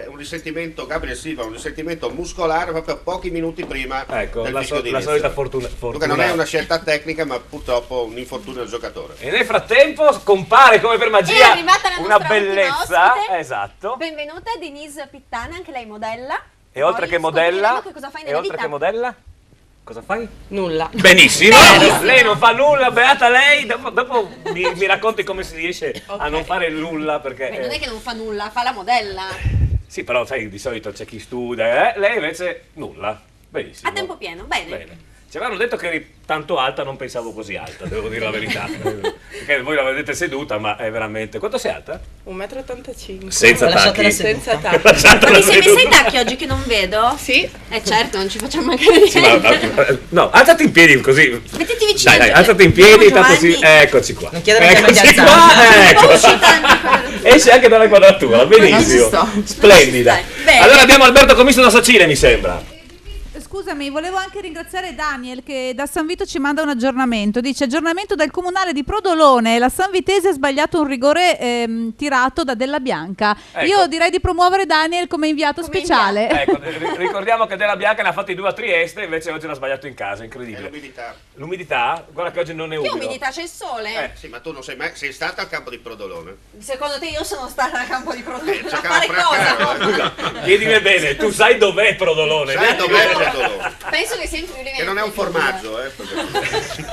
un risentimento, Gabriel Silva, un risentimento muscolare proprio pochi minuti prima Ecco, del la fischio di solita inizio. fortuna. Dunque non è una scelta tecnica, ma purtroppo un infortunio del giocatore. E nel frattempo compare come per È magia arrivata la una nostra ultima bellezza, ospite. esatto. Benvenuta Denise Pittana, anche lei modella. E oltre Poi che modella, scopriremo che cosa fai nella vita. cosa fai? Nulla. Benissimo, lei non fa nulla, beata lei, dopo mi racconti come si riesce a non fare nulla perché... Beh, non è che non fa nulla, fa la modella. Sì, però sai, di solito c'è chi studia, lei invece nulla, benissimo. A tempo pieno, bene. Bene. Ci avevano detto che eri tanto alta, non pensavo così alta, devo dire la verità. Perché voi la vedete seduta, ma è veramente... Quanto sei alta? 1,85 m. Senza tacchi. Senza Ma tacchi. ti sei messa i tacchi oggi che non vedo? Sì. Certo, non ci facciamo mancare Sì, niente. no, alzati in piedi così. Mettiti vicino. Dai, alzati in piedi, Andiamo, tanto Giovanni. eccoci qua. Non chiedere piano di Eccoci alzarsi. qua, ecco. Esce anche dalla quadratura, benissimo. Splendida. Bene. Allora abbiamo Alberto Commisso da Sacile, mi sembra. Scusami, volevo anche ringraziare Daniel che da San Vito ci manda un aggiornamento. Dice: aggiornamento dal comunale di Prodolone, la Sanvitese ha sbagliato un rigore tirato da Della Bianca. Ecco. Io direi di promuovere Daniel come inviato speciale. Ecco, ricordiamo che Della Bianca ne ha fatti 2 a Trieste, invece oggi l'ha sbagliato in casa, incredibile. L'umidità? Guarda che oggi non è Che umido. umidità, c'è il sole? Sì, ma tu non sei mai stata al campo di Prodolone? Secondo te io sono stata al campo di Prodolone? A giocava fare Fraccaro, cosa? Scusa, chiedimi bene, tu sai dov'è Prodolone? Sai dov'è Prodolone? Penso che sia in Friuli. Che non è un formaggio,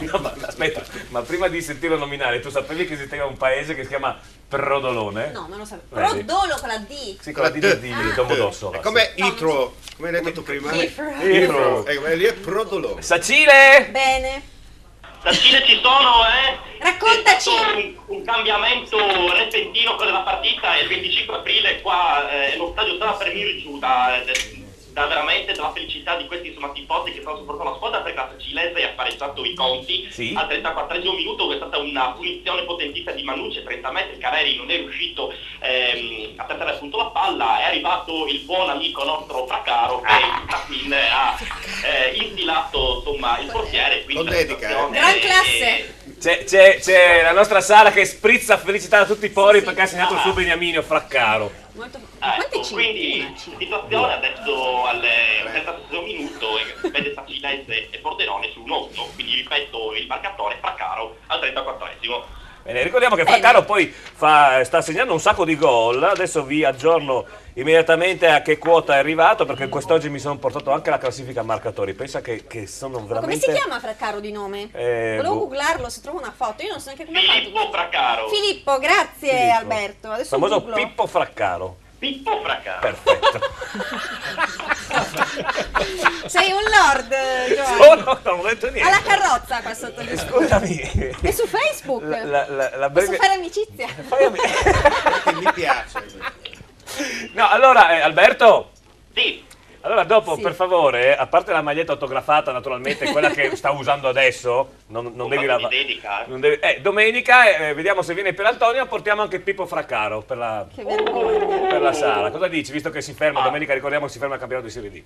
No, ma aspetta, ma prima di sentirlo nominare, tu sapevi che esisteva un paese che si chiama Prodolone? No, non lo sapevo. Vedi? Prodolo con la D. Sì, con la D di Domodossola. È come Itro, come hai detto tu prima. Itro. Lì è Prodolone. Sacile! Bene. Sacile ci sono, Raccontaci! È stato un cambiamento repentino per la partita il 25 aprile qua lo stadio stava per venire giù da veramente dalla felicità di questi tifosi che stanno supportando la squadra, perché la Sacilese ha pareggiato i conti al 34esimo minuto. È stata una punizione potentissima di Manucci a 30 metri, Careri non è riuscito a prendere appunto la palla, è arrivato il buon amico nostro Fraccaro che in tapin ha infilato insomma il portiere, quindi Gran classe. C'è la nostra Sara che sprizza felicità da tutti i pori perché ha segnato il suo beniamino Fraccaro. Quindi situazione adesso al 36esimo minuto vede Sacilese e Pordenone su un 8, quindi ripeto il marcatore Fraccaro al 34esimo. Bene, ricordiamo che Fraccaro poi sta segnando un sacco di gol. Adesso vi aggiorno immediatamente a che quota è arrivato, perché quest'oggi mi sono portato anche la classifica marcatori. Pensa che sono Come veramente... si chiama Fraccaro di nome? Volevo googlarlo se trovo una foto. Io non so neanche come ha fatto. Filippo Fraccaro. Filippo, grazie Filippo. Alberto. Adesso Famoso googlo. Pippo Fraccaro. Pippo Fraccaro. Perfetto. Sei un lord, Giovanni. Non ho detto niente. Alla carrozza qua sotto. Scusami. È su Facebook. La Posso breve... fare amicizia? Mi piace. No, allora, Alberto. Sì. Allora dopo, Sì. per favore, a parte la maglietta autografata, naturalmente, quella che sta usando adesso, non devi lavare. Domenica, vediamo se viene per Antonio, portiamo anche Pippo Fraccaro per la sala. Cosa dici, visto che si ferma, domenica ricordiamo che si ferma il campionato di Serie D?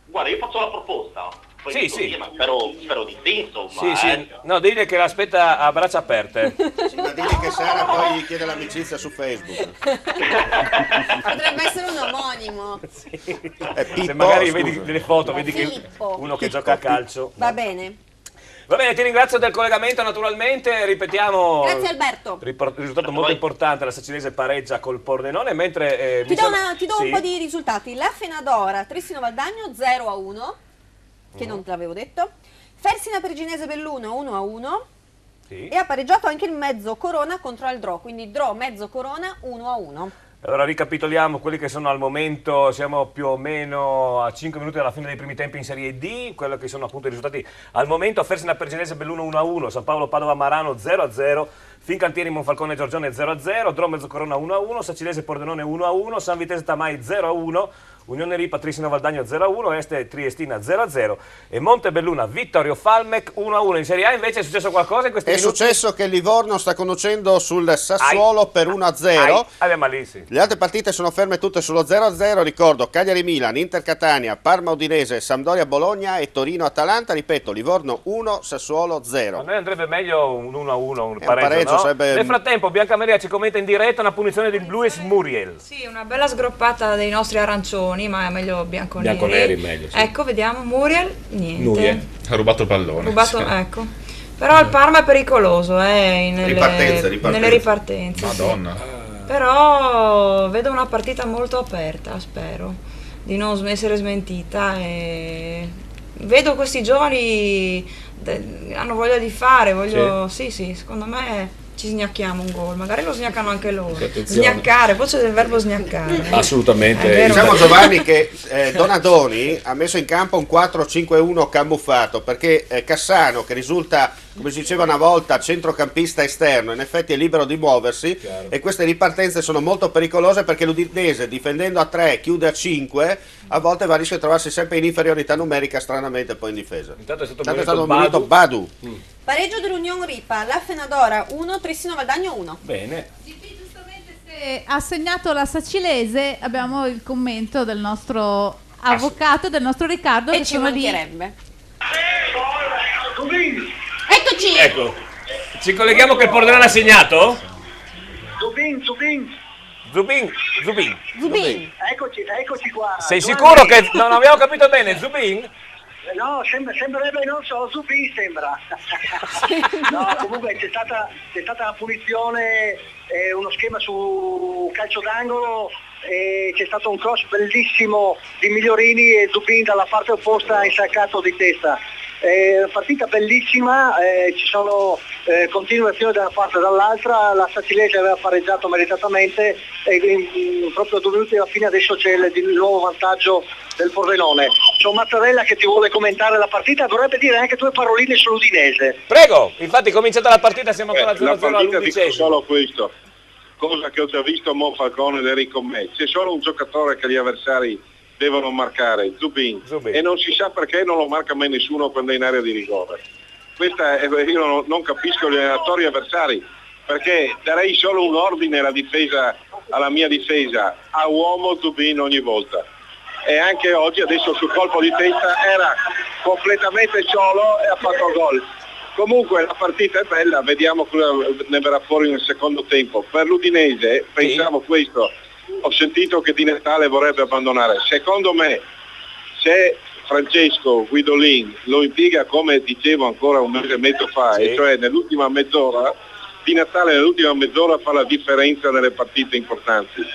Guarda, io faccio la proposta. Poi Sì, dico sì. io, ma spero di sì, insomma. Sì. No, digli che l'aspetta a braccia aperte. Sì, ma digli che Sara poi gli chiede l'amicizia su Facebook. Potrebbe essere un omonimo. Se magari vedi delle foto, vedi che Filippo. uno che gioca a calcio. Va bene. Va bene, ti ringrazio del collegamento, naturalmente, ripetiamo. Grazie Alberto. Risultato molto importante, la Sacilese pareggia col Pordenone, mentre... Ti do un po' di risultati. La Fenadora, Trissino Valdagno 0-1, che non te l'avevo detto. Fersina Perginese Belluno 1-1. Sì. E ha pareggiato anche il Mezzo Corona contro Aldro, quindi Dro Mezzo Corona 1-1. Allora ricapitoliamo quelli che sono al momento, siamo più o meno a 5 minuti dalla fine dei primi tempi in Serie D, quello che sono appunto i risultati al momento: Fersina Perginese Belluno 1-1, San Paolo Padova Marano 0-0, Fincantieri Monfalcone Giorgione 0-0, Dro Mezzo Corona 1-1, Sacilese Pordenone 1-1, San Vitese Tamai 0-1, Unione Ripa Trissino Valdagno 0-1, Este Triestina 0-0 e Montebelluna Vittorio Falmec 1-1. In Serie A invece è successo qualcosa in questi minuti? Successo che il Livorno sta conducendo sul Sassuolo per 1-0. Ma lì sì. Le altre partite sono ferme tutte sullo 0-0, ricordo Cagliari Milan, Inter Catania, Parma Udinese, Sampdoria Bologna e Torino Atalanta, ripeto Livorno 1, Sassuolo 0. A noi andrebbe meglio un 1-1, un pareggio, pareggio, no? sarebbe... Nel frattempo Bianca Maria ci commenta in diretta una punizione del Blues Muriel. Sì, una bella sgroppata dei nostri arancioni, ma è meglio bianconeri. Bianconeri meglio, sì. Ecco, vediamo, Muriel, niente. Nuie. Ha rubato il pallone. Rubato, ecco. Però il Parma è pericoloso, nelle ripartenze. Madonna. Sì. Però vedo una partita molto aperta, spero di non essere smentita e vedo questi giovani hanno voglia di fare, sì, secondo me ci sgnacchiamo un gol, magari lo sgnaccano anche loro. Sgnaccare, poi c'è il verbo sgnaccare. Assolutamente. Diciamo Giovanni che Donadoni ha messo in campo un 4-5-1 camuffato, perché Cassano, che risulta, come si diceva una volta, centrocampista esterno, in effetti è libero di muoversi, e queste ripartenze sono molto pericolose perché l'Udinese, difendendo a 3, chiude a 5, a volte va a rischio di trovarsi sempre in inferiorità numerica, stranamente poi in difesa. Intanto è stato stato munito Badu. Pareggio dell'Unione Ripa, la Fenadora 1, Trissino Valdagno 1. Bene. Ha segnato la Sacilese, abbiamo il commento del nostro avvocato, del nostro Riccardo, E che ci sono lì. mancherebbe. Eccoci! Ecco, ci colleghiamo che il Pordenone ha segnato? Zubin. Eccoci qua. Sei sicuro che non abbiamo capito bene? Zubin? No, sembrerebbe, non so, Zubin sembra. No, comunque c'è stata una punizione, uno schema su calcio d'angolo, e c'è stato un cross bellissimo di Migliorini e Zubin dalla parte opposta ha insaccato di testa. Partita bellissima, ci sono continuazioni da una parte e dall'altra, la Sacilese aveva pareggiato meritatamente e proprio 2 minuti alla fine adesso c'è il nuovo vantaggio del Pordenone. C'è un Mattarella che ti vuole commentare la partita, dovrebbe dire anche 2 paroline sull'Udinese. Prego, infatti è cominciata la partita, siamo ancora La 0-0 partita dico all'11°. solo questo, cosa che ho già visto a Monfalcone ed Enrico Me, c'è solo un giocatore che gli avversari devono marcare, Zubin, e non si sa perché non lo marca mai nessuno quando è in area di rigore. Io non capisco gli allenatori avversari, perché darei solo un ordine alla mia difesa, a uomo Zubin ogni volta. E anche oggi, adesso sul colpo di testa, era completamente solo e ha fatto gol. Comunque la partita è bella, vediamo cosa ne verrà fuori nel secondo tempo. Per l'Udinese pensavo questo, ho sentito che Di Natale vorrebbe abbandonare. Secondo me, se Francesco Guidolin lo impiega come dicevo ancora un mese e mezzo fa, e cioè nell'ultima mezz'ora, Di Natale nell'ultima mezz'ora fa la differenza nelle partite importanti.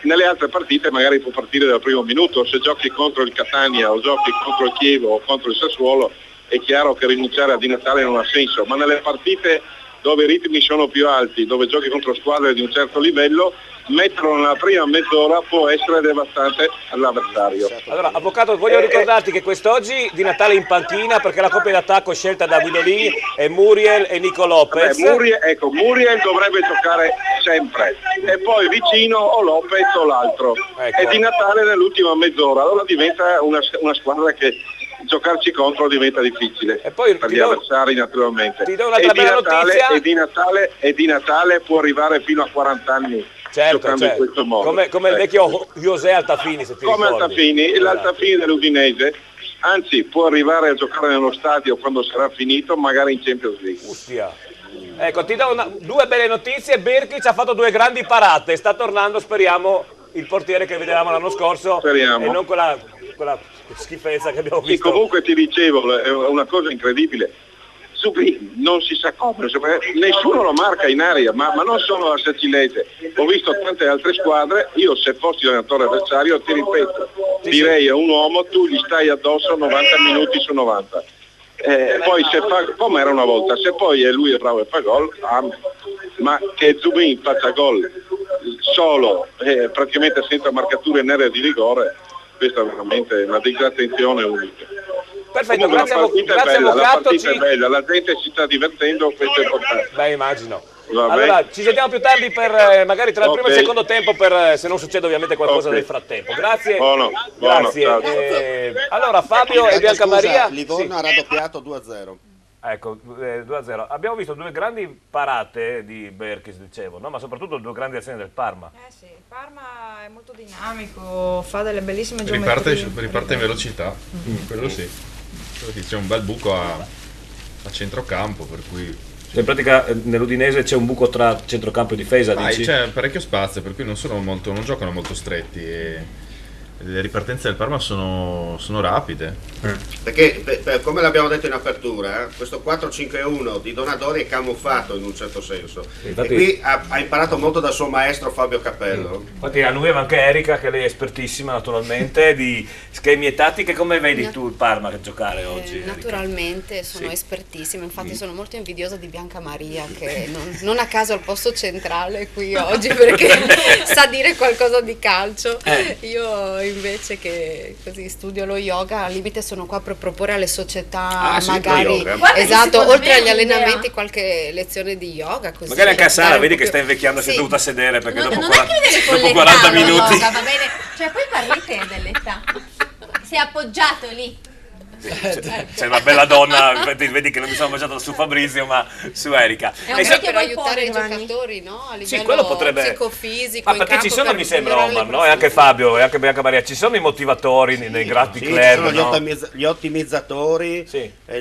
Nelle altre partite magari può partire dal primo minuto, se giochi contro il Catania o giochi contro il Chievo o contro il Sassuolo è chiaro che rinunciare a Di Natale non ha senso, ma nelle partite dove i ritmi sono più alti, dove giochi contro squadre di un certo livello, metterlo nella prima mezz'ora può essere devastante all'avversario. Allora, avvocato, voglio ricordarti che quest'oggi di Natale in panchina, perché la coppia d'attacco è scelta da Guidolini è Muriel e Nico Lopez. Muriel dovrebbe giocare sempre e poi vicino o Lopez o l'altro. E Di Natale nell'ultima mezz'ora, allora diventa una squadra che giocarci contro diventa difficile per gli avversari naturalmente. Ti do un'altra bella notizia. E Di Natale può arrivare fino a 40 anni. Certo, in questo modo. Come il vecchio José Altafini, se ti come ricordi. Altafini, l'Altafini dell'Udinese, anzi può arrivare a giocare nello stadio quando sarà finito, magari in Champions League. Ostia. Ecco, ti do due belle notizie. Birkic ha fatto 2 grandi parate, sta tornando, speriamo, il portiere che vedevamo l'anno scorso. Speriamo. E non quella schifezza che abbiamo visto. Sì, comunque ti dicevo, è una cosa incredibile. Subì, non si sa come, nessuno lo marca in aria, ma non solo la Sacilese, ho visto tante altre squadre, io se fossi l'allenatore avversario ti ripeto, direi a un uomo tu gli stai addosso 90 minuti su 90. Poi se fa, come era una volta, se poi lui è bravo e fa gol, ma che Zubin faccia gol solo, praticamente senza marcature in area di rigore, questa è veramente una disattenzione unica. Perfetto, grazie avvocato. La partita è bella, la gente si sta divertendo, questo è importante. Beh, immagino. Allora, ci sentiamo più tardi per magari tra il primo e il secondo tempo, per se non succede ovviamente qualcosa nel frattempo. Grazie. Grazie. Allora Fabio e Bianca Maria. Livorno ha raddoppiato 2-0. Ecco, 2-0. Abbiamo visto 2 grandi parate di Berkis, dicevo, no? Ma soprattutto 2 grandi azioni del Parma. Sì, il Parma è molto dinamico, fa delle bellissime geometrie. Riparte in velocità, quello sì. C'è un bel buco a centrocampo, per cui in pratica nell'Udinese c'è un buco tra centrocampo e difesa, dici? C'è parecchio spazio, per cui non giocano molto stretti e le ripartenze del Parma sono rapide. Perché come l'abbiamo detto in apertura, questo 4-5-1 di Donadoni è camuffato in un certo senso. Infatti, e qui ha imparato molto dal suo maestro Fabio Capello. Infatti annuiva anche Erika, che lei è espertissima naturalmente di schemi e tattiche. Come vedi tu il Parma che giocare oggi? Naturalmente sono espertissima, infatti sono molto invidiosa di Bianca Maria che non a caso al posto centrale qui oggi perché sa dire qualcosa di calcio. Io invece che così studio lo yoga, al limite sono qua per proporre alle società magari esatto, oltre agli allenamenti qualche lezione di yoga così. Magari anche a Sara, vedi che sta invecchiando, si è dovuta sedere perché dopo non è che vede con dopo l'età 40 lo minuti yoga, va bene, cioè poi parli te dell'età, sei appoggiato lì. C'è una bella donna, vedi che non mi sono mangiato su Fabrizio ma su Erika. È un po' per aiutare i giocatori, no? A livello quello potrebbe psicofisico. Ma perché ci sono, mi sembra, Omar, no? E anche Fabio e anche Bianca Maria, ci sono i motivatori nei grandi club, ci sono gli ottimizzatori,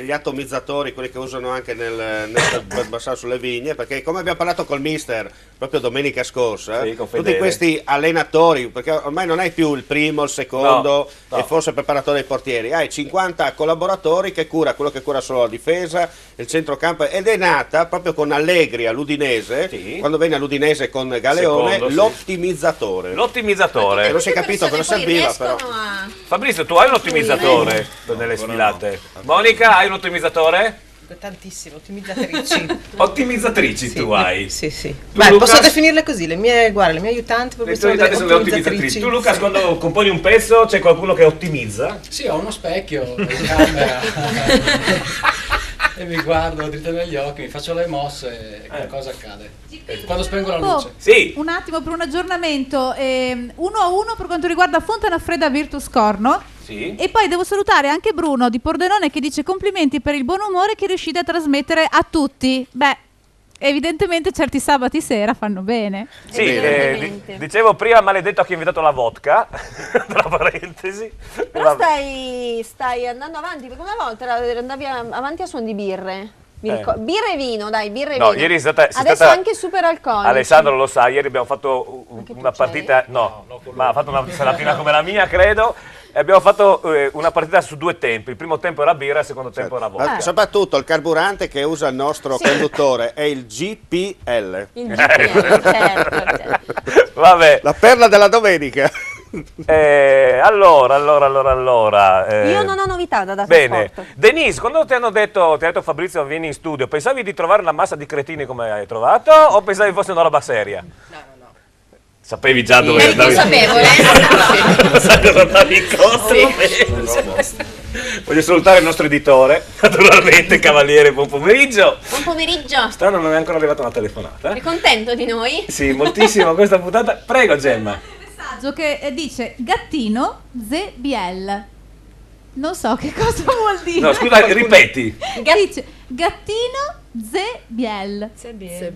gli atomizzatori, quelli che usano anche per passare sulle vigne, perché come abbiamo parlato col mister proprio domenica scorsa, tutti questi allenatori, perché ormai non hai più il primo, il secondo e forse il preparatore dei portieri, hai 50 collaboratori che cura quello che cura solo la difesa, il centrocampo, ed è nata proprio con Allegri all'Udinese, quando venne all'Udinese con Galeone, l'ottimizzatore. L'ottimizzatore. Non si è capito cosa serviva, però. Fabrizio, tu hai un ottimizzatore nelle sfilate? Monica, hai un ottimizzatore? Tantissime, ottimizzatrici. Ottimizzatrici tu hai? Sì. Beh, posso definirle così, le mie aiutanti proprio sono le ottimizzatrici. Tu Lucas, quando componi un pezzo c'è qualcuno che ottimizza? Sì, ho uno specchio in camera e mi guardo dritto negli occhi, mi faccio le mosse e qualcosa accade. Quando spengo la luce. Un attimo per un aggiornamento, 1-1 per quanto riguarda Fontanafredda Virtus Corno. E poi devo salutare anche Bruno di Pordenone che dice complimenti per il buon umore che riuscite a trasmettere a tutti. Beh, evidentemente certi sabati sera fanno bene. Sì, dicevo prima maledetto a chi ha invitato la vodka, tra parentesi. Però stai andando avanti, perché una volta andavi avanti a suon di birre. Birra e vino, dai, birra e vino. Ieri adesso anche super alcolici. Alessandro lo sa, ieri abbiamo fatto una partita, ma ha fatto una seratina come la mia, credo. E abbiamo fatto una partita su 2 tempi. Il primo tempo era birra, il secondo tempo era vodka. Soprattutto il carburante che usa il nostro conduttore è il GPL. Il GPL, certo. Vabbè. La perla della domenica. Allora. Io non ho novità da dare. Bene. Denise, quando ti ha detto Fabrizio vieni in studio, pensavi di trovare una massa di cretini come hai trovato o pensavi fosse una roba seria? No. Sapevi già dove Eri andavi? consapevole? Sai cosa andavi incontro? Voglio salutare il nostro editore, naturalmente, Cavaliere, buon pomeriggio. Buon pomeriggio. Strano, non è ancora arrivata una telefonata. È contento di noi? Sì, moltissimo questa puntata. Prego, Gemma. Messaggio che dice gattino ZBL. Non so che cosa vuol dire. No, scusa, ripeti. Dice gattino ZBL.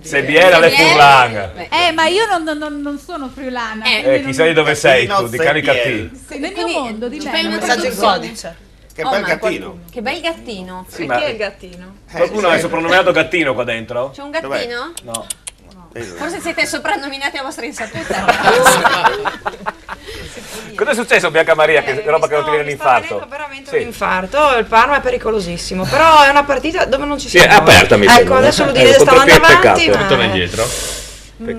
Sebiela le Furlan. Ma io non sono friulana. Chissà di dove sei tu, di Canicattì. Sì, nel mio mondo, di ci fai me. una Messaggio in traduzione. codice. Che bel gattino. Che bel gattino. Sì, E ma- chi è il gattino? Qualcuno è soprannominato Gattino qua dentro? C'è un gattino? No. Forse siete soprannominati a vostra insaputa. Cosa è successo, Bianca Maria? Che roba che non ti viene Sta l'infarto? venendo veramente un infarto, il Parma è pericolosissimo, però è una partita dove non ci Sì, siamo. è aperta, mi Ecco, sembra. adesso l'Udinese sta andando avanti, ma Torna indietro.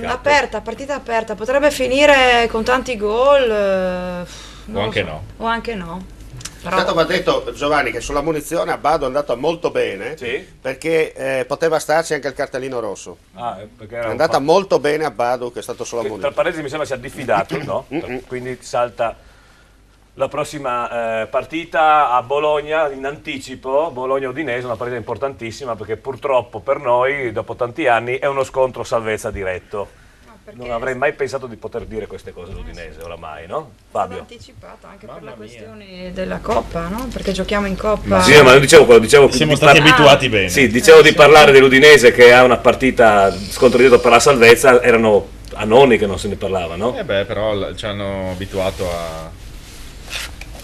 aperta, partita aperta, potrebbe finire con tanti gol. O anche no. O anche no. Però... Intanto va detto, Giovanni, che sulla munizione Abbado è andata molto bene, perché poteva starci anche il cartellino rosso. Perché È era andata molto bene Abbado, che è stato sulla Tra munizione. parentesi mi sembra sia diffidato, no? Quindi salta la prossima partita a Bologna in anticipo, Bologna-Udinese, una partita importantissima perché purtroppo per noi, dopo tanti anni, è uno scontro salvezza diretto. Non avrei mai pensato di poter dire queste cose all'Udinese oramai, no? Fabio? Anticipata anche per la questione della Coppa, no? Perché giochiamo in Coppa. Sì, ma io dicevo Siamo stati abituati bene. Sì, dicevo di parlare dell'Udinese che ha una partita scontro diretto per la salvezza, erano annoni che non se ne parlava, no? Però ci hanno abituato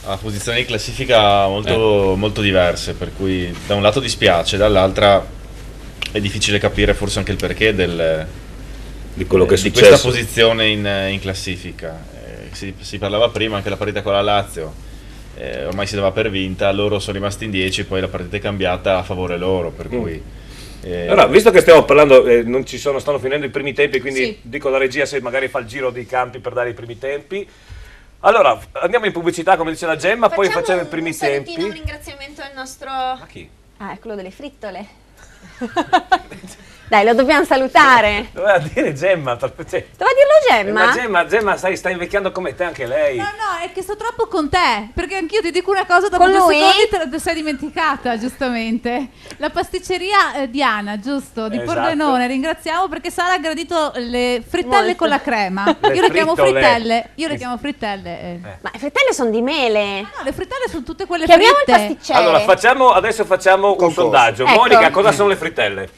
a posizioni di classifica molto diverse, per cui da un lato dispiace, dall'altra è difficile capire forse anche il perché di quello che è di successo. questa posizione in classifica. Si parlava prima anche la partita con la Lazio, ormai si dava per vinta, loro sono rimasti in 10, poi la partita è cambiata a favore loro, per cui Allora, visto che stiamo parlando, stanno finendo i primi tempi, quindi dico alla regia se magari fa il giro dei campi per dare i primi tempi. Allora, andiamo in pubblicità come dice la Gemma, poi facciamo i primi tempi. Un ringraziamento al nostro... Ma chi? Ah, è quello delle frittole. Dai, lo dobbiamo salutare. Doveva dire Gemma. Doveva dirlo Gemma? Gemma sta invecchiando come te anche lei. No, è che sto troppo con te, perché anch'io ti dico una cosa, dopo Con 2 lui? secondi te sei dimenticata, giustamente. La pasticceria Diana, giusto, di Esatto. Pordenone, ringraziamo perché Sara ha gradito le frittelle Molto. con la crema. Le Io le chiamo frittole. frittelle. Io le chiamo frittelle. Ma le frittelle sono di mele. No, le frittelle sono tutte quelle Chiamiamo il fritte. pasticcere. Allora, adesso facciamo un sondaggio. Ecco. Monica, cosa sono le frittelle?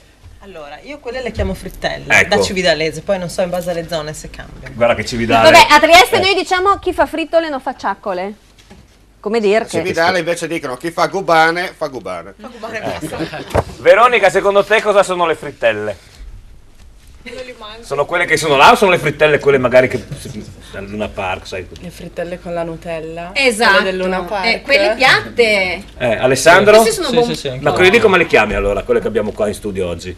Allora, io quelle le chiamo frittelle, Ecco. da cividalese, poi non so in base alle zone se cambiano. Guarda che Cividale. Vabbè, a Trieste noi diciamo chi fa frittole non fa ciaccole. Come dire A che... Cividale invece dicono chi fa gubane, fa gubane. Veronica, secondo te cosa sono le frittelle? Sono quelle che sono là o sono le frittelle quelle magari che al Luna Park, sai? Le frittelle con la Nutella. Esatto. Quelle del Luna Park. Quelle piatte. Alessandro? Queste sono buone. Ma quelli lì come le chiami allora, quelle che abbiamo qua in studio oggi?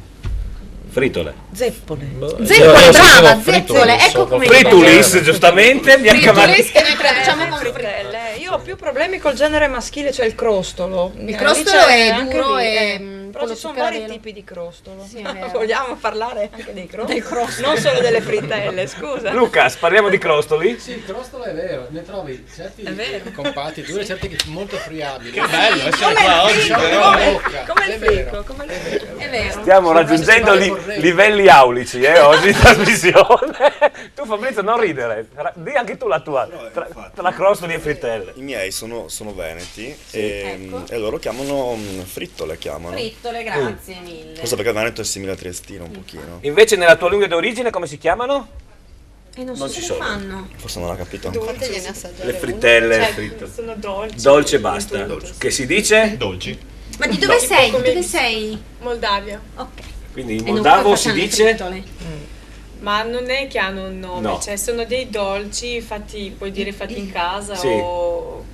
Fritole. Zeppole. Zeppole, brava, zeppole, ecco come Fritulis, giustamente. Bianca Maria. Fritulis che noi traduciamo con frittelle. Io ho più problemi col genere maschile, cioè il crostolo. Il crostolo è duro e però ci sono vari tipi di crostolo. Sì, è vero. Vogliamo parlare anche dei crostoli? Non solo delle frittelle, scusa. Lucas, parliamo di crostoli? Sì, il crostolo è vero, ne trovi certi vero. compatti duri, certi che molto friabili. Che bello essere Come qua il oggi, frigo, però. come il È vero. frigo, come il frigo. È vero. Stiamo raggiungendo livelli aulici oggi in trasmissione. Tu Fabrizio non ridere, di anche tu la tua, tra crostoli e frittelle. I miei sono veneti e loro chiamano frittole, chiamano. Frittole, grazie mille. Questo perché il Veneto è simile a Triestino un pochino. Invece nella tua lingua d'origine come si chiamano? E non so Non ci se sono. fanno. Forse non ha capito. Fategliene assaggiare Le frittelle, Cioè, frittole. sono dolci. Dolce e basta. Che si dice? Dolci. Ma di dove sei? Dove sei? Moldavia. Ok. Quindi in E non moldavo puoi si facciamo le dice? frittole. Ma non è che hanno un nome, No. cioè sono dei dolci fatti, puoi dire fatti in casa Sì. o...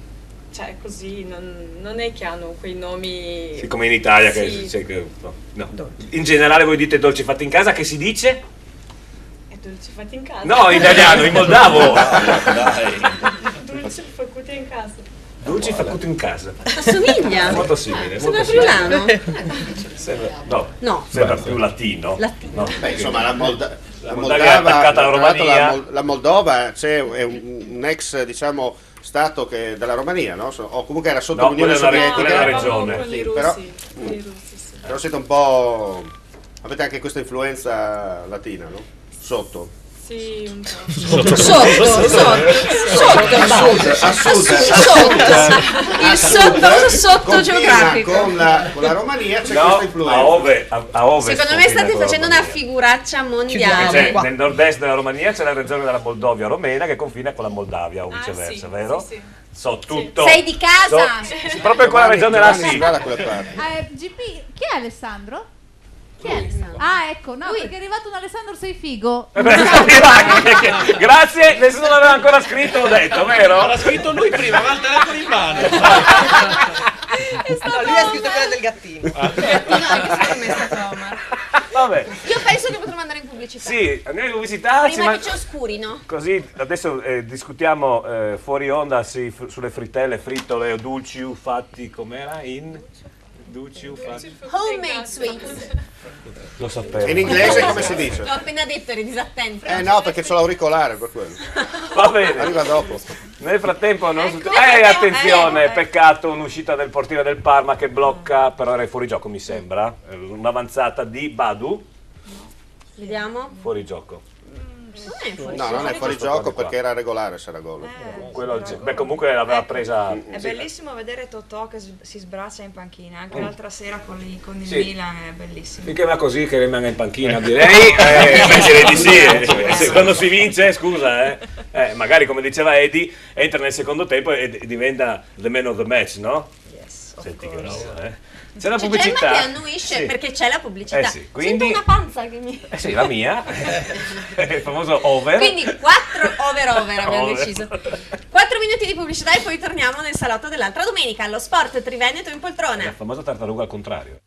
Cioè così, non è che hanno quei nomi... Sì, come in Italia Sì. no. In generale voi dite dolci fatti in casa, che si dice? È dolci fatti in casa. No, in italiano, in moldavo. Dai. Dolci fatti in casa. Dulci fa tutto in casa. Assomiglia. Molto simile. Sembra molto simile. friulano? No, sembra più latino. No, Beh, insomma, la Moldavia Moldava è attaccata alla tra l'altro Romania. la Moldova è un ex, diciamo, stato che della Romania, no? O comunque era sotto No, l'Unione quella è la- Sovietica. quella è la regione. Sì, però siete un po'. Avete anche questa influenza latina, no? Sotto. Sì, un po'. Il sotto geografico. Con la Romania c'è No, questa influenza. a ovest. Secondo me state facendo una figuraccia mondiale. Nel nord-est della Romania c'è la regione della Moldovia romena che confina con la Moldavia o viceversa, vero? So tutto. Sei di casa. Proprio in quella regione là sì. GP, chi è Alessandro? Chi è Alessandro? Ah, ecco, no, perché è arrivato un Alessandro sei figo. Grazie, nessuno l'aveva ancora scritto, ho detto, vero? L'ha scritto lui prima, aveva il telefono in mano. No, lui ha scritto quella del gattino. Vabbè. Io penso che potremmo andare in pubblicità. Sì, andiamo in pubblicità. Prima che ci oscurino. Così adesso discutiamo fuori onda sulle frittelle, frittole o dulci fatti com'era in dulci fatti. Homemade sweets. Lo sapevo. In inglese come si dice? L'ho appena detto, eri disattento. No, perché c'ho l'auricolare per quello. Va bene. Arriva dopo. Nel frattempo attenzione, peccato, un'uscita del portiere del Parma che blocca, però era fuori gioco mi sembra, un'avanzata di Badu. Vediamo. Fuori gioco. No, non è fuori gioco perché era regolare se era gol. Beh, comunque l'aveva presa. È bellissimo vedere Totò che si sbraccia in panchina, anche l'altra sera con il Sì. Milan è bellissimo. Finché va così che rimanga in panchina direi, direi di sì. Quando si vince, scusa, magari come diceva Eddie, entra nel secondo tempo e diventa the man of the match, no? Senti che roba, C'è la pubblicità. Gemma che annuisce perché c'è la pubblicità. Sì, quindi. Sento una panza che mi. Sì, la mia. Il famoso over. Quindi 4 over abbiamo Over. deciso. 4 minuti di pubblicità e poi torniamo nel salotto dell'altra domenica allo Sport Triveneto in poltrona. La famosa tartaruga al contrario.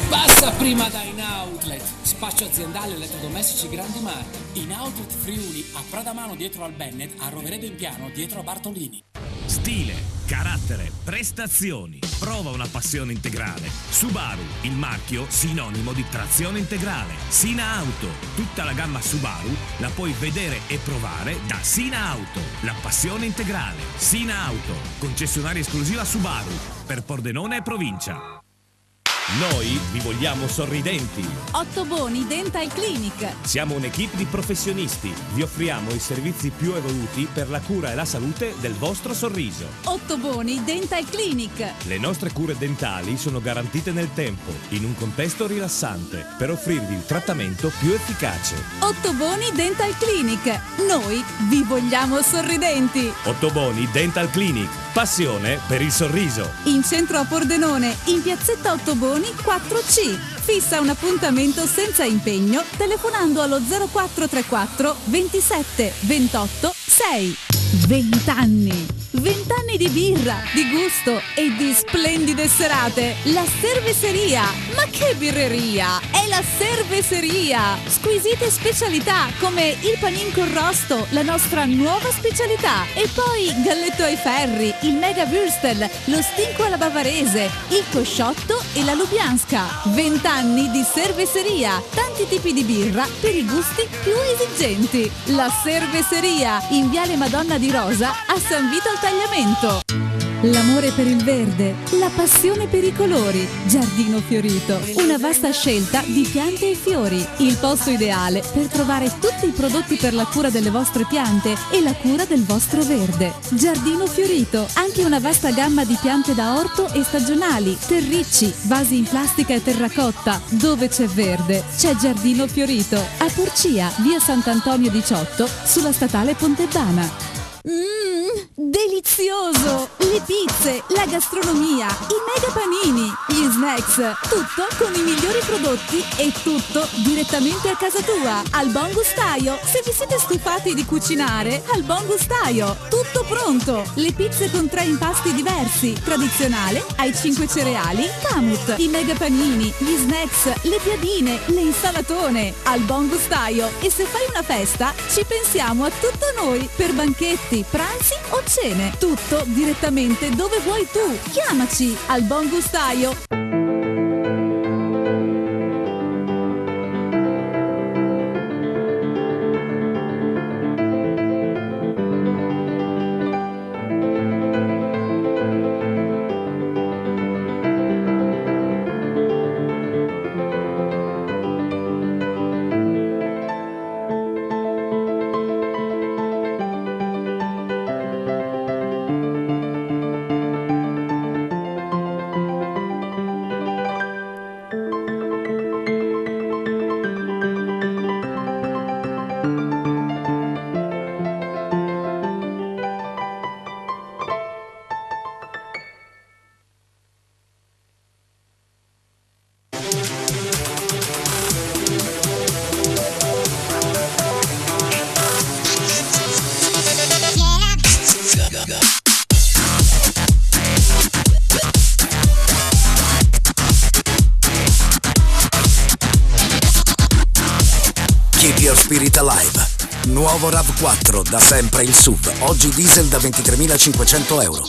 Passa prima da In Outlet, spaccio aziendale elettrodomestici grandi marchi. In Outlet Friuli, a Pradamano dietro al Bennett, a Roveredo in Piano dietro a Bartolini. Stile, carattere, prestazioni. Prova una passione integrale. Subaru, il marchio sinonimo di trazione integrale. Sina Auto, tutta la gamma Subaru la puoi vedere e provare da Sina Auto. La passione integrale. Sina Auto, concessionaria esclusiva Subaru per Pordenone e provincia. Noi vi vogliamo sorridenti. Ottoboni Dental Clinic. Siamo un'equipe di professionisti. Vi offriamo i servizi più evoluti per la cura e la salute del vostro sorriso. Ottoboni Dental Clinic. Le nostre cure dentali sono garantite nel tempo, in un contesto rilassante, per offrirvi il trattamento più efficace. Ottoboni Dental Clinic. Noi vi vogliamo sorridenti. Ottoboni Dental Clinic. Passione per il sorriso. In centro a Pordenone, in piazzetta Ottoboni 4C. Fissa un appuntamento senza impegno telefonando allo 0434 27 28 6. 20 anni. 20 anni di birra, di gusto e di splendide serate. La Cerveseria. Ma che birreria! È la Cerveseria. Squisite specialità come il panin con rosto, la nostra nuova specialità. E poi galletto ai ferri, il mega würstel, lo stinco alla bavarese, il cosciotto e la lubianska. 20 anni di Cerveseria. Tanti tipi di birra per i gusti più esigenti. La Cerveseria in Viale Madonna di Rosa a San Vito al Tagliamento. L'amore per il verde, la passione per i colori. Giardino Fiorito, una vasta scelta di piante e fiori. Il posto ideale per trovare tutti i prodotti per la cura delle vostre piante e la cura del vostro verde. Giardino Fiorito, anche una vasta gamma di piante da orto e stagionali, terricci, vasi in plastica e terracotta. Dove c'è verde, c'è Giardino Fiorito. A Porcia, via Sant'Antonio 18, sulla statale Pontebana. Delizioso! Le pizze, la gastronomia, i mega panini, gli snacks, tutto con i migliori prodotti e tutto direttamente a casa tua, al Buon Gustaio. Se vi siete stufati di cucinare, al Buon Gustaio, tutto pronto. Le pizze con 3 impasti diversi, tradizionale, ai 5 cereali, Camut, i mega panini, gli snacks, le piadine, le insalatone, al Buon Gustaio. E se fai una festa, ci pensiamo a tutto noi, per banchetti, pasti, pranzi o cene. Tutto direttamente dove vuoi tu. Chiamaci al Buon Gustaio. Keep Your Spirit Alive. Nuovo RAV4, da sempre il SUV. Oggi diesel da 23.500 euro.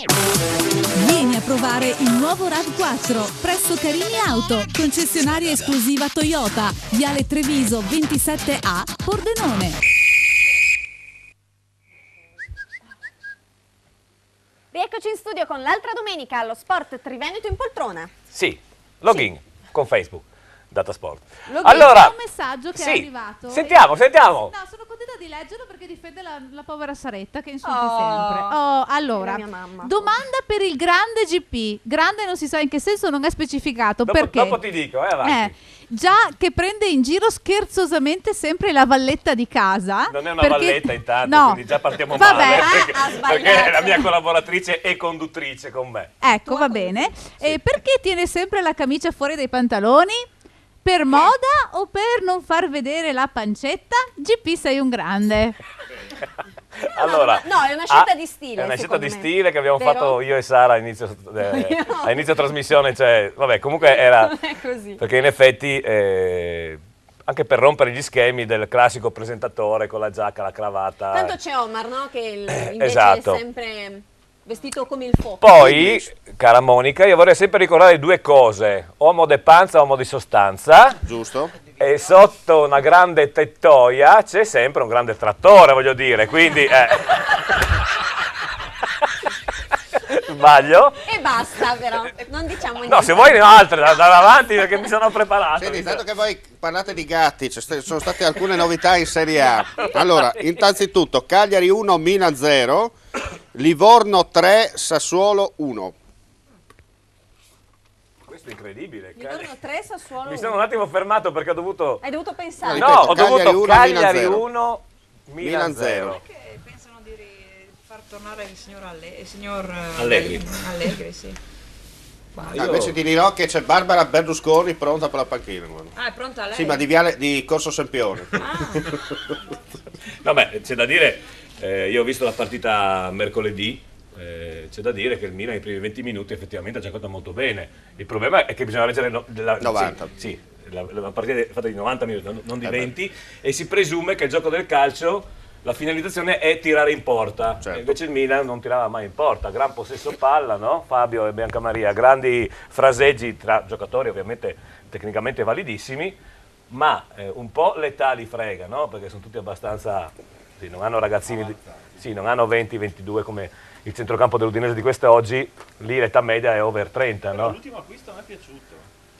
Vieni a provare il nuovo RAV4 presso Carini Auto, concessionaria esclusiva Toyota, Viale Treviso 27A, Pordenone. Rieccoci in studio con l'altra domenica allo Sport Triveneto in poltrona. Sì, login con Facebook. Datasport. Allora, un messaggio che sì, è arrivato. Sentiamo. No, sono contenta di leggerlo perché difende la povera Saretta che insulti sempre. Allora, mia mamma. domanda per il grande GP. Grande non si sa in che senso, non è specificato. Perché? Dopo ti dico, avanti. Già che prende in giro scherzosamente sempre la valletta di casa. Non è una perché... valletta intanto, no. quindi già partiamo Vabbè, male. Perché è la mia collaboratrice e conduttrice con me. Ecco, va bene. E perché tiene sempre la camicia fuori dai pantaloni? Per moda o per non far vedere la pancetta? GP sei un grande. Allora, no, è una scelta di stile. È una scelta di me. stile che abbiamo Vero? fatto io e Sara a inizio trasmissione. Cioè, vabbè, comunque era Non è così. perché in effetti anche per rompere gli schemi del classico presentatore con la giacca, la cravatta. Tanto c'è Omar, no? Che invece esatto. è sempre vestito come il fuoco. Poi, cara Monica, io vorrei sempre ricordare due cose: uomo di panza, uomo di sostanza. Giusto. E sotto una grande tettoia c'è sempre un grande trattore, voglio dire, quindi... Sbaglio? E basta però, non diciamo niente. No, se vuoi ne ho altre da avanti perché mi sono preparato. Senti, dato che voi parlate di gatti, sono state alcune novità in Serie A. Allora, innanzitutto Cagliari 1, Milan 0, Livorno 3, Sassuolo 1. Questo è incredibile. Livorno 3, Sassuolo 1. Mi sono un attimo fermato perché ho dovuto... Hai dovuto pensare. No, ho dovuto Cagliari 1, 1, Milan 0. Perché pensano di far tornare il signor Allegri. Allegri, sì. Invece ti dirò che c'è Barbara Berlusconi pronta per la panchina. Guarda. Ah, è pronta lei? Sì, ma di Corso Sempione. Vabbè, c'è da dire, io ho visto la partita mercoledì, c'è da dire che il Milan nei primi 20 minuti effettivamente ha giocato molto bene. Il problema è che bisogna leggere 90. Sì, la partita è fatta di 90 minuti, non di 20, e si presume che il gioco del calcio, la finalizzazione è tirare in porta. Certo. E invece il Milan non tirava mai in porta, gran possesso palla, no? Fabio e Biancamaria, grandi fraseggi tra giocatori ovviamente tecnicamente validissimi, ma un po' l'età li frega, no? Perché sono tutti abbastanza, sì, non hanno ragazzini, non hanno 20-22 come il centrocampo dell'Udinese di quest'oggi, lì l'età media è over 30, no? L'ultimo acquisto mi è piaciuto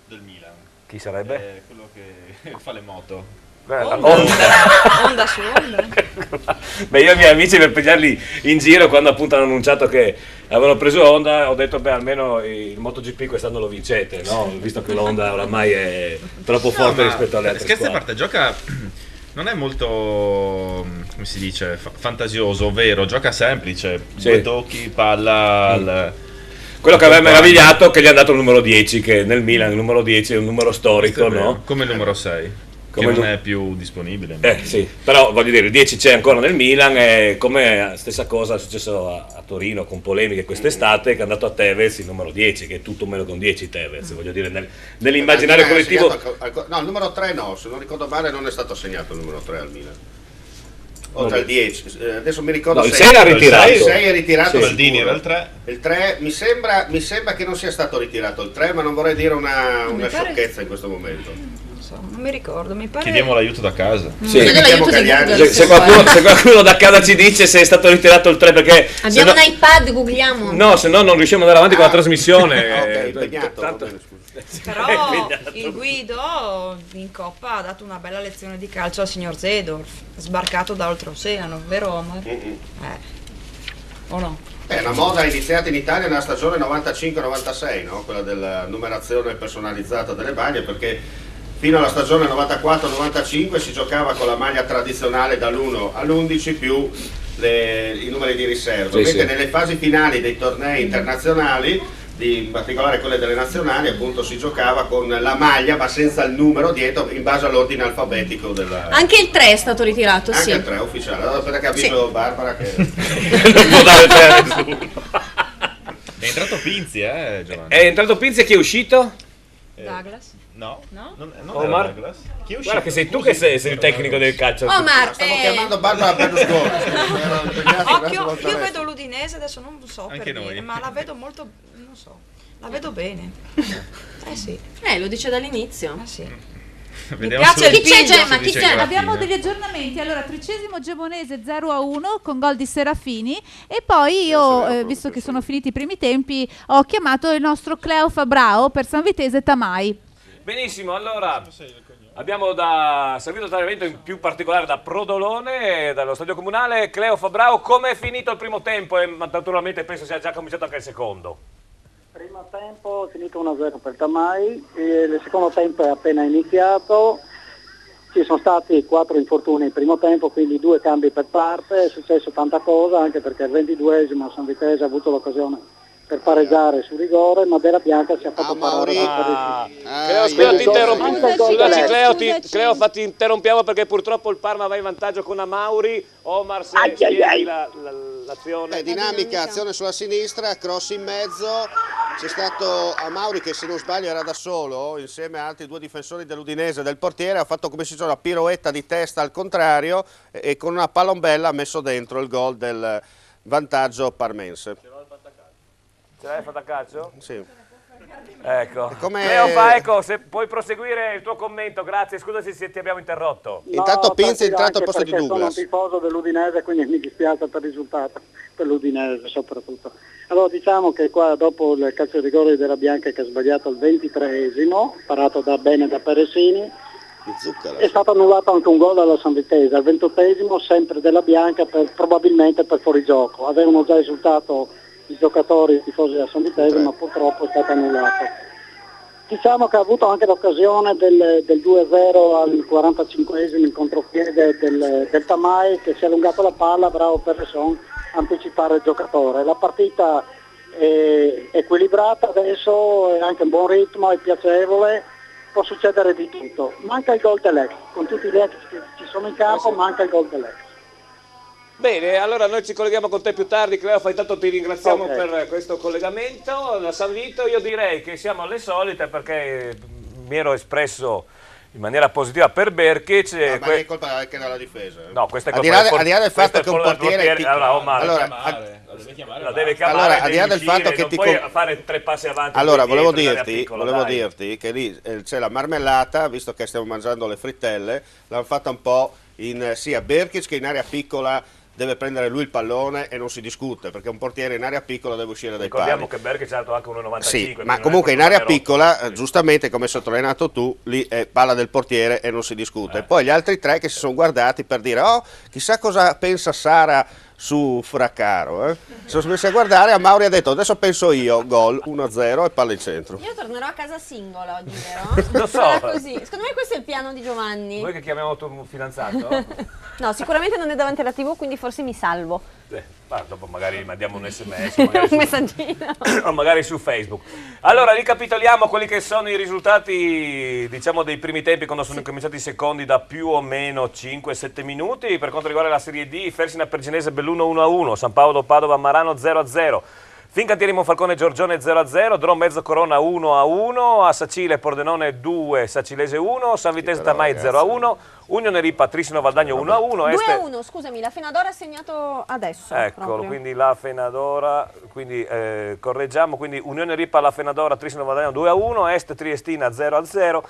del Milan. Chi sarebbe? Quello che fa le moto. Onda su onda. Beh, io e i miei amici per pigliarli in giro quando appunto hanno annunciato che avevano preso Honda, ho detto beh almeno il MotoGP quest'anno lo vincete, no? Visto che l'Honda oramai è troppo forte rispetto alle altre scherzi a squadre. parte, gioca non è molto, come si dice, fantasioso, ovvero gioca semplice, Sì. due tocchi, palla Quello che aveva meravigliato è che gli hanno dato il numero 10, che nel Milan il numero 10 è un numero storico, no? come il numero 6. Come che non è più disponibile. Sì, però voglio dire, il 10 c'è ancora nel Milan, e come stessa cosa è successo a Torino con polemiche quest'estate, che è andato a Tevez il numero 10, che è tutto meno con 10 Tevez, voglio dire, nell'immaginario collettivo. No, il numero 3 no, se non ricordo male non è stato assegnato il numero 3 al Milan. oltre al 10, adesso mi ricordo No, il 6 l'ha ritirato. Il 6 è ritirato, Sì. Maldini sicuro. era il 3. Il 3 mi sembra che non sia stato ritirato il 3, ma non vorrei dire una Mi pare- sciocchezza in questo momento. Non so, non mi ricordo, mi pare... Chiediamo l'aiuto da casa. Sì. Chiedo l'aiuto di Google, Se qualcuno da casa ci dice se è stato ritirato il 3, perché se Abbiamo no, un iPad, googliamo. no, se no non riusciamo ad andare avanti con la trasmissione. Però il Guido in Coppa ha dato una bella lezione di calcio al signor Zedorf, sbarcato da oltreoceano, vero Omar? O no? È una moda iniziata in Italia nella stagione 95-96, no? Quella della numerazione personalizzata delle maglie, perché fino alla stagione 94-95 si giocava con la maglia tradizionale dall'1 all'11 più i numeri di riserva, Sì, mentre sì. nelle fasi finali dei tornei internazionali, in particolare quelle delle nazionali, appunto si giocava con la maglia ma senza il numero dietro, in base all'ordine alfabetico della... Anche il 3 è stato ritirato, Anche sì. il 3 ufficiale. Allora aspetta che avviso Barbara che... È entrato Pinzi, Giovanni. È entrato Pinzi e chi è uscito? Douglas? No, non Omar? era Douglas. Chi è uscito? Guarda che sei tu che sei il tecnico del calcio. Omar, Stavo chiamando Barbara Berlusconi. Occhio, io vedo l'Udinese, adesso non so Anche per noi. dire, ma la vedo molto, non so, la vedo bene. Sì. lo dice dall'inizio. Sì. Vediamo piace se- il Chi c'è, se Gemma? dice Chi c'è? alla Abbiamo fine. degli aggiornamenti. Allora, 13° Gebonese 0-1 con gol di Serafini. E poi io, visto che sono finiti i primi tempi, ho chiamato il nostro Cleo Fabrao per San Vitese Tamai. Benissimo, allora abbiamo da servito Tagliamento, in più particolare da Prodolone, dallo stadio comunale. Cleo Fabrao, come è finito il primo tempo? E naturalmente penso sia già cominciato anche il secondo. Primo tempo è finito 1-0 per Tamai, il secondo tempo è appena iniziato, ci sono stati 4 infortuni in primo tempo, quindi 2 cambi per parte, è successo tanta cosa, anche perché il 22esimo San Vitese ha avuto l'occasione per pareggiare su rigore, ma Della Bianca si è fatto parare da Cleo, scusa, ti interrompiamo. Cleo, ti interrompiamo perché purtroppo il Parma va in vantaggio con Amauri. Omar, se spieghi l'azione. Dinamica, azione sulla sinistra, cross in mezzo, c'è stato Amauri che se non sbaglio era da solo, insieme a altri 2 difensori dell'Udinese, del portiere, ha fatto come si dice una piroetta di testa al contrario e con una palombella ha messo dentro il gol del vantaggio parmense. Ce l'hai fatta a calcio? Sì. Ecco. Come- Cleo, ecco, se puoi proseguire il tuo commento, grazie, scusaci se ti abbiamo interrotto. Intanto Pinzi è entrato al anche posto di perché Douglas. sono un tifoso dell'Udinese, quindi mi dispiace per il risultato, per l'Udinese soprattutto. Allora diciamo che qua dopo il calcio di rigore della Bianca che ha sbagliato al 23esimo, parato da bene da Peresini, è stato annullato anche un gol alla San Vitese, al 28esimo sempre della Bianca probabilmente per fuorigioco. Avevano già esultato i giocatori, i tifosi della San Vitese, ma purtroppo è stato annullato. Diciamo che ha avuto anche l'occasione del 2-0 al 45esimo in contropiede del Tamai, che si è allungato la palla, bravo Perresson a anticipare il giocatore. La partita è equilibrata adesso, è anche un buon ritmo, è piacevole, può succedere di tutto. Manca il gol dell'ex, con tutti gli ex che ci sono in campo, manca il gol dell'ex. Bene, allora noi ci colleghiamo con te più tardi, Cleo, intanto ti ringraziamo Ok. per questo collegamento. Da San Vito io direi che siamo alle solite perché mi ero espresso in maniera positiva per Berkic. Ma è colpa anche della difesa. No, questa è al colpa al di là del questo fatto è che un colpa del portiere... Allora, Omar, allora, la deve chiamare, allora, al di là devi del fatto uscire, che non ti puoi com- fare 3 passi avanti. Allora, e volevo dietro, in area piccola, dai. dirti che lì c'è la marmellata, visto che stiamo mangiando le frittelle, l'hanno fatta un po' sia Berkic che in area piccola deve prendere lui il pallone e non si discute, perché un portiere in area piccola deve uscire dai pali. Ricordiamo che Berkic ha alto anche 1,95. Sì, ma comunque in area piccola, giustamente come hai sottolineato tu, lì è palla del portiere e non si discute. Poi gli altri 3 che si sono guardati per dire, oh, chissà cosa pensa Sara su Fraccaro. Sono messi a guardare, a Mauri ha detto, adesso penso io, gol 1-0 e palla in centro. Io tornerò a casa singola oggi, vero? Lo so. Sarà così. Secondo me questo è il piano di Giovanni. Vuoi che chiamiamo tuo fidanzato? No, sicuramente non è davanti alla TV, quindi forse mi salvo. Dopo magari mandiamo un sms Un messaggino. o magari su Facebook. Allora ricapitoliamo quelli che sono i risultati, diciamo, dei primi tempi, quando sono cominciati i secondi da più o meno 5-7 minuti. Per quanto riguarda la Serie D, Fersina Perginese Belluno 1-1, San Paolo Padova Marano 0-0, Fincantieri Monfalcone Giorgione 0-0, Drom Mezzo Corona 1-1, a Sacile Pordenone 2, Sacilese 1, San Vitese Tamai 0-1, Unione Ripa Trissino Valdagno 1-1. 2-1, scusami, la Fenadora ha segnato adesso. Eccolo, proprio. quindi la Fenadora, quindi correggiamo, quindi Unione Ripa la Fenadora Trissino Valdagno 2-1, Est Triestina 0-0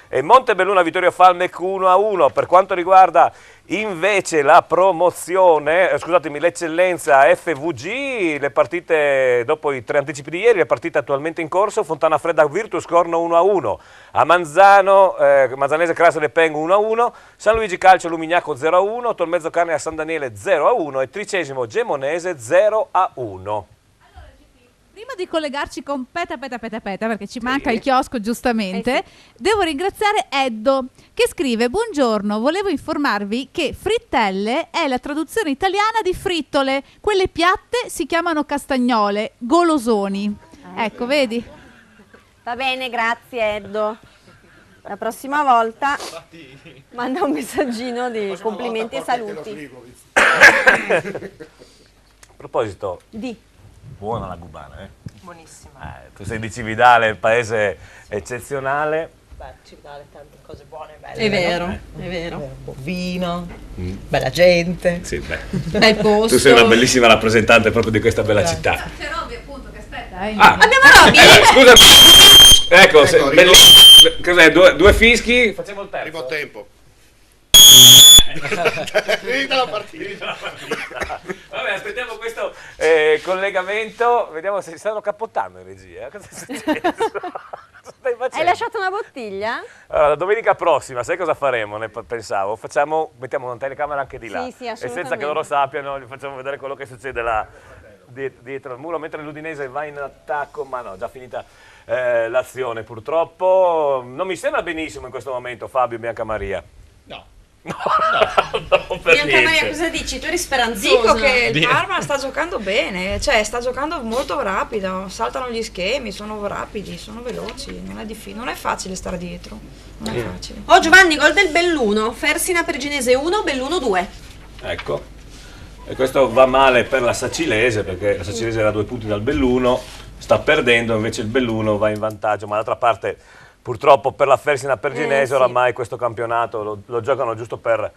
e Montebelluna Vittorio Falmec 1-1. Per quanto riguarda invece la promozione, scusatemi, l'eccellenza FVG, le partite dopo i 3 anticipi di ieri, le partite attualmente in corso: Fontana Fredda Virtus Corno 1-1, a Manzano Manzanese Crasa Le Peng 1-1, San Luigi Calcio Lumignaco 0-1, Tolmezzo Carne a San Daniele 0-1 e 13° Gemonese 0-1. Prima di collegarci con Peta, perché ci manca il chiosco giustamente, devo ringraziare Eddo che scrive: buongiorno, volevo informarvi che frittelle è la traduzione italiana di frittole, quelle piatte si chiamano castagnole, golosoni. Ecco, vedi? Va bene, grazie Eddo. La prossima volta manda un messaggino di complimenti e saluti. A proposito, buona la Gubana, eh? Buonissima. Tu sei di Cividale, paese eccezionale. Beh, Cividale, tante cose buone, belle. È vero, no? è vero. Buon vino, bella gente. Sì, beh. Bel posto. Tu sei una bellissima rappresentante proprio di questa bella città. C'è Robby appunto che aspetta. Abbiamo Robby? Scusami. Ecco, cos'è? Due fischi? Facciamo il terzo. Primo tempo. Finita la partita. Vabbè, aspettiamo questo collegamento, vediamo se si stanno cappottando in regia. Cosa è successo? Stai facendo? Hai lasciato una bottiglia? Allora, la domenica prossima, sai cosa faremo? Ne pensavo, mettiamo una telecamera anche di là. Sì, e senza che loro sappiano, gli facciamo vedere quello che succede là dietro il muro, mentre l'Udinese va in attacco, ma no, già finita l'azione purtroppo. Non mi sembra benissimo in questo momento Fabio Biancamaria. No, per Bianca Maria, niente. cosa dici? Tu eri speranzosa. Dico che il Parma sta giocando bene, cioè sta giocando molto rapido, saltano gli schemi, sono rapidi, sono veloci, non è facile stare dietro, non è facile. Oh Giovanni, gol del Belluno, Fersina Perginese 1, Belluno 2. Ecco, e questo va male per la Sacilese, perché la Sacilese era a 2 punti dal Belluno, sta perdendo, invece il Belluno va in vantaggio, ma d'altra parte purtroppo per la Fersina Perginese sì. oramai questo campionato lo giocano giusto per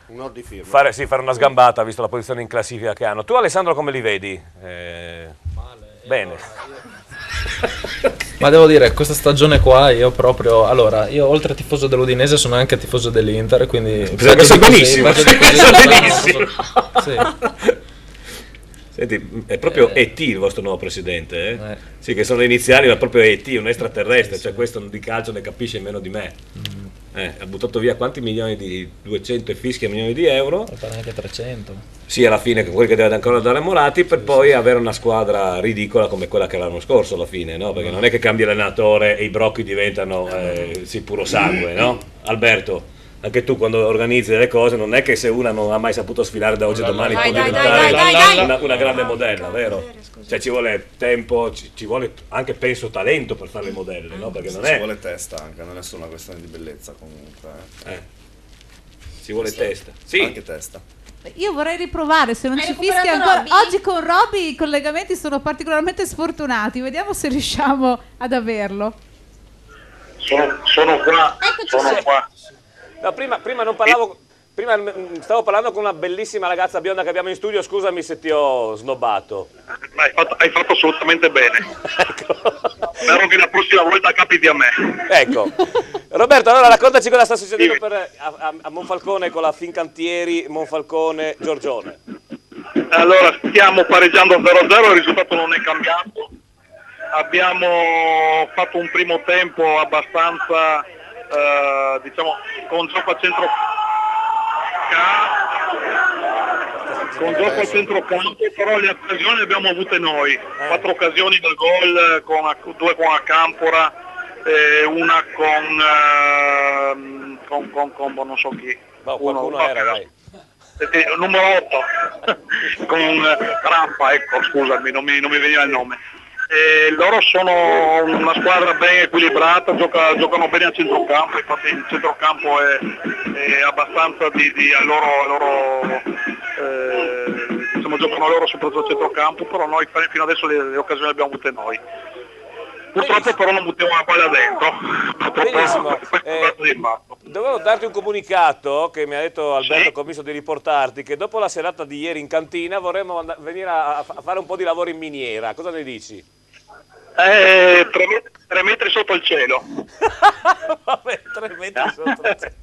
un ordine di firma. fare una sgambata, visto la posizione in classifica che hanno. Tu Alessandro come li vedi? Bene. Ma devo dire, questa stagione qua io proprio, allora, io oltre a tifoso dell'Udinese sono anche tifoso dell'Inter, quindi... Questo benissimo. Sì. Senti, è proprio ET il vostro nuovo presidente, eh? Sì, che sono le iniziali, ma proprio ET, un extraterrestre, cioè questo di calcio ne capisce meno di me. Ha buttato via quanti milioni di 200 e fischia milioni di euro? Anche 300. Sì, alla fine quelli che deve ancora dare Moratti, per poi avere una squadra ridicola come quella che l'anno scorso alla fine, no? Perché non è che cambia l'allenatore e i brocchi diventano puro sangue, no? Alberto, anche tu quando organizzi delle cose non è che se una non ha mai saputo sfilare da oggi a domani può diventare una grande modella, vero? Cioè ci vuole tempo, ci vuole anche penso talento per fare le modelle, no? Perché non ci è... vuole testa anche, non è solo una questione di bellezza comunque. Ci vuole testa. Sì. Anche testa. Io vorrei riprovare, se non Hai ci fischia recuperato ancora. Robby? Oggi con Robby i collegamenti sono particolarmente sfortunati, vediamo se riusciamo ad averlo. Sono qua. Sono qua. No, prima non parlavo, prima stavo parlando con una bellissima ragazza bionda che abbiamo in studio, scusami se ti ho snobbato. Hai fatto assolutamente bene. Spero che la prossima volta capiti a me. Ecco. Roberto, allora raccontaci cosa sta succedendo a Monfalcone con la Fincantieri Monfalcone Giorgione. Allora, stiamo pareggiando 0-0, il risultato non è cambiato. Abbiamo fatto un primo tempo abbastanza, diciamo, con gioco a centrocampo, però le occasioni le abbiamo avute noi. 4 occasioni del gol, 2 con Acampora, una con non so chi. Qualcuno era, dai. Numero 8 con Rampa, ecco, scusami, non mi veniva il nome. Loro sono una squadra ben equilibrata, giocano bene a centrocampo, infatti il centrocampo è abbastanza a loro quando giocano loro soprattutto a centrocampo, però noi fino adesso le occasioni le abbiamo avute noi. Purtroppo però non buttiamo la palla dentro. Benissimo. Dovevo darti un comunicato che mi ha detto Alberto Commisso di riportarti, che dopo la serata di ieri in cantina vorremmo venire a fare un po' di lavoro in miniera. Cosa ne dici? 3 metri sotto il cielo. Vabbè, 3 metri sotto il cielo.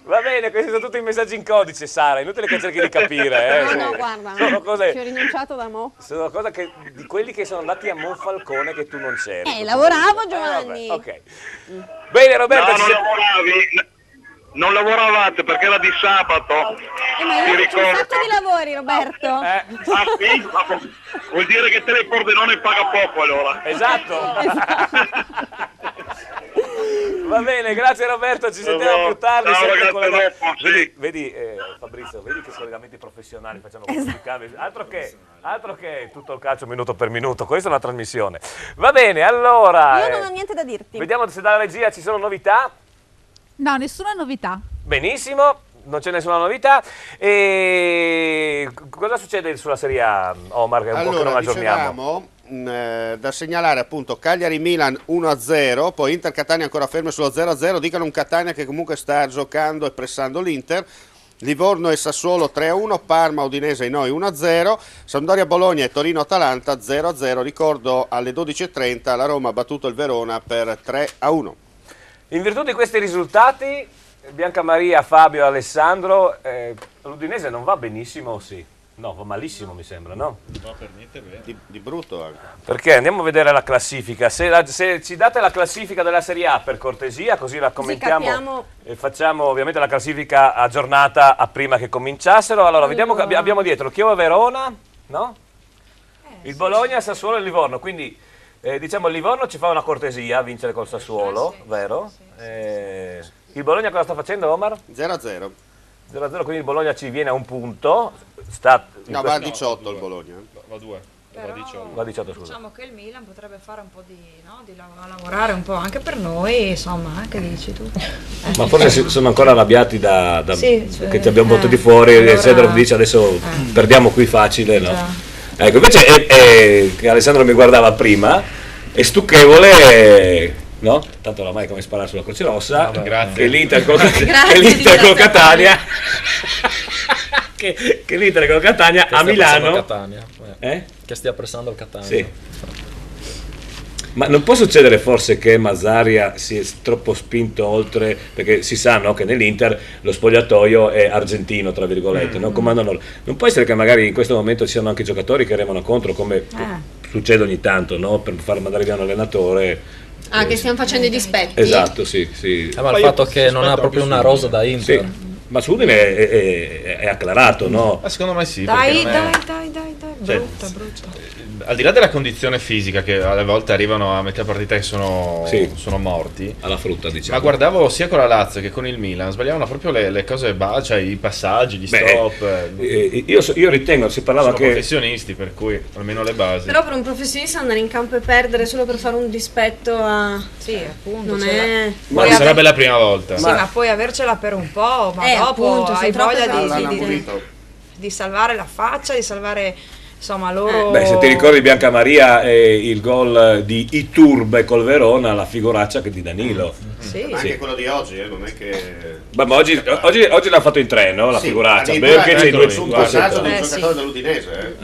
Va bene, questi sono tutti i messaggi in codice, Sara, inutile che cerchi di capire. No, guarda, sono cose, ci ho rinunciato da mo'. sono cose di quelli che sono andati a Monfalcone che tu non c'eri. Lavoravo, Giovanni. Ok. Bene, Roberto. No, non lavoravi. Non lavoravate perché era di sabato. Ma io faccio un sacco di lavori, Roberto. Ah sì? Vuol dire che te Pordenone paga poco allora. Esatto. Va bene, grazie Roberto, ci sentiamo più tardi. Ciao, sempre ragazzi, con le dopo, sì. Vedi Fabrizio, vedi che collegamenti professionali facciamo con tutti i cavi. Altro che tutto il calcio minuto per minuto, questa è una trasmissione. Va bene, allora. Io non ho niente da dirti. Vediamo se dalla regia ci sono novità. No, nessuna novità. Benissimo, non c'è nessuna novità. E cosa succede sulla Serie A, Omar, che è un po' che non aggiorniamo? Da segnalare appunto Cagliari-Milan 1-0, poi Inter-Catania ancora ferme sullo 0-0, dicono un Catania che comunque sta giocando e pressando l'Inter. Livorno e Sassuolo 3-1, Parma-Udinese Noi 1-0, Sampdoria-Bologna e Torino-Atalanta 0-0. Ricordo alle 12.30 la Roma ha battuto il Verona per 3-1. In virtù di questi risultati, Biancamaria, Fabio, Alessandro, l'Udinese non va benissimo, sì? No, va malissimo mi sembra, no? No, per niente bene. Di brutto anche. Perché andiamo a vedere la classifica. Se ci date la classifica della Serie A per cortesia, così la commentiamo e facciamo ovviamente la classifica aggiornata a prima che cominciassero. Allora, vediamo che abbiamo dietro il Chievo-Verona, no? Il Bologna, Sassuolo e il Livorno, quindi diciamo il Livorno ci fa una cortesia a vincere col Sassuolo, vero? Il Bologna cosa sta facendo, Omar? 0-0. 0-0, quindi il Bologna ci viene a un punto. No, va a 18 il Bologna. Va a 2. Però, va a 18, scusa. Diciamo che il Milan potrebbe fare un po' di lavorare un po' anche per noi, insomma, che dici tu? Ma forse sono ancora arrabbiati sì, che ti abbiamo buttati fuori allora, e Cedro dice adesso perdiamo qui facile, no? Ecco, invece che Alessandro mi guardava prima, è stucchevole, no? Tanto oramai è come sparare sulla Croce Rossa, che l'Inter col Catania che l'Inter col Catania a Milano che stia pressando il Catania. Sì. Ma non può succedere forse che Mazzaria si è troppo spinto oltre, perché si sa, no, che nell'Inter lo spogliatoio è argentino, tra virgolette, no? Comandano. Non può essere che magari in questo momento ci siano anche giocatori che remano contro, come succede ogni tanto, no? Per far mandare via un allenatore. Che stiamo facendo i dispetti. Esatto, sì. Ma il fatto che non ha proprio una rosa da Inter. Sì. Ma su Udine è acclarato, no? Secondo me sì. Dai, Cioè, brutta. Al di là della condizione fisica, che alle volte arrivano a metà partita che sono morti, alla frutta, diciamo. Ma guardavo sia con la Lazio che con il Milan, sbagliavano proprio le cose, cioè i passaggi, gli stop. Io ritengo, si parlava sono che professionisti, per cui almeno le basi. Però per un professionista andare in campo e perdere solo per fare un dispetto a... Sì, appunto. Non è... Ma sarebbe la prima volta. Sì, ma puoi avercela per un po', ma dopo appunto, hai voglia di salvare la faccia, di salvare... Insomma, loro... se ti ricordi Biancamaria il gol di Iturbe col Verona, la figuraccia che di Danilo. Sì. Ma anche quello di oggi, non è che... Ma oggi l'ha fatto in treno, la figuraccia. Perché c'è il passaggio del giocatore dell'Udinese,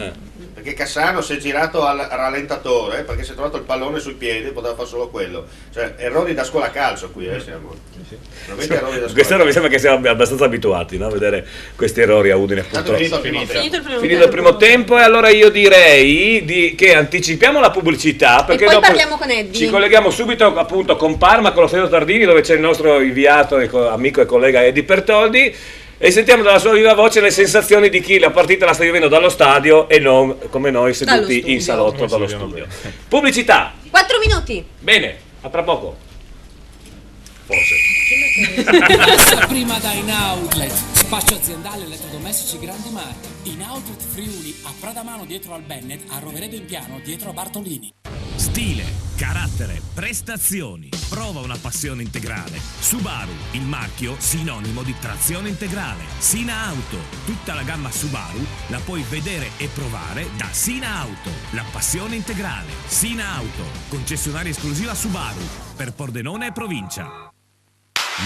perché Cassano si è girato al rallentatore, perché si è trovato il pallone sui piedi, poteva fare solo quello. Cioè, errori da scuola calcio qui, siamo. Quest'anno mi sembra che siamo abbastanza abituati, no? A vedere questi errori a Udine. Finito il primo tempo, e allora io direi che anticipiamo la pubblicità, perché e poi dopo parliamo con Eddie. Ci colleghiamo subito appunto con Parma, con lo Stadio Tardini, dove c'è il nostro inviato e amico e collega Eddie Pertoldi, e sentiamo dalla sua viva voce le sensazioni di chi la partita la sta vivendo dallo stadio e non come noi seduti in salotto dallo studio. Pubblicità. 4 minuti. Bene, a tra poco. Forse. Passa prima da In Outlet, spazio aziendale elettrodomestici grandi marchi. In Outlet Friuli, a Pradamano dietro al Bennett, a Roveredo in Piano dietro a Bartolini. Stile, Carattere, prestazioni, prova una passione integrale. Subaru, il marchio sinonimo di trazione integrale. Sina Auto, tutta la gamma Subaru la puoi vedere e provare da Sina Auto. La passione integrale. Sina Auto, concessionaria esclusiva Subaru per Pordenone e provincia.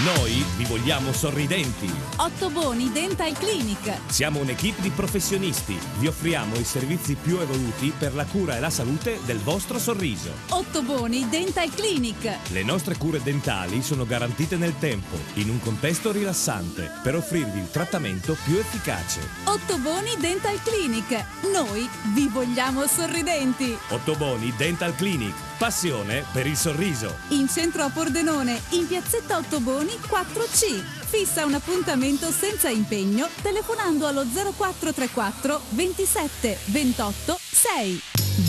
Noi vi vogliamo sorridenti. Ottoboni Dental Clinic. Siamo un'equipe di professionisti. Vi offriamo i servizi più evoluti per la cura e la salute del vostro sorriso. Ottoboni Dental Clinic. Le nostre cure dentali sono garantite nel tempo, in un contesto rilassante, per offrirvi il trattamento più efficace. Ottoboni Dental Clinic. Noi vi vogliamo sorridenti. Ottoboni Dental Clinic. Passione per il sorriso. In centro a Pordenone, in piazzetta Ottoboni 4C. Fissa un appuntamento senza impegno telefonando allo 0434 27 28 6.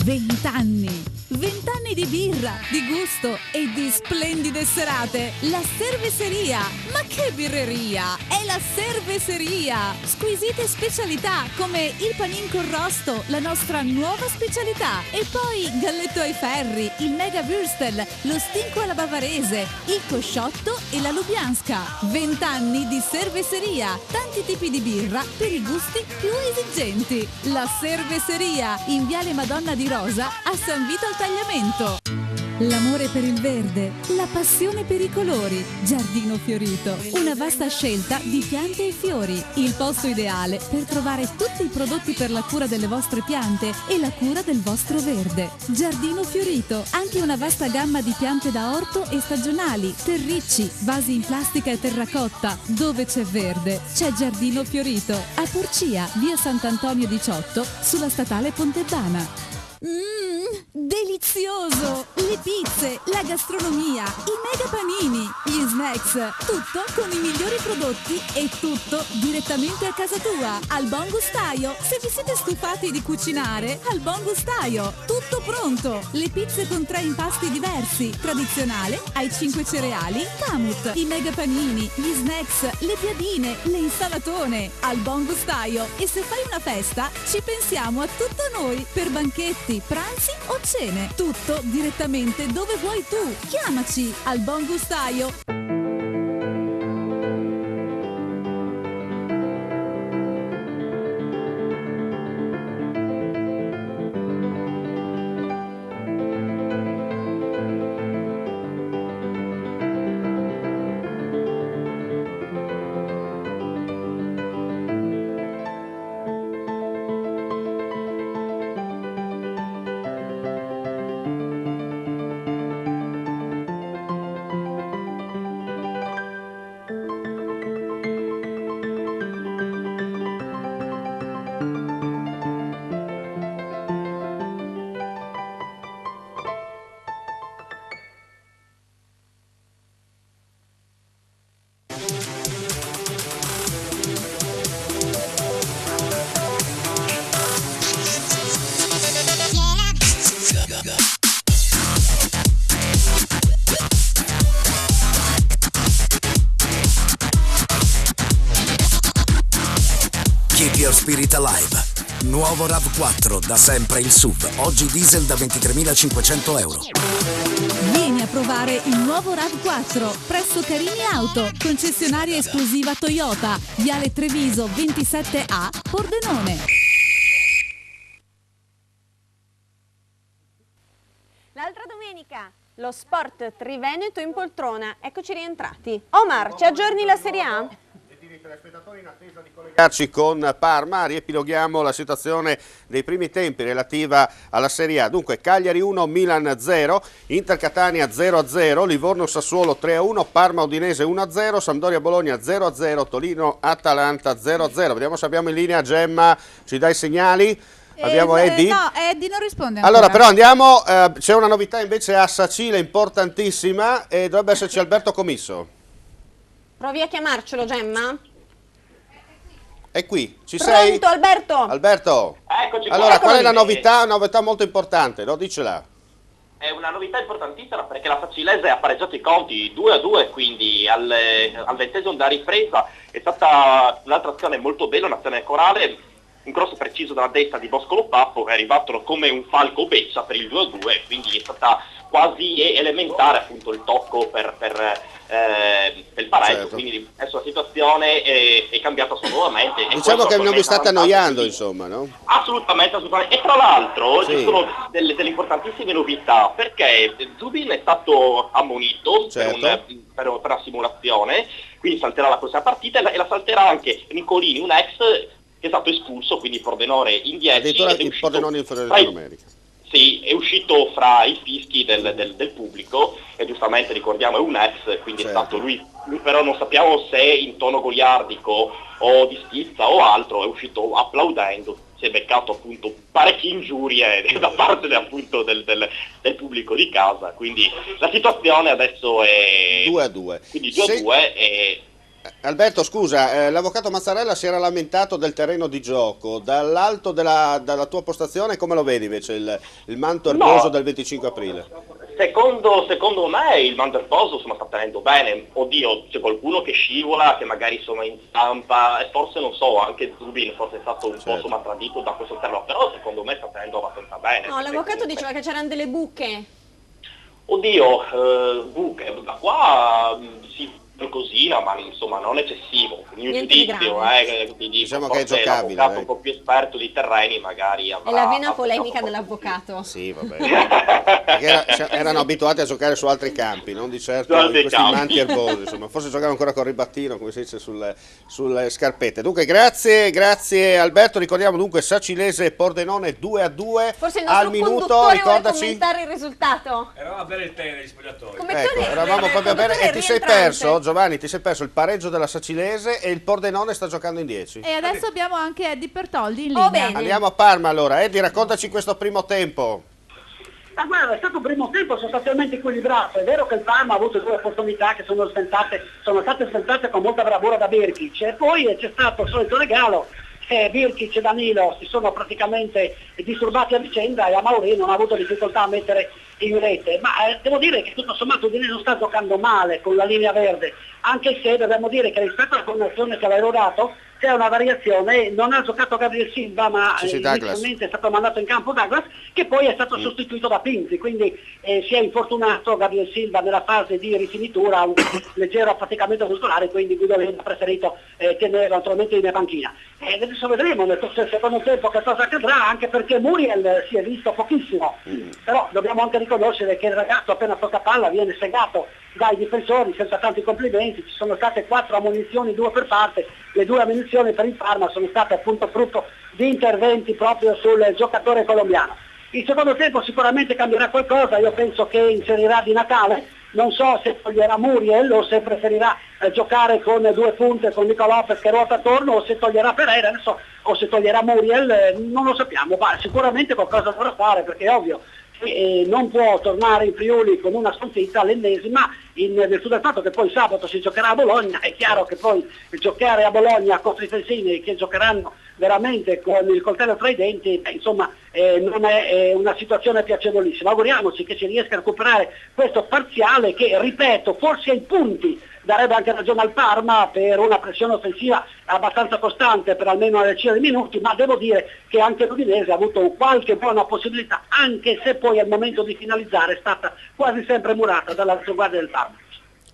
20 anni. 20 anni di birra, di gusto e di splendide serate. La Cerveseria. Ma che birreria! È la Cerveseria. Squisite specialità come il panin con rosto, la nostra nuova specialità. E poi galletto ai ferri, il mega würstel, lo stinco alla bavarese, il cosciotto e la lubianska. 20 anni di Cerveseria. Tanti tipi di birra per i gusti più esigenti. La Cerveseria in Viale Madonna di Rosa a San Vito al Tagliamento. L'amore per il verde, la passione per i colori. Giardino Fiorito, una vasta scelta di piante e fiori. Il posto ideale per trovare tutti i prodotti per la cura delle vostre piante e la cura del vostro verde. Giardino Fiorito, anche una vasta gamma di piante da orto e stagionali, terricci, vasi in plastica e terracotta. Dove c'è verde, c'è Giardino Fiorito. A Porcia, via Sant'Antonio 18, sulla statale Pontebana. Delizioso! Le pizze, la gastronomia, i mega panini, gli snacks, tutto con i migliori prodotti e tutto direttamente a casa tua, al Buon Gustaio. Se vi siete stufati di cucinare, al Buon Gustaio, tutto pronto. Le pizze con 3 impasti diversi, tradizionale, ai 5 cereali, Camut, i mega panini, gli snacks, le piadine, le insalatone, al Buon Gustaio. E se fai una festa, ci pensiamo a tutto noi per banchetti, pranzi o cene. Tutto direttamente dove vuoi tu. Chiamaci al Buon Gustaio. Keep Your Spirit Alive. Nuovo RAV4, da sempre il SUV. Oggi diesel da 23.500 euro. Vieni a provare il nuovo RAV4 presso Carini Auto, concessionaria esclusiva Toyota, Viale Treviso 27A, Pordenone. L'altra domenica, lo Sport Triveneto in poltrona. Eccoci rientrati. Omar, ci aggiorni la Serie A? Con Parma riepiloghiamo la situazione dei primi tempi relativa alla Serie A. Dunque Cagliari 1, Milan 0, Inter Catania 0-0, Livorno Sassuolo 3-1, Parma Udinese 1-0, Sampdoria Bologna 0-0, Torino Atalanta 0-0. Vediamo se abbiamo in linea Gemma, ci dai segnali? Abbiamo Eddie? No, Eddie non risponde ancora. Allora però andiamo, c'è una novità invece a Sacile importantissima e dovrebbe esserci Alberto Commisso. Provi a chiamarcelo, Gemma? È qui, ci Pronto, sei? Alberto? Alberto? Eccoci qua. Allora, qual è la novità? Una novità molto importante, no? Dicela. È una novità importantissima perché la Sacilese ha pareggiato i conti 2-2, quindi al 20° da ripresa è stata un'altra azione molto bella, un'azione corale, un cross preciso dalla destra di Boscolo Pappo, è arrivato come un falco beccia per il 2-2, quindi è stata quasi elementare appunto il tocco per il pareggio, Certo. quindi adesso la situazione è cambiata nuovamente. E Diciamo questo che non vi porta state a annoiando, insomma, no? Assolutamente. E tra l'altro Sì. ci sono delle importantissime novità, perché Zubin è stato ammonito Certo. per una simulazione, quindi salterà la prossima partita e la salterà anche Nicolini, un ex che è stato espulso, quindi Pordenone in 10. Addirittura ed è il uscito Pordenone inferiore tra i- numerica. Sì, è uscito fra i fischi del pubblico e giustamente ricordiamo è un ex, quindi è stato lui però non sappiamo se in tono goliardico o di stizza o altro, è uscito applaudendo, si è beccato appunto parecchie ingiurie da parte appunto del pubblico di casa, quindi la situazione adesso è 2-2. quindi 2-2 e Alberto, scusa, l'avvocato Mazzarella si era lamentato del terreno di gioco. Dall'alto dalla tua postazione come lo vedi invece il manto erboso del 25 aprile? Secondo me il Manderposo sta tenendo bene. Oddio, c'è qualcuno che scivola, che magari in stampa, e forse non so, anche Zubin forse è stato un po' tradito da questo terreno, però secondo me sta tenendo abbastanza bene. No, l'avvocato diceva che c'erano delle buche. Oddio, buche, da qua sì, qualcosina, ma insomma non eccessivo. Il mio Niente di giudizio, quindi Diciamo che è forse giocabile, l'avvocato un po' più esperto di terreni magari È la vena polemica dell'avvocato. Sì, vabbè. Perché erano abituati a giocare su altri campi, non di certo Su in altri questi campi. manti erbosi, insomma, forse giocavano ancora con ribattino, come si dice, sulle scarpette. Dunque, grazie Alberto, ricordiamo dunque Sacilese e Pordenone 2-2 Forse il al nostro minuto, conduttore vuole ricordaci. commentare il risultato. Eravamo a bere il tè negli spogliatoi. Ecco, eravamo proprio a bere e ti sei perso, Giovanni, ti sei perso il pareggio della Sacilese e il Pordenone sta giocando in 10. E adesso abbiamo anche Eddie Pertoldi in Oh, linea. bene. Andiamo a Parma allora, Eddie, raccontaci questo primo tempo. Ma guarda, è stato un primo tempo sostanzialmente equilibrato. È vero che il Parma ha avuto due opportunità che sono state sventate con molta bravura da Birkic, e poi c'è stato il solito regalo. Birkic e Danilo si sono praticamente disturbati a vicenda e Amauri non ha avuto difficoltà a mettere in rete, ma devo dire che tutto sommato Udinese non sta giocando male con la linea verde, anche se dobbiamo dire che rispetto alla formazione che avevo dato c'è una variazione. Non ha giocato Gabriel Silva, ma inizialmente è stato mandato in campo Douglas, che poi è stato sostituito da Pinzi, quindi si è infortunato Gabriel Silva nella fase di rifinitura, un leggero affaticamento muscolare, quindi Guidolini ha preferito tenerlo naturalmente in panchina. Adesso vedremo nel secondo tempo che cosa accadrà, anche perché Muriel si è visto pochissimo, però dobbiamo anche riconoscere che il ragazzo appena tocca palla viene segato dai difensori senza tanti complimenti. Ci sono state 4 ammonizioni, 2 per parte. Le 2 ammonizioni per il Parma sono state appunto frutto di interventi proprio sul giocatore colombiano. Il secondo tempo sicuramente cambierà qualcosa, io penso che inserirà Di Natale, non so se toglierà Muriel o se preferirà giocare con 2 punte con Nico Lopez che ruota attorno, o se toglierà Pereira adesso, o se toglierà Muriel, non lo sappiamo, ma sicuramente qualcosa dovrà fare, perché è ovvio che non può tornare in Friuli con una sconfitta, l'ennesima, in virtù del fatto che poi sabato si giocherà a Bologna. È chiaro che poi giocare a Bologna contro i Felsini, che giocheranno veramente con il coltello tra i denti, insomma non è una situazione piacevolissima. Auguriamoci che si riesca a recuperare questo parziale che, ripeto, forse ai punti darebbe anche ragione al Parma per una pressione offensiva abbastanza costante per almeno una decina di minuti, ma devo dire che anche l'Udinese ha avuto qualche buona possibilità, anche se poi al momento di finalizzare è stata quasi sempre murata dalla retroguardia del Parma.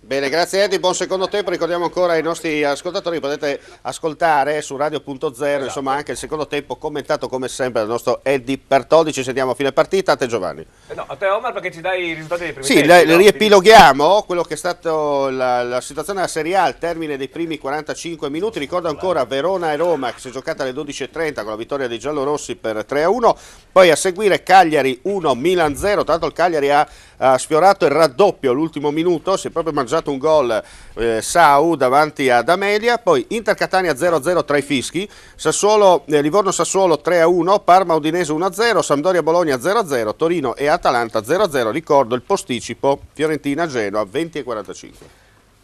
Bene, grazie Eddie, buon secondo tempo. Ricordiamo ancora ai nostri ascoltatori, potete ascoltare su Radio.0, insomma, anche il secondo tempo commentato come sempre dal nostro Eddie Pertoldi. Ci sentiamo a fine partita. A te Giovanni. No, a te Omar, perché ci dai i risultati dei primi Sì, tempi, no? riepiloghiamo quello che è stato la situazione della Serie A al termine dei primi 45 minuti. Ricordo ancora Verona e Roma, che si è giocata alle 12:30 con la vittoria dei giallorossi per 3-1. Poi a seguire Cagliari 1, Milan 0. Tra l'altro il Cagliari ha sfiorato il raddoppio all'ultimo minuto, si è proprio mangiato un gol Sau davanti ad Amelia. Poi Inter Catania 0-0 tra i fischi, Livorno Sassuolo 3-1, Parma Udinese 1-0, Sampdoria Bologna 0-0, Torino e Atalanta 0-0. Ricordo il posticipo Fiorentina Genoa 20:45.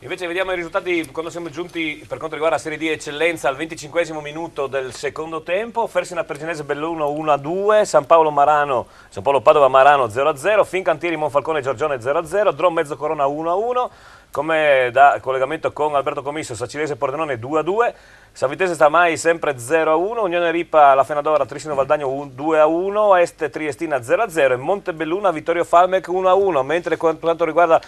Invece vediamo i risultati quando siamo giunti per quanto riguarda la Serie D Eccellenza al 25esimo minuto del secondo tempo. Fersina Perginese Belluno 1-2, San Paolo Padova Marano 0-0, Fincantieri Monfalcone Giorgione 0-0, Drom Mezzocorona 1-1, come da collegamento con Alberto Commisso, Sacilese Pordenone 2-2, Savitese Stamai sempre 0-1, Unione Ripa La Fenadora Trissino Valdagno 2-1, Este Triestina 0-0 e Montebelluna Vittorio Falmec 1-1, mentre per quanto riguarda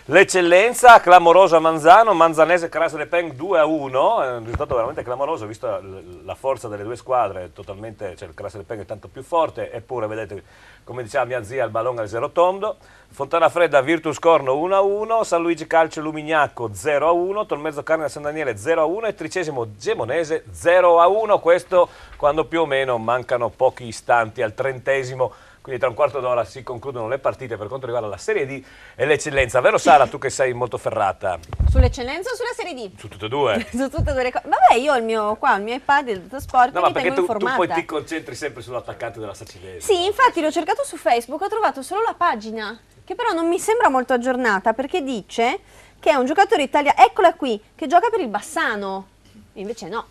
l'Eccellenza, clamorosa Manzano, Manzanese Cras Le Pen 2-1, è un risultato veramente clamoroso visto la forza delle due squadre, totalmente, cioè il Cras Le Pen è tanto più forte, eppure vedete, come diceva mia zia, il ballone al zero tondo. Fontana Fredda Virtus Corno 1-1, San Luigi Calcio Lumignacco 0-1, Tolmezzo Carne San Daniele 0-1 e Tricesimo Gemonese 0-1, questo quando più o meno mancano pochi istanti al 30esimo. Quindi tra un quarto d'ora si concludono le partite per quanto riguarda la Serie D e l'Eccellenza. Vero Sara, tu che sei molto ferrata? Sull'Eccellenza o sulla Serie D? Su tutte e due. Su tutte e due le cose. Vabbè, io ho il mio iPad, il Detto Sport, No, ma mi perché tengo tu informata. poi ti concentri sempre sull'attaccante della Sacilese. Sì, infatti l'ho cercato su Facebook, ho trovato solo la pagina, che però non mi sembra molto aggiornata, perché dice che è un giocatore italiano, eccola qui, che gioca per il Bassano. Invece no.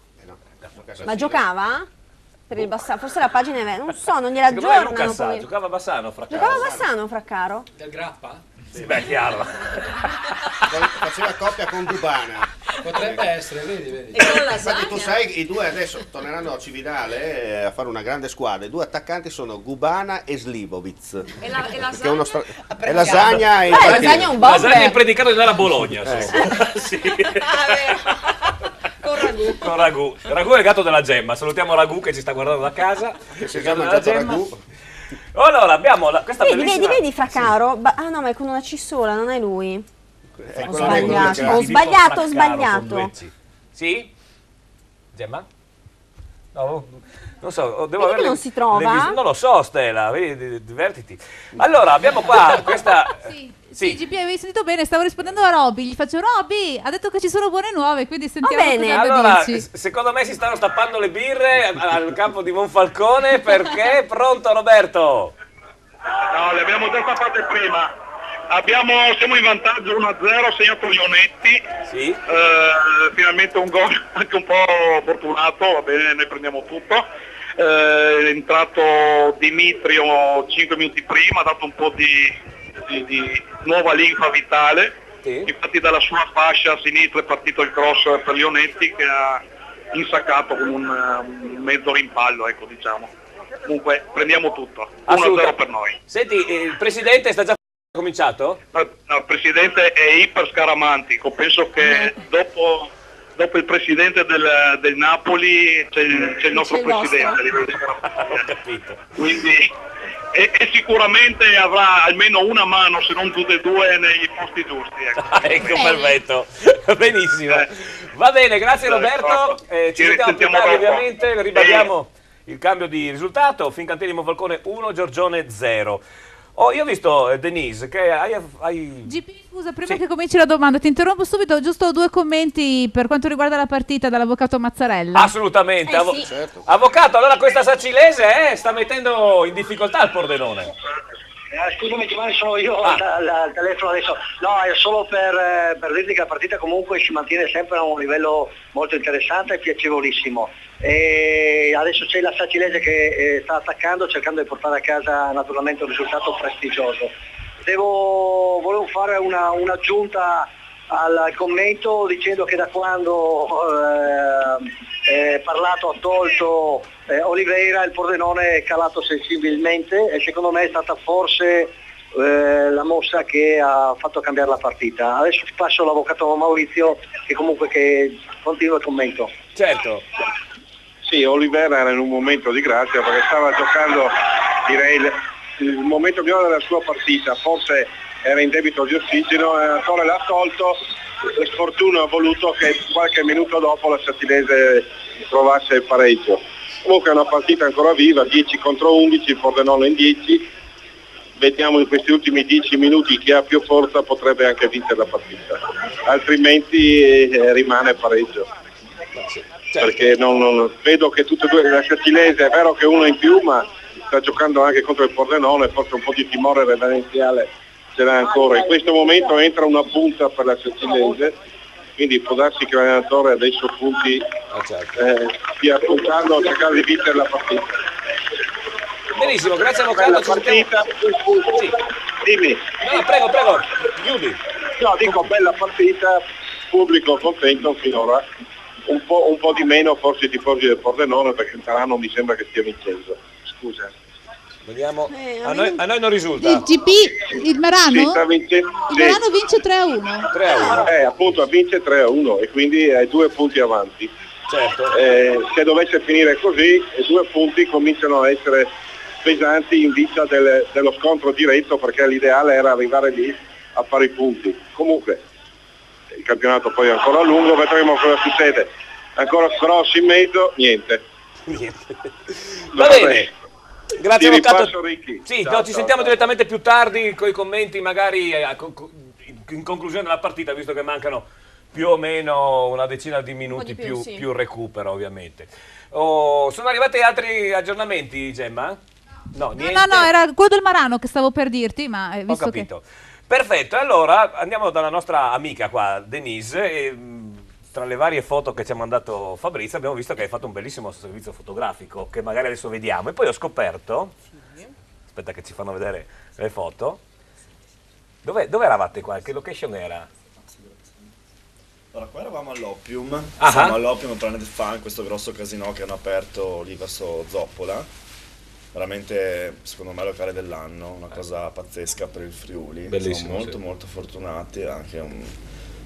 Ma giocava? Per il Bassano, forse la pagina è vera, non so, non gliela Secondo me aggiornano. Luca sa, poi. giocava Bassano, Fraccaro. Giocava Bassano, Fraccaro? Del Grappa? Sì, beh, chiaro. Faceva coppia con Gubana. Potrebbe essere, vedi. Infatti tu sai, i due adesso torneranno a Cividale a fare una grande squadra. I due attaccanti sono Gubana e Slivovic. E la Che è uno e lasagna e lasagna è un bomber. Lasagna è predicato di andare a Bologna. Sì. Con Ragù. Ragù è il gatto della Gemma. Salutiamo Ragù che ci sta guardando da casa. Che si Il è già gatto della mangiato Gemma. Ragù. Allora abbiamo questa bellissima... Vedi Fraccaro? Ah no, ma è con una C sola, non è lui. Ho sbagliato. Sì? Gemma? No, non so, devo Vedi avere che non si trova? non lo so, Stella, vedi, divertiti. Allora, abbiamo qua questa... Sì, GP, avevi sentito bene, stavo rispondendo a Robby, gli faccio Robby, ha detto che ci sono buone nuove, quindi sentiamo cosa Allora, dici. secondo me si stanno stappando le birre al campo di Monfalcone perché pronto Roberto? No, le abbiamo già tappate prima. Siamo in vantaggio 1-0, segnato Lionetti. Sì. Finalmente un gol anche un po' fortunato, va bene, noi prendiamo tutto. È entrato Dimitrio 5 minuti prima, ha dato un po' di nuova linfa vitale. Sì. Infatti dalla sua fascia a sinistra è partito il cross per Lionetti che ha insaccato con un mezzo rimpallo, ecco, diciamo. Comunque prendiamo tutto, 1-0 per noi. Senti, il presidente sta già cominciato? No, il presidente è iper scaramantico, penso che dopo il presidente del Napoli c'è il nostro presidente. Ho capito. Quindi e sicuramente avrà almeno una mano, se non tutte e due, nei posti giusti. Ecco, perfetto. Benissimo. Va bene, grazie Roberto. Ci sentiamo più tardi ovviamente, ribadiamo il cambio di risultato. Fincantieri Monfalcone 1, Giorgione 0. Io ho visto Denise che hai... GP, scusa, prima che cominci la domanda ti interrompo subito, giusto 2 commenti per quanto riguarda la partita dall'avvocato Mazzarella. Assolutamente, sì. Certo. Avvocato, allora questa Sacilese sta mettendo in difficoltà il Pordenone. Scusami Giovanni, sono io al telefono adesso. No, è solo per dirti che la partita comunque si mantiene sempre a un livello molto interessante e piacevolissimo. E adesso c'è la Sacilese che sta attaccando, cercando di portare a casa naturalmente un risultato prestigioso. Volevo fare un'aggiunta al commento dicendo che da quando parlato ha tolto Oliveira, il Pordenone è calato sensibilmente e secondo me è stata forse la mossa che ha fatto cambiare la partita. Adesso ti passo l'avvocato Maurizio che comunque continua il commento. Certo. Sì, Oliveira era in un momento di grazia perché stava giocando, direi, il momento migliore della sua partita, forse era in debito di ossigeno, l'allenatore l'ha tolto, per sfortuna ha voluto che qualche minuto dopo la Sacilese trovasse il pareggio. Comunque è una partita ancora viva, 10 contro 11, il Pordenone in 10, vediamo in questi ultimi 10 minuti chi ha più forza potrebbe anche vincere la partita, altrimenti rimane pareggio. Perché non vedo che tutte e due, la Sacilese è vero che uno in più, ma sta giocando anche contro il Pordenone, forse un po' di timore reverenziale ce l'ha ancora. In questo momento entra una punta per la Sacilese, quindi può darsi che l'allenatore adesso punti stia puntando a cercare di vincere la partita. Benissimo, grazie avvocato. La partita, sì. Dimmi. No, prego, chiudi. No, dico bella partita, pubblico contento finora, un po' di meno forse i tifosi del Pordenone perché il Marano mi sembra che stia vincendo. Scusa. Vediamo. A noi non risulta. Il GP, il Marano? Sì, sta vincendo. Il Marano vince 3-1. 3-1. Appunto vince 3-1 e quindi è 2 punti avanti. Certo. Se dovesse finire così, 2 punti cominciano a essere pesanti in vista dello scontro diretto, perché l'ideale era arrivare lì a fare i punti. Comunque il campionato poi è ancora lungo, vedremo cosa succede. Ancora Cross in mezzo, niente. Va bene. Grazie avvocato. Sì, Ciao, ci sentiamo direttamente più tardi con i commenti, magari in conclusione della partita, visto che mancano più o meno una decina di minuti più recupero, ovviamente. Sono arrivati altri aggiornamenti, Gemma? No, niente. No, era quello del Marano che stavo per dirti, ma visto Ho capito. Perfetto, allora andiamo dalla nostra amica qua, Denise, e tra le varie foto che ci ha mandato Fabrizio abbiamo visto che hai fatto un bellissimo servizio fotografico, che magari adesso vediamo, e poi ho scoperto, aspetta che ci fanno vedere le foto, dove eravate qua? Che location era? Allora, qua eravamo all'Oppium, Ah. siamo all'Oppium Planet Fun, questo grosso casino che hanno aperto lì verso Zoppola. Veramente, secondo me, locale dell'anno, una cosa pazzesca per il Friuli. Bellissimo, Siamo molto fortunati, anche un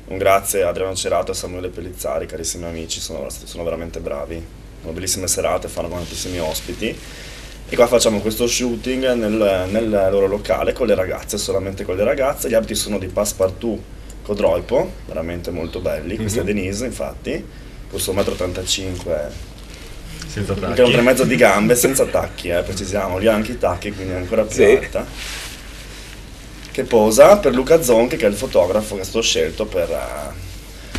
grazie a Adriano Cerato e a Samuele Pellizzari, carissimi amici, sono veramente bravi. Sono bellissime serate, fanno tantissimi ospiti. E qua facciamo questo shooting nel loro locale con le ragazze, solamente con le ragazze. Gli abiti sono di Passepartout Codroipo, veramente molto belli. Questa è Denise, infatti, con il suo 1,85 m. Senza tacchi. Che è un 3,5 di gambe, senza tacchi, precisiamo, lì ha anche i tacchi, quindi è ancora più alta. Che posa per Luca Zonchi, che è il fotografo che è stato scelto per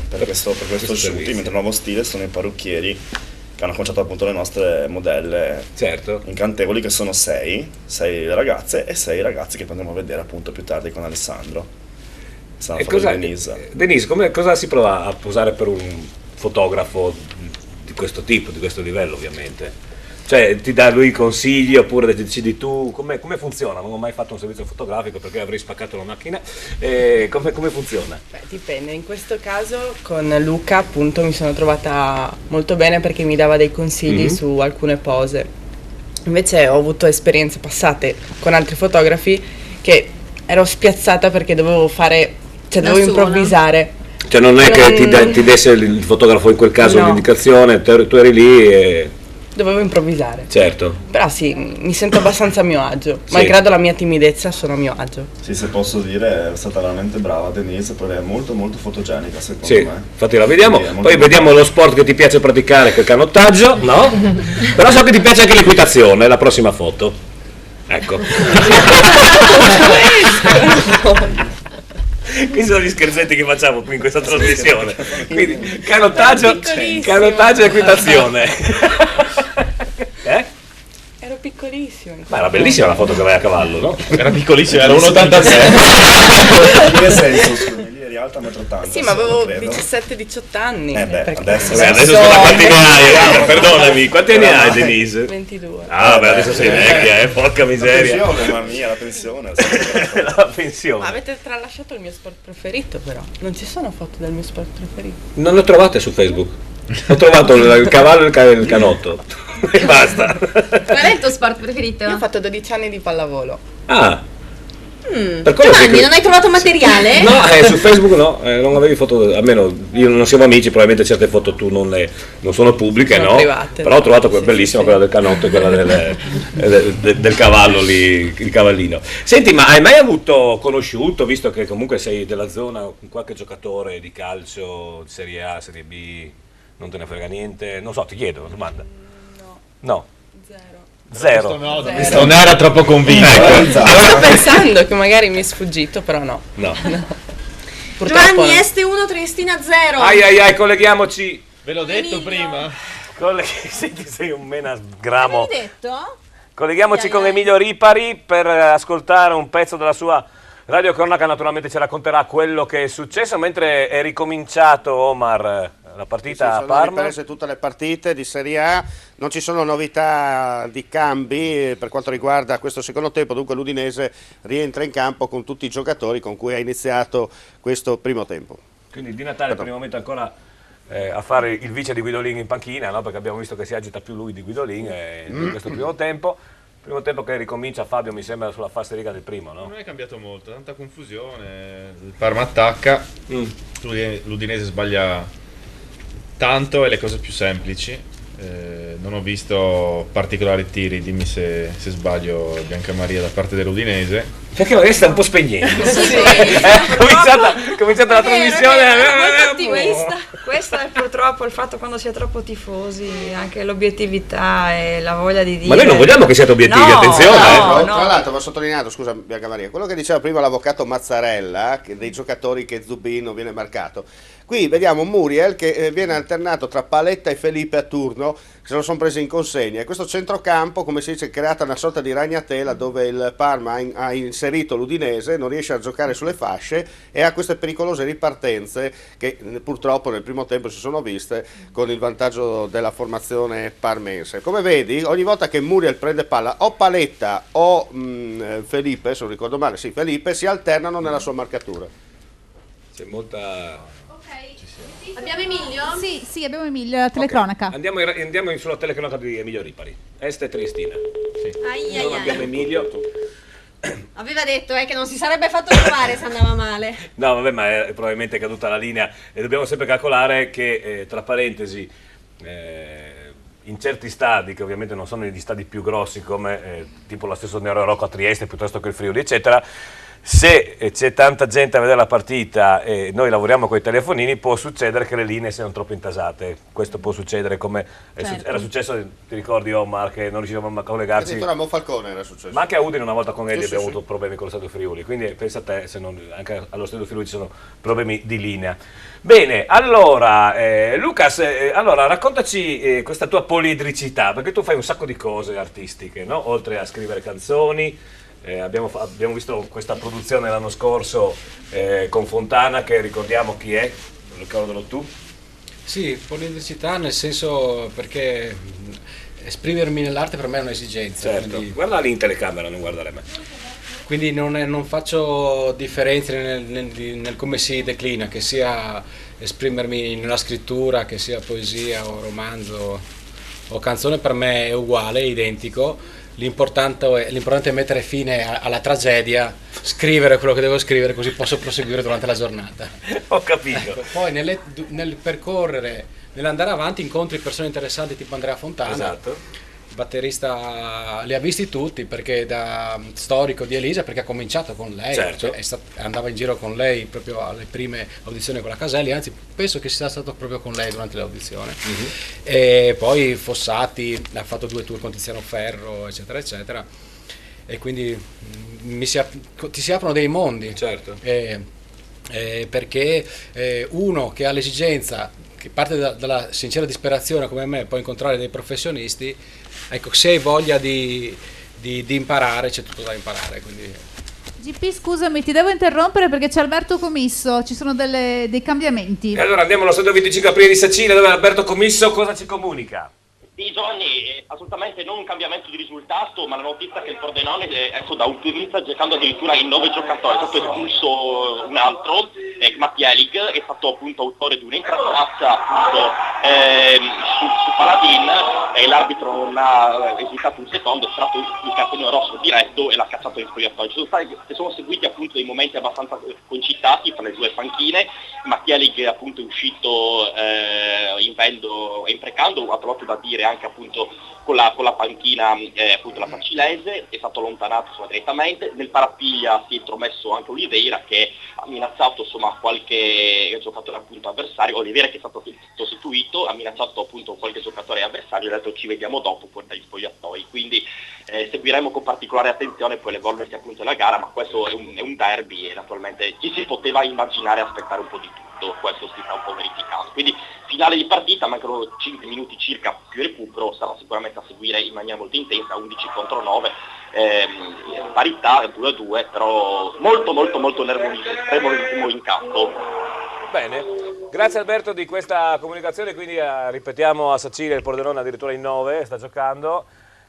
questo shooting, mentre il nuovo stile sono i parrucchieri che hanno conciato appunto le nostre modelle incantevoli, che sono 6 ragazze e 6 ragazzi che potremo vedere appunto più tardi con Alessandro. Denise, cosa si prova a posare per un fotografo di questo tipo, di questo livello, ovviamente? Cioè, ti dà lui consigli oppure decidi tu? Come funziona? Non ho mai fatto un servizio fotografico perché avrei spaccato la macchina. Come funziona? Beh, dipende. In questo caso con Luca appunto mi sono trovata molto bene perché mi dava dei consigli su alcune pose. Invece ho avuto esperienze passate con altri fotografi che ero spiazzata perché dovevo dovevo improvvisare. Cioè non è che ti desse il fotografo in quel caso un'indicazione, tu eri lì e... Dovevo improvvisare. Certo. Però sì, mi sento abbastanza a mio agio. Malgrado la mia timidezza, sono a mio agio. Sì, se posso dire, è stata veramente brava Denise, perché è molto molto fotogenica secondo me. Infatti la vediamo, Sì, poi vediamo lo sport che ti piace praticare, che è il canottaggio, no? Però so che ti piace anche l'equitazione, la prossima foto. Ecco. Questi sono gli scherzetti che facciamo qui in questa trasmissione. Quindi canottaggio e equitazione. Ero piccolissimo. Ma era bellissima la foto che vai a cavallo, no? Era piccolissima, era 1,86. In che senso? Lì eri alta 1,80 m. Sì, ma avevo 17-18 anni. Adesso scusa, quanti ne hai? Perdonami, quanti anni hai, Denise? 22. Ah, beh, adesso sei vecchia, porca miseria. La pensione, mamma mia, la pensione. La pensione. Ma avete tralasciato il mio sport preferito, però. Non ci sono foto del mio sport preferito. Non le trovate su Facebook? Ho trovato il cavallo e il canotto. E basta. Qual è il tuo sport preferito? Io ho fatto 12 anni di pallavolo. Ah. Per quello Giovanni, non hai trovato materiale? No, su Facebook no, non avevi foto, almeno io non siamo amici, probabilmente certe foto tu non sono pubbliche, sono no? private. Però ho trovato quella bellissima, quella del canotto e quella del cavallo lì, il cavallino. Senti, ma hai mai conosciuto, visto che comunque sei della zona, qualche giocatore di calcio, Serie A, Serie B, non te ne frega niente? Non so, ti chiedo, una domanda. No. Zero. Non era troppo convinto. Sto pensando che magari mi è sfuggito, però no. Purtroppo Giovanni, Este 1, Triestina 0. Ai, colleghiamoci. Ve l'ho detto prima. Senti, sei un menagramo. Hai detto? Colleghiamoci con Emilio Ripari per ascoltare un pezzo della sua Radio Cronaca naturalmente ci racconterà quello che è successo, mentre è ricominciato, Omar, la partita a sono Parma. riprese tutte le partite di Serie A, non ci sono novità di cambi per quanto riguarda questo secondo tempo, dunque l'Udinese rientra in campo con tutti i giocatori con cui ha iniziato questo primo tempo. Quindi Di Natale per il momento ancora a fare il vice di Guidolin in panchina, no? Perché abbiamo visto che si agita più lui di Guidolin in questo primo tempo. Primo tempo che ricomincia Fabio, mi sembra, sulla falsariga del primo, no? Non è cambiato molto, tanta confusione, il Parma attacca, l'Udinese sbaglia tanto e le cose più semplici. Non ho visto particolari tiri, dimmi se sbaglio, Biancamaria, da parte dell'Udinese. Perché magari sta un po' spegnendo. Cominciata la trasmissione. Molto ottimista. Questo è purtroppo il fatto quando si è troppo tifosi, anche l'obiettività e la voglia di dire. Ma noi non vogliamo che siate obiettivi, attenzione. Tra l'altro va sottolineato, scusa Biancamaria, quello che diceva prima l'avvocato Mazzarella, che dei giocatori che Zubin non viene marcato. Qui vediamo Muriel che viene alternato tra Paletta e Felipe a turno, che se lo sono presi in consegna. E questo centrocampo, come si dice, è creata una sorta di ragnatela dove il Parma ha inserito l'Udinese, non riesce a giocare sulle fasce e ha queste pericolose ripartenze che purtroppo nel primo tempo si sono viste con il vantaggio della formazione parmense. Come vedi, ogni volta che Muriel prende palla, o Paletta o Felipe, se non ricordo male, sì, Felipe, si alternano nella sua marcatura. C'è molta... Abbiamo Emilio? Sì, abbiamo Emilio, la telecronaca. Andiamo sulla telecronaca di Emilio Ripari. Est e Triestina. Sì. Ai. Abbiamo Emilio. Aveva detto che non si sarebbe fatto trovare se andava male. No, vabbè, ma è probabilmente caduta la linea e dobbiamo sempre calcolare che, tra parentesi, in certi stadi, che ovviamente non sono gli stadi più grossi come tipo la stessa Nero Rocco a Trieste piuttosto che il Friuli, eccetera, se c'è tanta gente a vedere la partita e noi lavoriamo con i telefonini, può succedere che le linee siano troppo intasate. Questo può succedere, come era successo, ti ricordi Omar, che non riuscivamo a collegarci. Addirittura a Monfalcone era successo. Ma anche a Udine una volta con Eddie abbiamo avuto problemi con lo Stadio Friuli, quindi pensa a te, se non, anche allo Stadio Friuli ci sono problemi di linea. Bene, allora Lucas, allora raccontaci questa tua poliedricità, perché tu fai un sacco di cose artistiche, no? Oltre a scrivere canzoni. Abbiamo visto questa produzione l'anno scorso con Fontana, che ricordiamo chi è, ricordalo tu. Sì, poliedricità nel senso perché esprimermi nell'arte per me è un'esigenza. Certo, quindi, guarda lì in telecamera, non guardare me. Quindi non faccio differenze nel come si declina, che sia esprimermi nella scrittura, che sia poesia o romanzo o canzone, per me è uguale, è identico. L'importante è mettere fine alla tragedia, scrivere quello che devo scrivere, così posso proseguire durante la giornata. Ho capito. Ecco, poi nel percorrere, nell'andare avanti, incontri persone interessanti tipo Andrea Fontana. Esatto. Batterista, li ha visti tutti, perché da storico di Elisa, perché ha cominciato con lei, certo. Andava in giro con lei proprio alle prime audizioni con la Caselli, anzi penso che sia stato proprio con lei durante l'audizione. E poi Fossati ha fatto 2 tour con Tiziano Ferro, eccetera eccetera, e quindi ti si aprono dei mondi, certo. Perché uno che ha l'esigenza, che parte dalla sincera disperazione come me, può incontrare dei professionisti. Ecco, se hai voglia di imparare, c'è tutto da imparare. Quindi. GP, scusami, ti devo interrompere perché c'è Alberto Commisso, ci sono dei cambiamenti. E allora andiamo allo stadio 25 aprile di Sacina, dove Alberto Commisso cosa ci comunica? Sì, Giovanni, assolutamente non un cambiamento di risultato, ma la notizia che il Pordenone da un sta giocando addirittura in 9 giocatori, è stato espulso un altro, Mattielig, è stato appunto autore di un'intrapolazza appunto su Paladin, e l'arbitro non ha esitato un secondo, è stato il cartellino rosso diretto e l'ha cacciato in spogliatoio. Sono seguiti appunto dei momenti abbastanza concitati fra le due panchine. Mattielig appunto è uscito imprecando, ha trovato da dire anche appunto con la panchina appunto la Facilese, è stato allontanato direttamente. Nel parapiglia si è intromesso anche Oliveira, che ha minacciato insomma qualche giocatore appunto avversario. Oliveira, che è stato sostituito, ha minacciato appunto qualche giocatore avversario, ha detto ci vediamo dopo fuori dagli spogliatoi. Quindi seguiremo con particolare attenzione poi l'evolversi appunto della gara, ma questo è un derby e naturalmente ci si poteva immaginare, aspettare un po' di tutto, questo si sta un po' verificando. Quindi finale di partita, mancano 5 minuti circa più recupero, sarà sicuramente a seguire in maniera molto intensa, 11 contro 9, parità 2-2, però molto nervosismo in campo. Bene, grazie Alberto di questa comunicazione, quindi ripetiamo a Sacile il Pordenone addirittura in 9, sta giocando.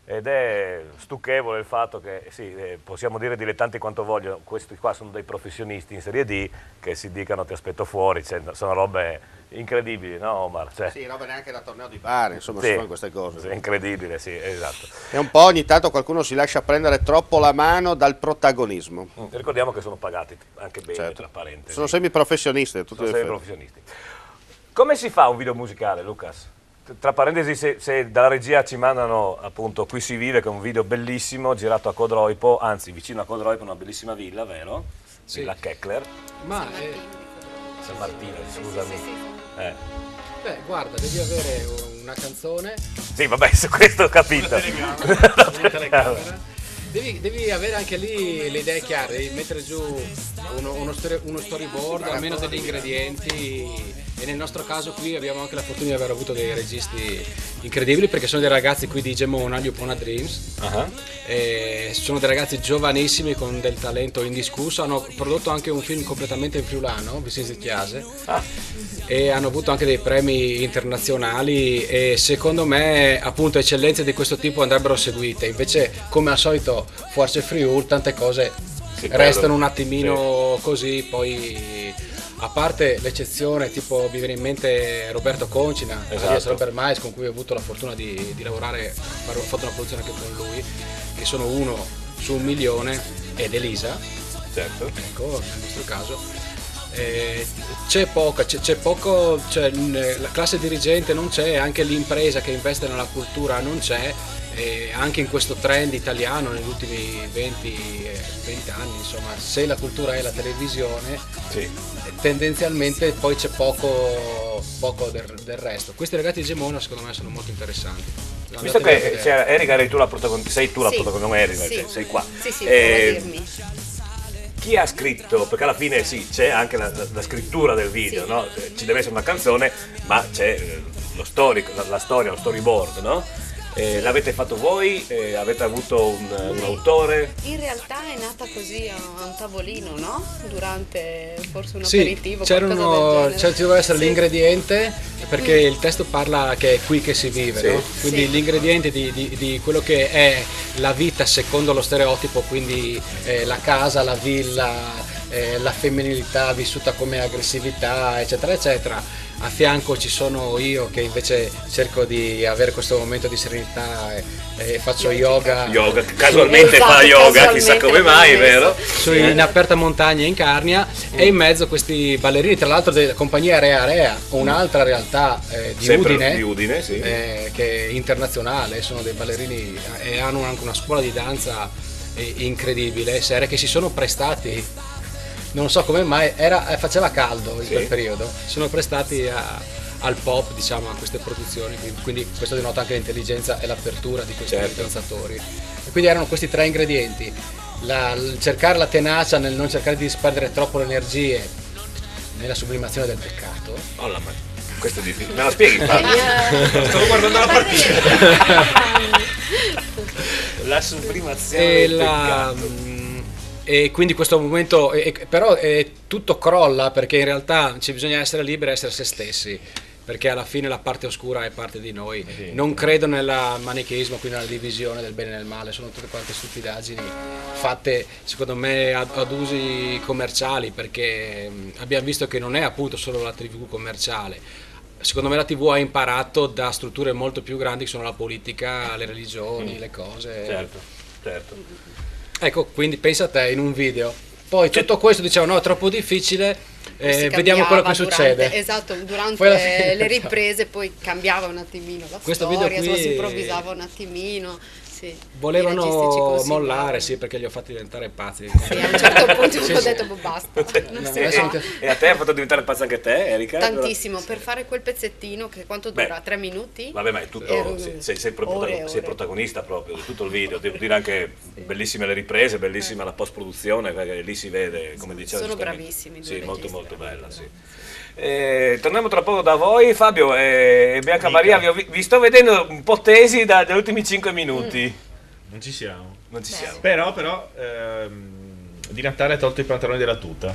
Ed è stucchevole il fatto che, sì, possiamo dire dilettanti quanto vogliono, questi qua sono dei professionisti in Serie D che si dicano ti aspetto fuori, cioè, sono robe incredibili, no Omar? Cioè, sì, robe neanche da torneo di bar, insomma, sì, si fanno queste cose. È incredibile, sì, esatto. E un po' ogni tanto qualcuno si lascia prendere troppo la mano dal protagonismo. Ricordiamo che sono pagati anche bene, certo, tra parentesi. Sono semiprofessionisti. Sono semiprofessionisti. Come si fa un video musicale, Lucas? Tra parentesi, se dalla regia ci mandano appunto Qui si vive, che è un video bellissimo, girato a Codroipo, anzi vicino a Codroipo, una bellissima villa, vero? Sì. Villa Keckler. Ma San Martino, scusami. Beh, guarda, devi avere una canzone. Sì, vabbè, su questo ho capito. Devi avere anche lì le idee chiare, devi mettere giù uno storyboard, almeno degli ingredienti, e nel nostro caso qui abbiamo anche la fortuna di aver avuto dei registi incredibili, perché sono dei ragazzi qui di Gemona, gli Upona Dreams, e sono dei ragazzi giovanissimi con del talento indiscusso, hanno prodotto anche un film completamente in friulano, Vicente Chiase, e hanno avuto anche dei premi internazionali, e secondo me appunto eccellenze di questo tipo andrebbero seguite. Invece, come al solito, Forse Friul, tante cose restano un attimino così, poi a parte l'eccezione, tipo mi viene in mente Roberto Concina, alias Robert Mais, con cui ho avuto la fortuna di lavorare, ho fatto una produzione anche con lui, che sono 1 su 1 milione, ed Elisa, certo, ecco, nel nostro caso. C'è poco, cioè, la classe dirigente non c'è, anche l'impresa che investe nella cultura non c'è, anche in questo trend italiano negli ultimi 20 anni, insomma, se la cultura è la televisione, tendenzialmente poi c'è poco del resto. Questi ragazzi di Gemona secondo me sono molto interessanti. Visto che Erika eri tu la protagonista, sei tu la protagonista, non Erika, sei qua. Sì, puoi dirmi. Chi ha scritto, perché alla fine sì, c'è anche la scrittura del video, no? Ci deve essere una canzone, ma c'è la storia, lo storyboard, no? L'avete fatto voi? Avete avuto un autore? In realtà è nata così a un tavolino, no? Durante forse un sì, aperitivo, qualcosa del genere. Ci doveva essere l'ingrediente, perché il testo parla che è qui che si vive, no? Quindi l'ingrediente di quello che è la vita secondo lo stereotipo, quindi la casa, la villa, la femminilità vissuta come aggressività, eccetera eccetera. A fianco ci sono io che invece cerco di avere questo momento di serenità e faccio yoga. Casualmente fa yoga, chissà come mai, vero? In aperta montagna in Carnia, e in mezzo questi ballerini, tra l'altro della compagnia Rea, un'altra realtà di Udine, sì, che è internazionale, sono dei ballerini e hanno anche una scuola di danza incredibile, serie, che si sono prestati. Non so come mai, faceva caldo in quel periodo, sono prestati al pop, diciamo, a queste produzioni, quindi questo denota anche l'intelligenza e l'apertura di questi danzatori. E quindi erano questi 3 ingredienti: cercare la tenacia nel non cercare di disperdere troppo le energie nella sublimazione del peccato. Oh, questo è difficile, me la spieghi? Stavo guardando la partita. La sublimazione del peccato. E quindi questo momento, però tutto crolla, perché in realtà ci bisogna essere liberi e essere se stessi, perché alla fine la parte oscura è parte di noi. Non credo nel manicheismo, quindi nella divisione del bene e del male, sono tutte quante stupidaggini fatte secondo me ad usi commerciali, perché abbiamo visto che non è appunto solo la TV commerciale. Secondo me la TV ha imparato da strutture molto più grandi, che sono la politica, le religioni, le cose. Certo. Ecco, quindi pensa a te in un video. Poi tutto questo dicevano no, è troppo difficile, vediamo quello che succede. Esatto, durante le riprese poi cambiava un attimino la storia, si improvvisava un attimino. Sì, volevano mollare, perché li ho fatti diventare pazzi. Sì, a un certo punto ho detto basta. E a te ha fatto diventare pazza anche te, Erika? Tantissimo, per fare quel pezzettino che quanto dura? 3 minuti? Vabbè, ma è tutto, sei protagonista proprio di tutto il video, devo dire anche bellissime le riprese, bellissima la post produzione, perché lì si vede, come diceva. Sono bravissimi. Sì, molto bella, sì. Torniamo tra poco da voi. Fabio e Bianca Maria, vi sto vedendo un po' tesi dagli ultimi 5 minuti. Non ci siamo. Non ci siamo. Però di Natale ha tolto i pantaloni della tuta.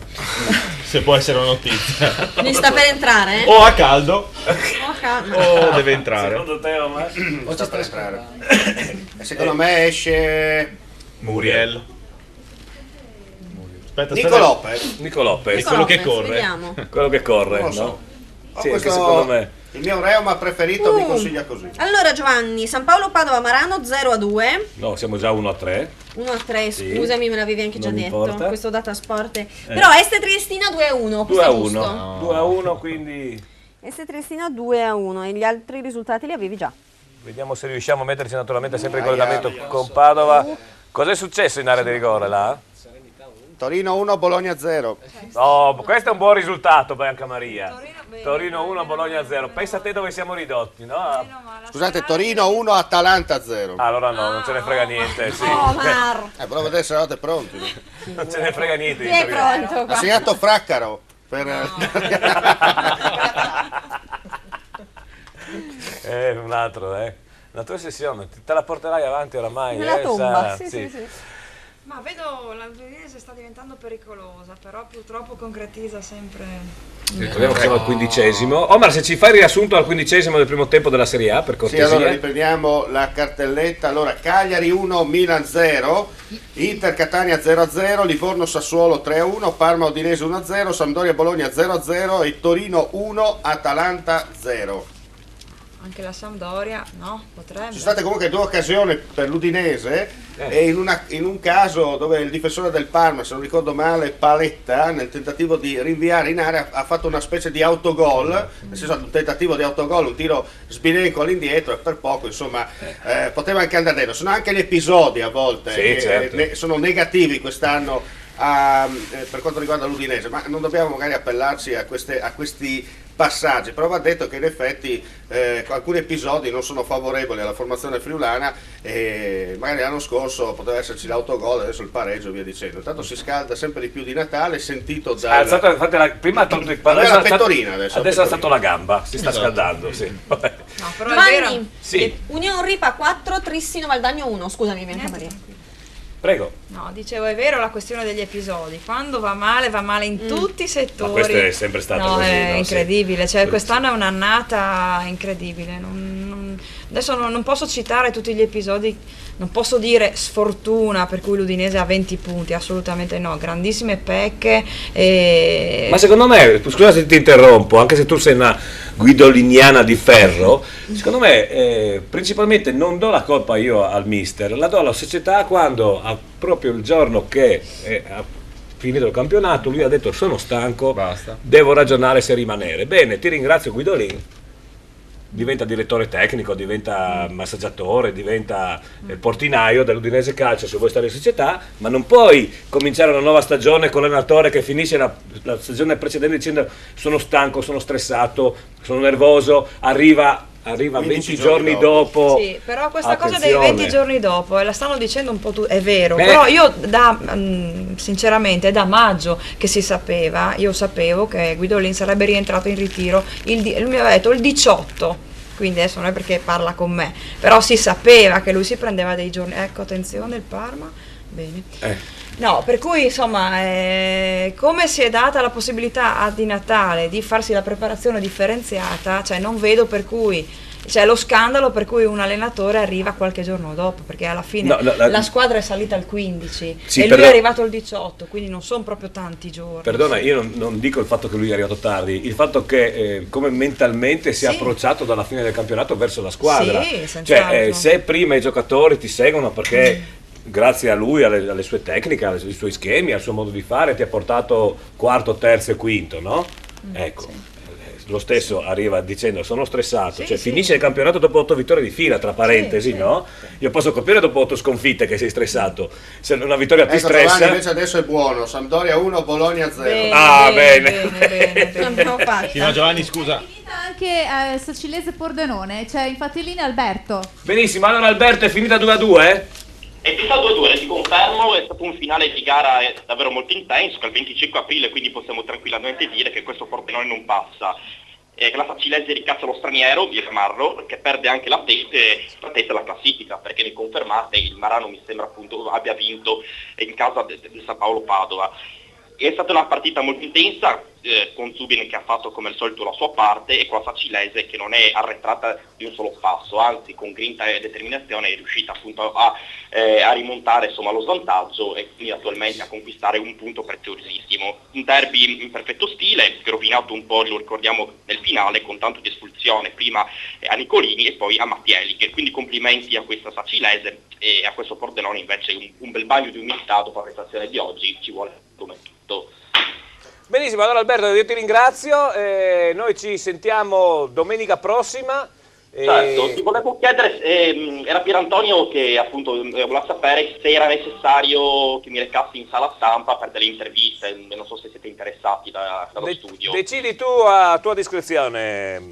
Se può essere una notizia. Ne sta per entrare? O a caldo o Oh, deve entrare. Secondo te, Omar? O sta per entrare. Secondo me esce Muriel. Aspetta, Nico Lopez. Nico Lopez. È quello che Lopez, corre. vediamo. Quello che corre, Non lo so. no? Ho Sì, anche questo- secondo me. Il mio reuma preferito mi consiglia così. Allora Giovanni, San Paolo Padova Marano 0-2. No, siamo già 1-3. 1-3, Sì. scusami, me l'avevi anche già Non detto. importa. Questo data sport. Però Este Triestina 2-1. questo è 2-1. giusto. 2-1, quindi Este Triestina 2-1 e gli altri risultati li avevi già. vediamo se riusciamo a metterci naturalmente sempre in collegamento con Padova. Cos'è successo in area di rigore là? Torino 1, Bologna 0. No, questo è un buon risultato, Bianca Maria. Torino 1, Bologna 0. Pensa a te dove siamo ridotti, no? Scusate, Torino 1, Atalanta 0. Allora no, non ce ne frega niente. Sì. Omar. Volevo vedere se eravate pronti. Non ce ne frega niente. Chi di è Torino. pronto Ha qua? segnato Fraccaro. Un altro, La tua sessione, te la porterai avanti oramai. Nella tomba, Sara? sì, sì, sì. Ma vedo la Udinese sta diventando pericolosa, però purtroppo concretizza sempre. Ricordiamo che siamo al 15°. Omar, se ci fai il riassunto al 15° del primo tempo della Serie A, per Sì, cortesia. allora riprendiamo la cartelletta. Allora, Cagliari 1, Milan 0, Inter Catania 0-0, Livorno Sassuolo 3-1, Parma Udinese 1-0, Sampdoria Bologna 0-0 e Torino 1, Atalanta 0. Anche la Sampdoria, no? Potrebbe. Ci sono state comunque 2 occasioni per l'Udinese e in un caso dove il difensore del Parma, se non ricordo male, Paletta, nel tentativo di rinviare in area ha fatto una specie di autogol, nel senso un tentativo di autogol, un tiro sbilenco all'indietro e per poco insomma poteva anche andare dentro. Sono anche gli episodi a volte Sì, che certo. sono negativi quest'anno per quanto riguarda l'Udinese, ma non dobbiamo magari appellarci a questi passaggi, però va detto che in effetti alcuni episodi non sono favorevoli alla formazione friulana e magari l'anno scorso poteva esserci l'autogol, adesso il pareggio e via dicendo. Intanto si scalda sempre di più di Natale, sentito Ha alzato, infatti, prima ha tolto la pettorina adesso ha alzato la gamba, si sta scaldando. Sì. Vabbè. No, però è vero. Giovanni, Sì. Union Ripa 4, Trissino Valdagno 1. Scusami, Bianca Maria. Prego. No, dicevo, è vero la questione degli episodi. Quando va male in tutti i settori. Ma questo è sempre stato No, così. è no? incredibile. Cioè, Sì. quest'anno è un'annata incredibile. Adesso non posso citare tutti gli episodi, non posso dire sfortuna per cui l'Udinese ha 20 punti, assolutamente no. Grandissime pecche. Ma secondo me, scusa se ti interrompo, anche se tu sei una guidoliniana di ferro, secondo me principalmente non do la colpa io al mister, la do alla società quando proprio il giorno che ha finito il campionato lui ha detto sono stanco, Basta. devo ragionare se rimanere. Bene, ti ringrazio Guidolin. Diventa direttore tecnico, diventa massaggiatore, diventa portinaio dell'Udinese Calcio se vuoi stare in società, ma non puoi cominciare una nuova stagione con l'allenatore che finisce la stagione precedente dicendo sono stanco, sono stressato, sono nervoso, arriva 20 giorni dopo. Sì, però questa cosa dei Attenzione. 20 giorni dopo, la stanno dicendo un po' tutti, è vero, Beh. però io sinceramente è da maggio che si sapeva, io sapevo che Guidolin sarebbe rientrato in ritiro, lui mi aveva detto il 18, quindi adesso non è perché parla con me, però si sapeva che lui si prendeva dei giorni, ecco attenzione il Parma, bene. No, per cui insomma, come si è data la possibilità di Natale di farsi la preparazione differenziata, cioè non vedo per cui, cioè lo scandalo per cui un allenatore arriva qualche giorno dopo, perché alla fine la squadra è salita al 15 Sì, e lui è arrivato al 18, quindi non sono proprio tanti giorni. Perdona, io non dico il fatto che lui è arrivato tardi, il fatto che come mentalmente si è approcciato dalla fine del campionato verso la squadra. Sì, senz'altro. Cioè, se prima i giocatori ti seguono perché grazie a lui, alle sue tecniche, ai suoi schemi, al suo modo di fare, ti ha portato quarto, terzo e quinto, no? Ecco. Lo stesso arriva dicendo sono stressato, cioè finisce il campionato dopo 8 vittorie di fila, tra parentesi, no? Io posso capire dopo 8 sconfitte che sei stressato, se una vittoria ti stressa. Giovanni invece adesso è buono, Sampdoria 1, Bologna 0. Bene. L'abbiamo fatta. Sì, ma Giovanni scusa. Anche Sacilese Pordenone, c'è infatti in linea Alberto. Benissimo, allora Alberto è finita 2-2? È fissato 2-2, ti confermo, è stato un finale di gara davvero molto intenso, che è il 25 aprile, quindi possiamo tranquillamente dire che questo Pordenone non passa. Che la Sacilese ricaccia lo straniero, Marro, che perde anche la testa della classifica, perché mi confermate, il Marano mi sembra appunto abbia vinto in casa del San Paolo Padova. È stata una partita molto intensa, con Zubin che ha fatto come al solito la sua parte e con la Sacilese che non è arretrata di un solo passo, anzi con grinta e determinazione è riuscita appunto a rimontare insomma, lo svantaggio e quindi attualmente a conquistare un punto preziosissimo. Un derby in perfetto stile, rovinato un po', lo ricordiamo nel finale, con tanto di espulsione, prima a Nicolini e poi a Mattielli, quindi complimenti a questa Sacilese e a questo Pordenone invece un bel bagno di umiltà dopo la prestazione di oggi, ci vuole come tutto. Benissimo, allora Alberto io ti ringrazio, noi ci sentiamo domenica prossima. Certo, ti volevo chiedere, era Pierantonio che appunto voleva sapere se era necessario che mi recassi in sala stampa per delle interviste, non so se siete interessati dallo studio. Decidi tu a tua discrezione,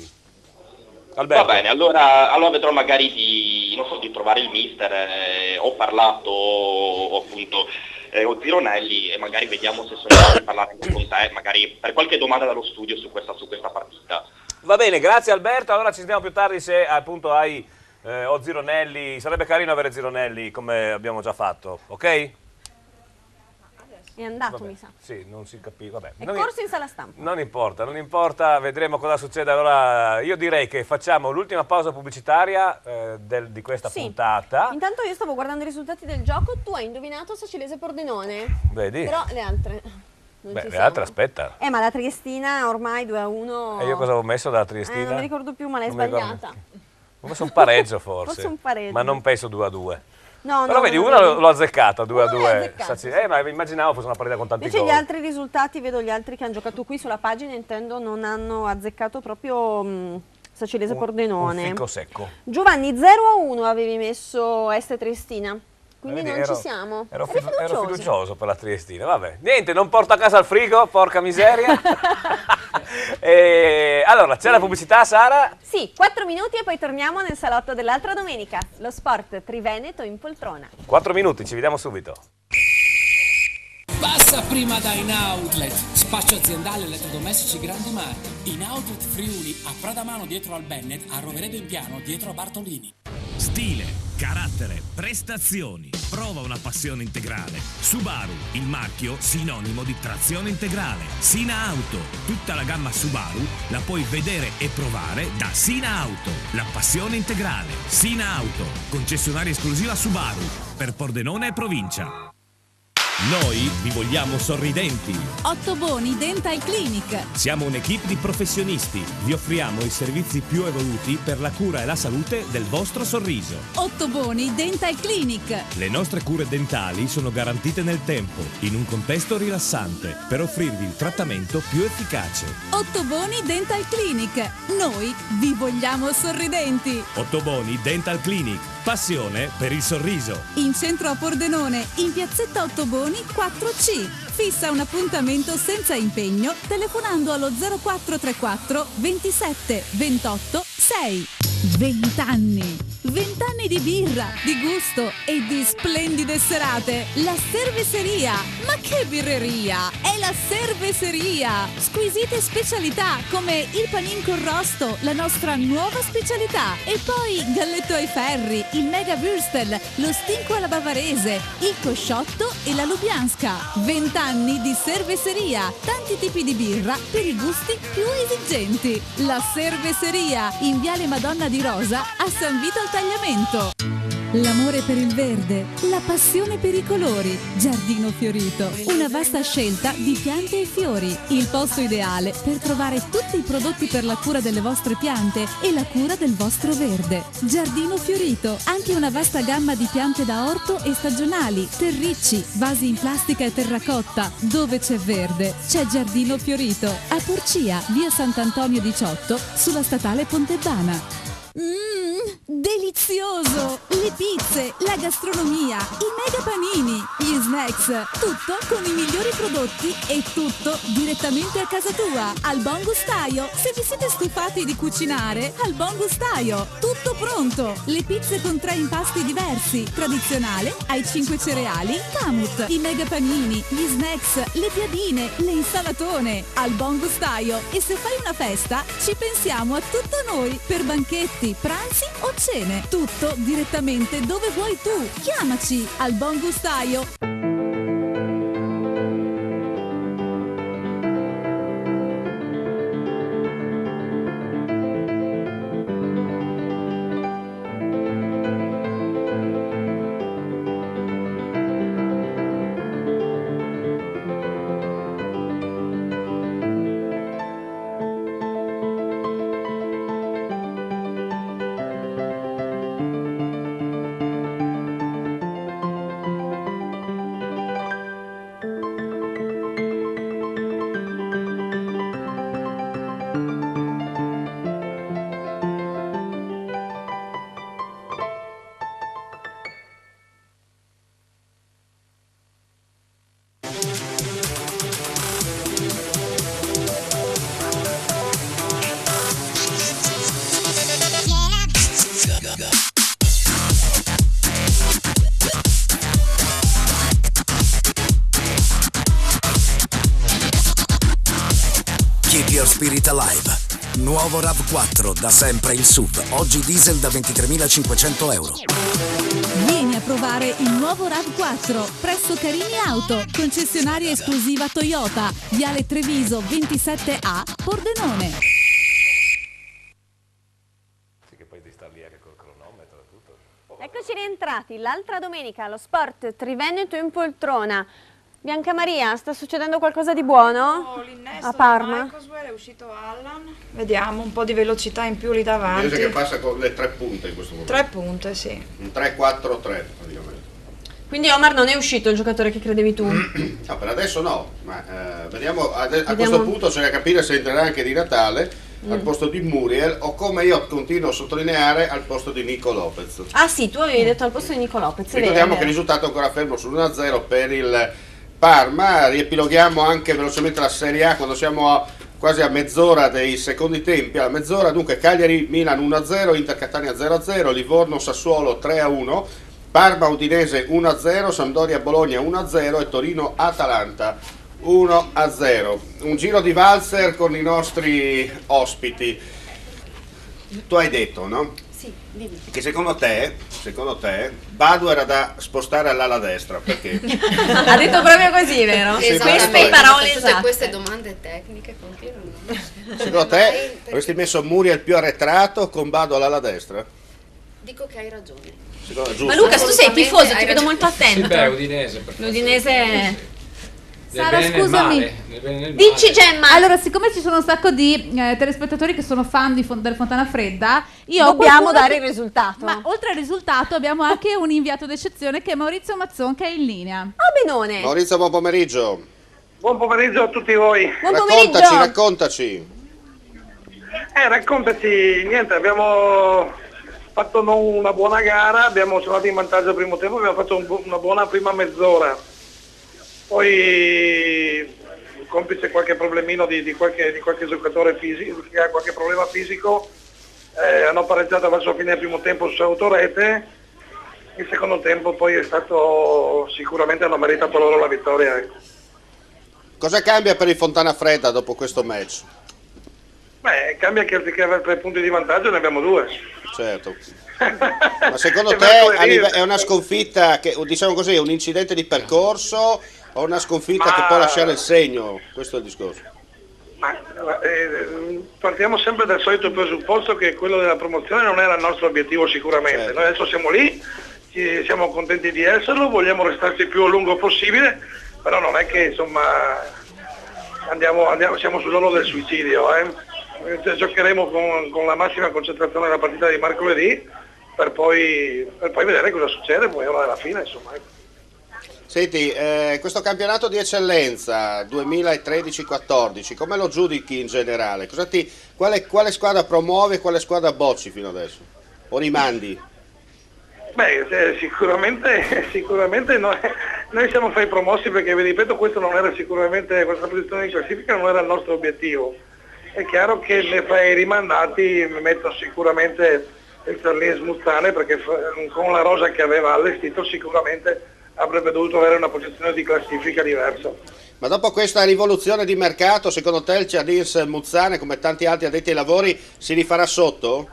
Alberto. Va bene, allora vedrò magari di trovare il mister, ho parlato appunto o Zironelli e magari vediamo se sono in grado di parlare anche con te, magari per qualche domanda dallo studio su questa partita. Va bene, grazie Alberto, allora ci sentiamo più tardi se appunto hai o Zironelli, sarebbe carino avere Zironelli come abbiamo già fatto, ok? È andato, Vabbè, mi sa. sì, non si capiva, vabbè. È corso in sala stampa. Non importa, vedremo cosa succede. Allora io direi che facciamo l'ultima pausa pubblicitaria di questa puntata. Intanto io stavo guardando i risultati del gioco, tu hai indovinato Sacilese Pordenone. Vedi? Però le altre non Beh, ci le siamo. altre aspetta. Ma la Triestina ormai 2-1. E io cosa avevo messo dalla Triestina? Non mi ricordo più, ma l'hai Non mi ricordo. sbagliata. Ho messo un pareggio forse. Forse un pareggio. Ma non penso 2-2. No, però vedi, una l'ho azzeccata, 2-2. azzeccata, Ma immaginavo fosse una partita con tanti Invece gol. gli altri risultati, vedo gli altri che hanno giocato qui sulla pagina, intendo, non hanno azzeccato proprio Sacilese Pordenone. Un ficco secco. Giovanni, 0-1 avevi messo Este Triestina. Quindi Vedi, non ci siamo. Ero Eri fiducioso per la Triestina, vabbè. Niente, non porto a casa il frigo, porca miseria. Allora, c'è la pubblicità, Sara? Sì, 4 minuti e poi torniamo nel salotto dell'altra domenica. Lo sport Triveneto in poltrona. 4 minuti, ci vediamo subito. Passa prima da In Outlet, spazio aziendale elettrodomestici grandi marchi. In Outlet Friuli, a Pradamano dietro al Bennett, a Roveredo in Piano dietro a Bartolini. Stile, carattere, prestazioni. Prova una passione integrale. Subaru, il marchio sinonimo di trazione integrale. Sina Auto, tutta la gamma Subaru la puoi vedere e provare da Sina Auto. La passione integrale. Sina Auto, concessionaria esclusiva Subaru per Pordenone e provincia. Noi vi vogliamo sorridenti. Ottoboni Dental Clinic. Siamo un'equipe di professionisti. Vi offriamo i servizi più evoluti per la cura e la salute del vostro sorriso. Ottoboni Dental Clinic. Le nostre cure dentali sono garantite nel tempo, in un contesto rilassante, per offrirvi il trattamento più efficace. Ottoboni Dental Clinic. Noi vi vogliamo sorridenti. Ottoboni Dental Clinic. Passione per il sorriso. In centro a Pordenone, in piazzetta Ottoboni 4C. Fissa un appuntamento senza impegno telefonando allo 0434 27 28 6. 20 anni. 20 anni di birra, di gusto e di splendide serate. La Cerveseria. Ma che birreria! È la Cerveseria. Squisite specialità come il panin con rosto, la nostra nuova specialità. E poi galletto ai ferri, il mega würstel, lo stinco alla bavarese, il cosciotto e la lubianska. 20 anni di Cerveseria. Tanti tipi di birra per i gusti più esigenti. La Cerveseria in Viale Madonna di Rosa a San Vito al Tagliamento. L'amore per il verde, la passione per i colori. Giardino Fiorito, una vasta scelta di piante e fiori. Il posto ideale per trovare tutti i prodotti per la cura delle vostre piante e la cura del vostro verde. Giardino Fiorito, anche una vasta gamma di piante da orto e stagionali, terricci, vasi in plastica e terracotta. Dove c'è verde, c'è Giardino Fiorito. A Porcia, via Sant'Antonio 18, sulla statale Pontebana. Delizioso! Le pizze, la gastronomia, i mega panini, gli snacks, tutto con i migliori prodotti e tutto direttamente a casa tua, al Buon Gustaio. Se vi siete stufati di cucinare, al Buon Gustaio. Tutto tutto pronto! Le pizze con 3 impasti diversi, tradizionale, ai 5 cereali, Camut, i mega panini, gli snacks, le piadine, le insalatone, al buon gustaio. E se fai una festa, ci pensiamo a tutto noi, per banchetti, pranzi o cene. Tutto direttamente dove vuoi tu. Chiamaci al buon gustaio. Keep Your Spirit Alive. Nuovo RAV4, da sempre il SUV. Oggi diesel da 23.500 euro. Vieni a provare il nuovo RAV4 presso Carini Auto, concessionaria esclusiva Toyota, Viale Treviso 27A, Pordenone. Eccoci rientrati, l'altra domenica allo Sport Triveneto in poltrona. Bianca Maria, sta succedendo qualcosa di buono a Parma? È uscito Allan, vediamo un po' di velocità in più lì davanti. Vedete che passa con le 3 punte in questo momento. 3 punte, sì. Un 3-4-3 praticamente. Quindi Omar non è uscito il giocatore che credevi tu? No, per adesso no, ma vediamo a questo punto c'è da capire se entrerà anche Di Natale al posto di Muriel o, come io continuo a sottolineare, al posto di Nico Lopez. Ah sì, tu avevi detto al posto di Nico Lopez. Ricordiamo che il risultato è ancora fermo sull'1-0 per il Parma. Riepiloghiamo anche velocemente la Serie A quando siamo quasi a mezz'ora dei secondi tempi. Alla mezz'ora dunque Cagliari-Milan 1-0, Inter-Catania 0-0, Livorno-Sassuolo 3-1, Parma-Udinese 1-0, Sampdoria-Bologna 1-0 e Torino-Atalanta 1-0. Un giro di valzer con i nostri ospiti. Tu hai detto, no? Sì, dimmi. Che secondo te Badu era da spostare all'ala destra, perché? Ha detto proprio così, vero? Esattamente, parole tutte esatte. queste domande tecniche continuano. Secondo te avresti messo Muriel più arretrato con Badu all'ala destra? Dico che hai ragione. Ma Lucas, tu sei tifoso, ti vedo molto attento. Sì, beh, Udinese. Per forza. L'Udinese... Sara, Nel bene e nel scusami. male, nel bene e nel Dici male. Gemma. Allora, siccome ci sono un sacco di telespettatori che sono fan del Fontana Fredda, io ho Dobbiamo qualcuno dare che- il risultato. Ma oltre al risultato abbiamo anche un inviato d'eccezione che è Maurizio Mazzon, che è in linea. Ah, benone. Maurizio, buon pomeriggio. Buon pomeriggio a tutti voi. Raccontaci. Raccontaci, niente, abbiamo fatto non una buona gara, siamo andati in vantaggio al primo tempo, abbiamo fatto una buona prima mezz'ora. Poi, complice qualche problemino di qualche giocatore fisico, che ha qualche problema fisico, hanno pareggiato verso la fine del primo tempo su autorete. Il secondo tempo poi è stato, sicuramente hanno meritato loro la vittoria. Ecco. Cosa cambia per il Fontana Fredda dopo questo match? Beh, cambia che anziché avere 3 punti di vantaggio ne abbiamo 2. Certo. Ma secondo È te mercoledì. è una sconfitta che, diciamo così, un incidente di percorso o una sconfitta che può lasciare il segno? Questo è il discorso. Partiamo sempre dal solito presupposto che quello della promozione non era il nostro obiettivo sicuramente. Certo. Noi adesso siamo lì, siamo contenti di esserlo, vogliamo restarci il più a lungo possibile, però non è che insomma siamo sull'orlo del suicidio. Giocheremo con la massima concentrazione della partita di mercoledì per poi vedere cosa succede poi alla fine, insomma. Senti, questo campionato di eccellenza 2013-14, come lo giudichi in generale? Quale squadra promuove e quale squadra bocci fino adesso? O rimandi? Beh, sicuramente noi siamo fra i promossi perché vi ripeto questa posizione in classifica non era il nostro obiettivo. È chiaro che fra i rimandati mi metto sicuramente il Cerlin Smuzzane, perché con la rosa che aveva allestito sicuramente avrebbe dovuto avere una posizione di classifica diversa. Ma dopo questa rivoluzione di mercato, secondo te il Cerlin Smuzzane, come tanti altri addetti ai lavori, si rifarà sotto?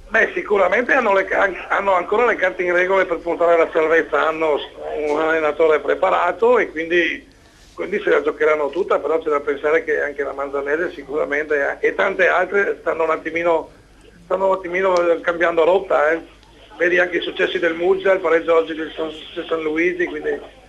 Beh, sicuramente hanno ancora le carte in regole per puntare alla salvezza, hanno un allenatore preparato e quindi se la giocheranno tutta, però c'è da pensare che anche la Manzanese sicuramente e tante altre stanno un attimino cambiando rotta. Vedi anche i successi del Muggia, il pareggio oggi del San Luigi, quindi...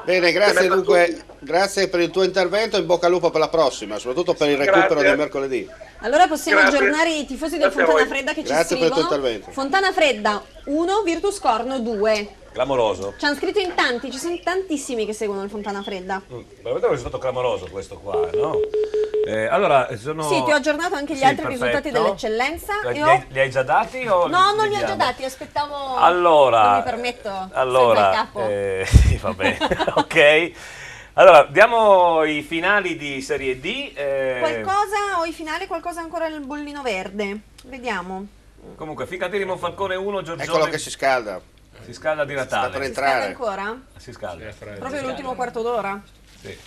Bene, grazie dunque, grazie per il tuo intervento, in bocca al lupo per la prossima, soprattutto per il recupero del mercoledì. Allora possiamo aggiornare i tifosi del Fontana Fredda che ci Grazie per il tuo scrivono. intervento. Fontana Fredda 1, Virtus Corno 2. Clamoroso. Ci hanno scritto in tanti, ci sono tantissimi che seguono il Fontana Fredda. Veramente un risultato clamoroso questo qua, no? Allora, sono... Sì, ti ho aggiornato anche gli altri risultati dell'eccellenza. Li hai già dati? O No, non li ho già dati, aspettavo. Allora, non mi permetto. allora, sempre il capo. sì, va bene, ok. Allora, diamo i finali di Serie D. Qualcosa o i finali, qualcosa ancora nel bollino verde. Vediamo. Comunque, Ficatiri Monfalcone 1, Giorgione... Eccolo che si scalda. Si scalda di Natale. Sta per Si scalda entrare. ancora? Si scalda. Proprio l'ultimo quarto d'ora. Sì.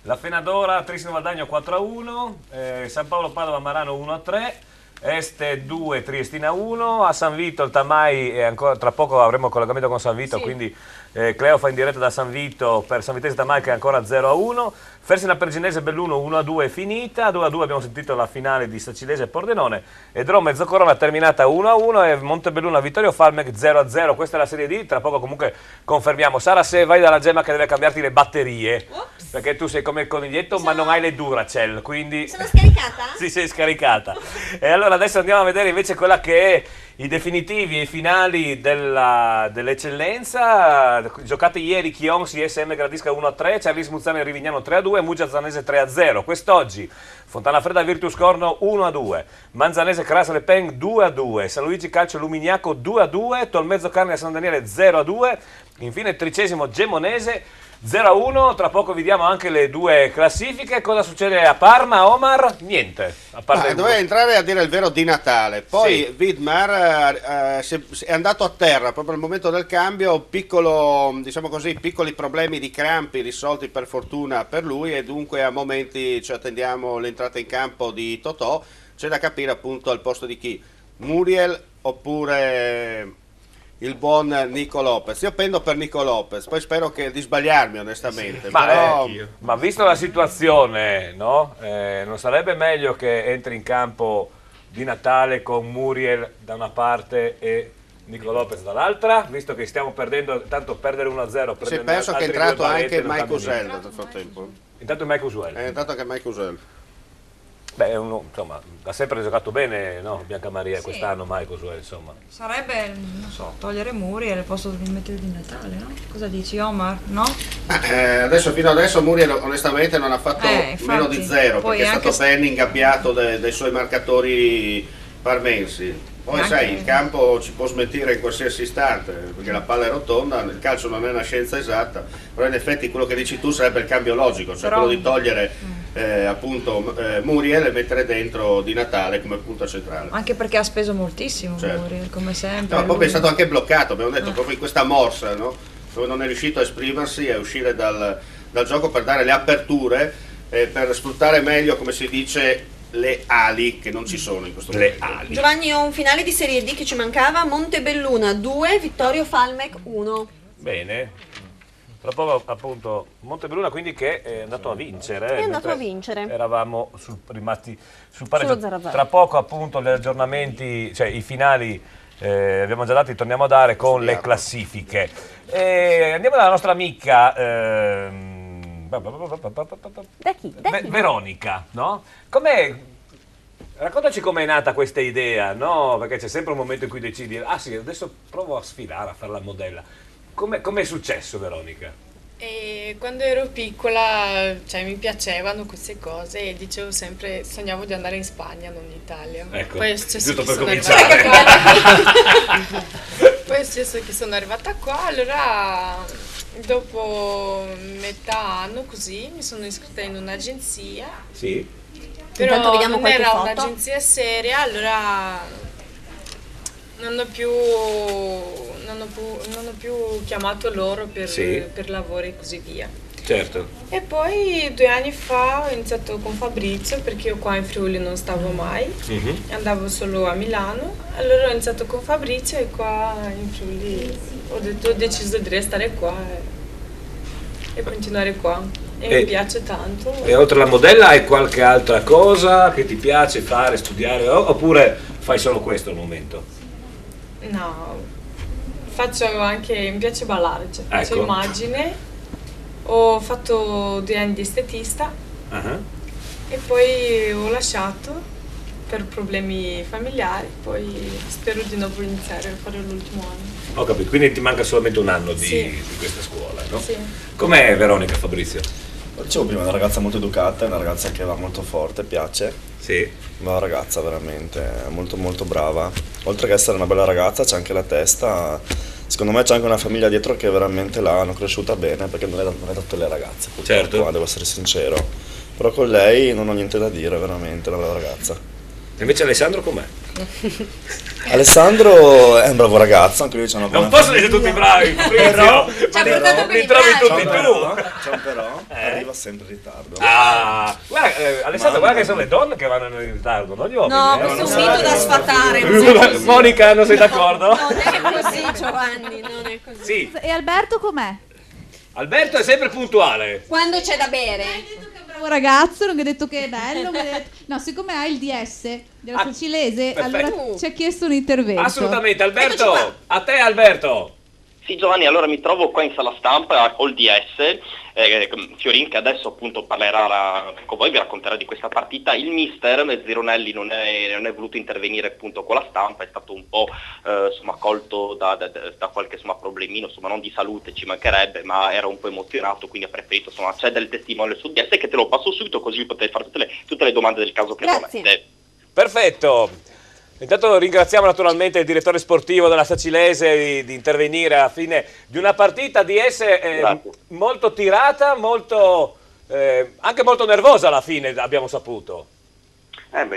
La Fenadora, Trissino Valdagno 4-1, San Paolo Padova Marano 1-3, Este 2, Triestina 1, a San Vito il Tamai, e ancora tra poco avremo collegamento con San Vito, quindi Cleo fa in diretta da San Vito per San Vitese Tamai che è ancora 0-1, Fersina Perginese Belluno 1-2 è finita, 2-2 abbiamo sentito la finale di Sacilese e Pordenone, e Dro Mezzocorona terminata 1-1 e Montebelluno Vittorio Falmec 0-0, questa è la Serie D, tra poco comunque confermiamo. Sara, se vai dalla Gemma che deve cambiarti le batterie, perché tu sei come il coniglietto ma non hai le Duracell, quindi... Sono scaricata? Sì, sei scaricata. E allora adesso andiamo a vedere invece quella che è i definitivi e i finali dell'eccellenza. Giocate ieri Chionsi SM Gradisca 1-3, Cerlis Muzzane Rivignano 3-2, Muggia Zanese 3-0. Quest'oggi Fontana Fredda Virtus Corno 1-2, Manzanese Cras Le Pen 2-2, San Luigi Calcio Luminiaco 2-2, Tolmezzo Carne a San Daniele 0-2, infine 13° Gemonese 0-1, tra poco vediamo anche le due classifiche. Cosa succede a Parma, Omar? Niente. A parte doveva entrare a dire il vero di Natale, poi Sì. Widmer è andato a terra proprio al momento del cambio, diciamo così, piccoli problemi di crampi risolti per fortuna per lui, e dunque a momenti ci attendiamo l'entrata in campo di Totò. C'è da capire appunto al posto di chi, Muriel oppure il buon Nico Lopez. Io pendo per Nico Lopez, poi spero di sbagliarmi onestamente, però... ma visto la situazione, no? Non sarebbe meglio che entri in campo di Natale con Muriel da una parte e Nico Lopez dall'altra, visto che stiamo perdendo, tanto perdere 1-0. Sì, penso che è entrato anche Mike Usel nel frattempo. Intanto Mike Usuel. È entrato anche Mike Usel. Beh, insomma, ha sempre giocato bene, no? Biancamaria quest'anno, Mike Usuel, insomma. Sarebbe, non so, togliere Muriel al posto di mettere di Natale, no? Cosa dici, Omar? No? Fino adesso Muriel onestamente non ha fatto infatti, meno di 0, poi perché è anche stato ben ingabbiato dai suoi marcatori parmensi. Poi Anche- sai, il campo ci può smentire in qualsiasi istante, perché la palla è rotonda, il calcio non è una scienza esatta, però in effetti quello che dici tu sarebbe il cambio logico, cioè Però- quello di togliere Muriel e mettere dentro Di Natale come punta centrale. Anche perché ha speso moltissimo Certo. Muriel, come sempre. No, poi lui. è stato anche bloccato, abbiamo detto, proprio in questa morsa, no? Dove non è riuscito a esprimersi e a uscire dal gioco per dare le aperture, per sfruttare meglio, come si dice, le ali che non ci sono in questo momento. Giovanni, ho un finale di Serie D che ci mancava. Montebelluna 2, Vittorio Falmec 1. Bene. Tra poco appunto Montebelluna quindi che è andato a vincere. È andato mentre a vincere. Eravamo rimasti sul pareggio. Sullo 0-0. Tra poco appunto gli aggiornamenti, cioè i finali abbiamo già dati, torniamo a dare con le classifiche. Andiamo dalla nostra amica Da chi? Veronica, no? Raccontaci com'è nata questa idea, no? Perché c'è sempre un momento in cui decidi, ah sì, adesso provo a sfilare, a fare la modella. Com'è successo, Veronica? E quando ero piccola, cioè, mi piacevano queste cose e dicevo sempre, sognavo di andare in Spagna, non in Italia. Ecco, Poi è successo giusto che per sono cominciare. Poi è successo che sono arrivata qua, allora dopo metà anno così mi sono iscritta in un'agenzia Sì. Però Intanto vediamo non qualche era foto. un'agenzia seria, allora non ho più chiamato loro per, Sì. per lavoro e così via. Certo. E poi 2 anni fa ho iniziato con Fabrizio, perché io qua in Friuli non stavo mai, andavo solo a Milano. Allora ho iniziato con Fabrizio e qua in Friuli ho deciso di restare qua e continuare qua. E mi piace tanto. E oltre alla modella hai qualche altra cosa che ti piace fare, studiare, oppure fai solo questo al momento? No, faccio anche, mi piace ballare, cioè faccio Ecco. immagine. Ho fatto 2 anni di estetista Ah. e poi ho lasciato per problemi familiari, poi spero di non iniziare a fare l'ultimo anno. Ho capito, quindi ti manca solamente un anno Sì. di questa scuola, no? Sì. Com'è Veronica, Fabrizio? Dicevo prima, è una ragazza molto educata, è una ragazza che va molto forte, piace. Sì. Una ragazza veramente molto molto brava. Oltre che essere una bella ragazza, c'è anche la testa. Secondo me c'è anche una famiglia dietro che veramente l'hanno cresciuta bene, perché non è da tutte le ragazze, purtroppo, Certo. devo essere sincero. Però con lei non ho niente da dire, veramente, è una bella ragazza. E invece Alessandro com'è? Alessandro è un bravo ragazzo, anche lui c'ha una buona Non posso essere tutti bravi, Fabrizio. Ci ha Però li trovi tutti tu. C'è un però, arriva sempre in ritardo. Ah, guarda, Alessandro, guarda che sono le donne che vanno in ritardo, non gli uomini. No, questo è un mito da sfatare. Non è così. Monica, non sei d'accordo? Non è così, Giovanni, non è così. Sì, E Alberto com'è? Alberto è sempre puntuale. Quando c'è da bere. Bravo ragazzo, non mi ha detto che è bello. non mi ha detto- No, siccome ha il DS della Sicilese, perfetto. allora ci ha chiesto un intervento. Assolutamente, Alberto, a te Alberto. Sì Giovanni, allora mi trovo qua in sala stampa col DS, Fiorin che adesso appunto parlerà con voi, vi racconterà di questa partita. Il mister Zironelli non è voluto intervenire appunto con la stampa, è stato un po' colto da qualche problemino, non di salute, ci mancherebbe, ma era un po' emozionato, quindi ha preferito cedere il testimone su DS, che te lo passo subito così potete fare tutte le domande del caso che volete. Perfetto. Intanto ringraziamo naturalmente il direttore sportivo della Sacilese di intervenire alla fine di una partita di essere molto tirata, anche molto nervosa alla fine, abbiamo saputo.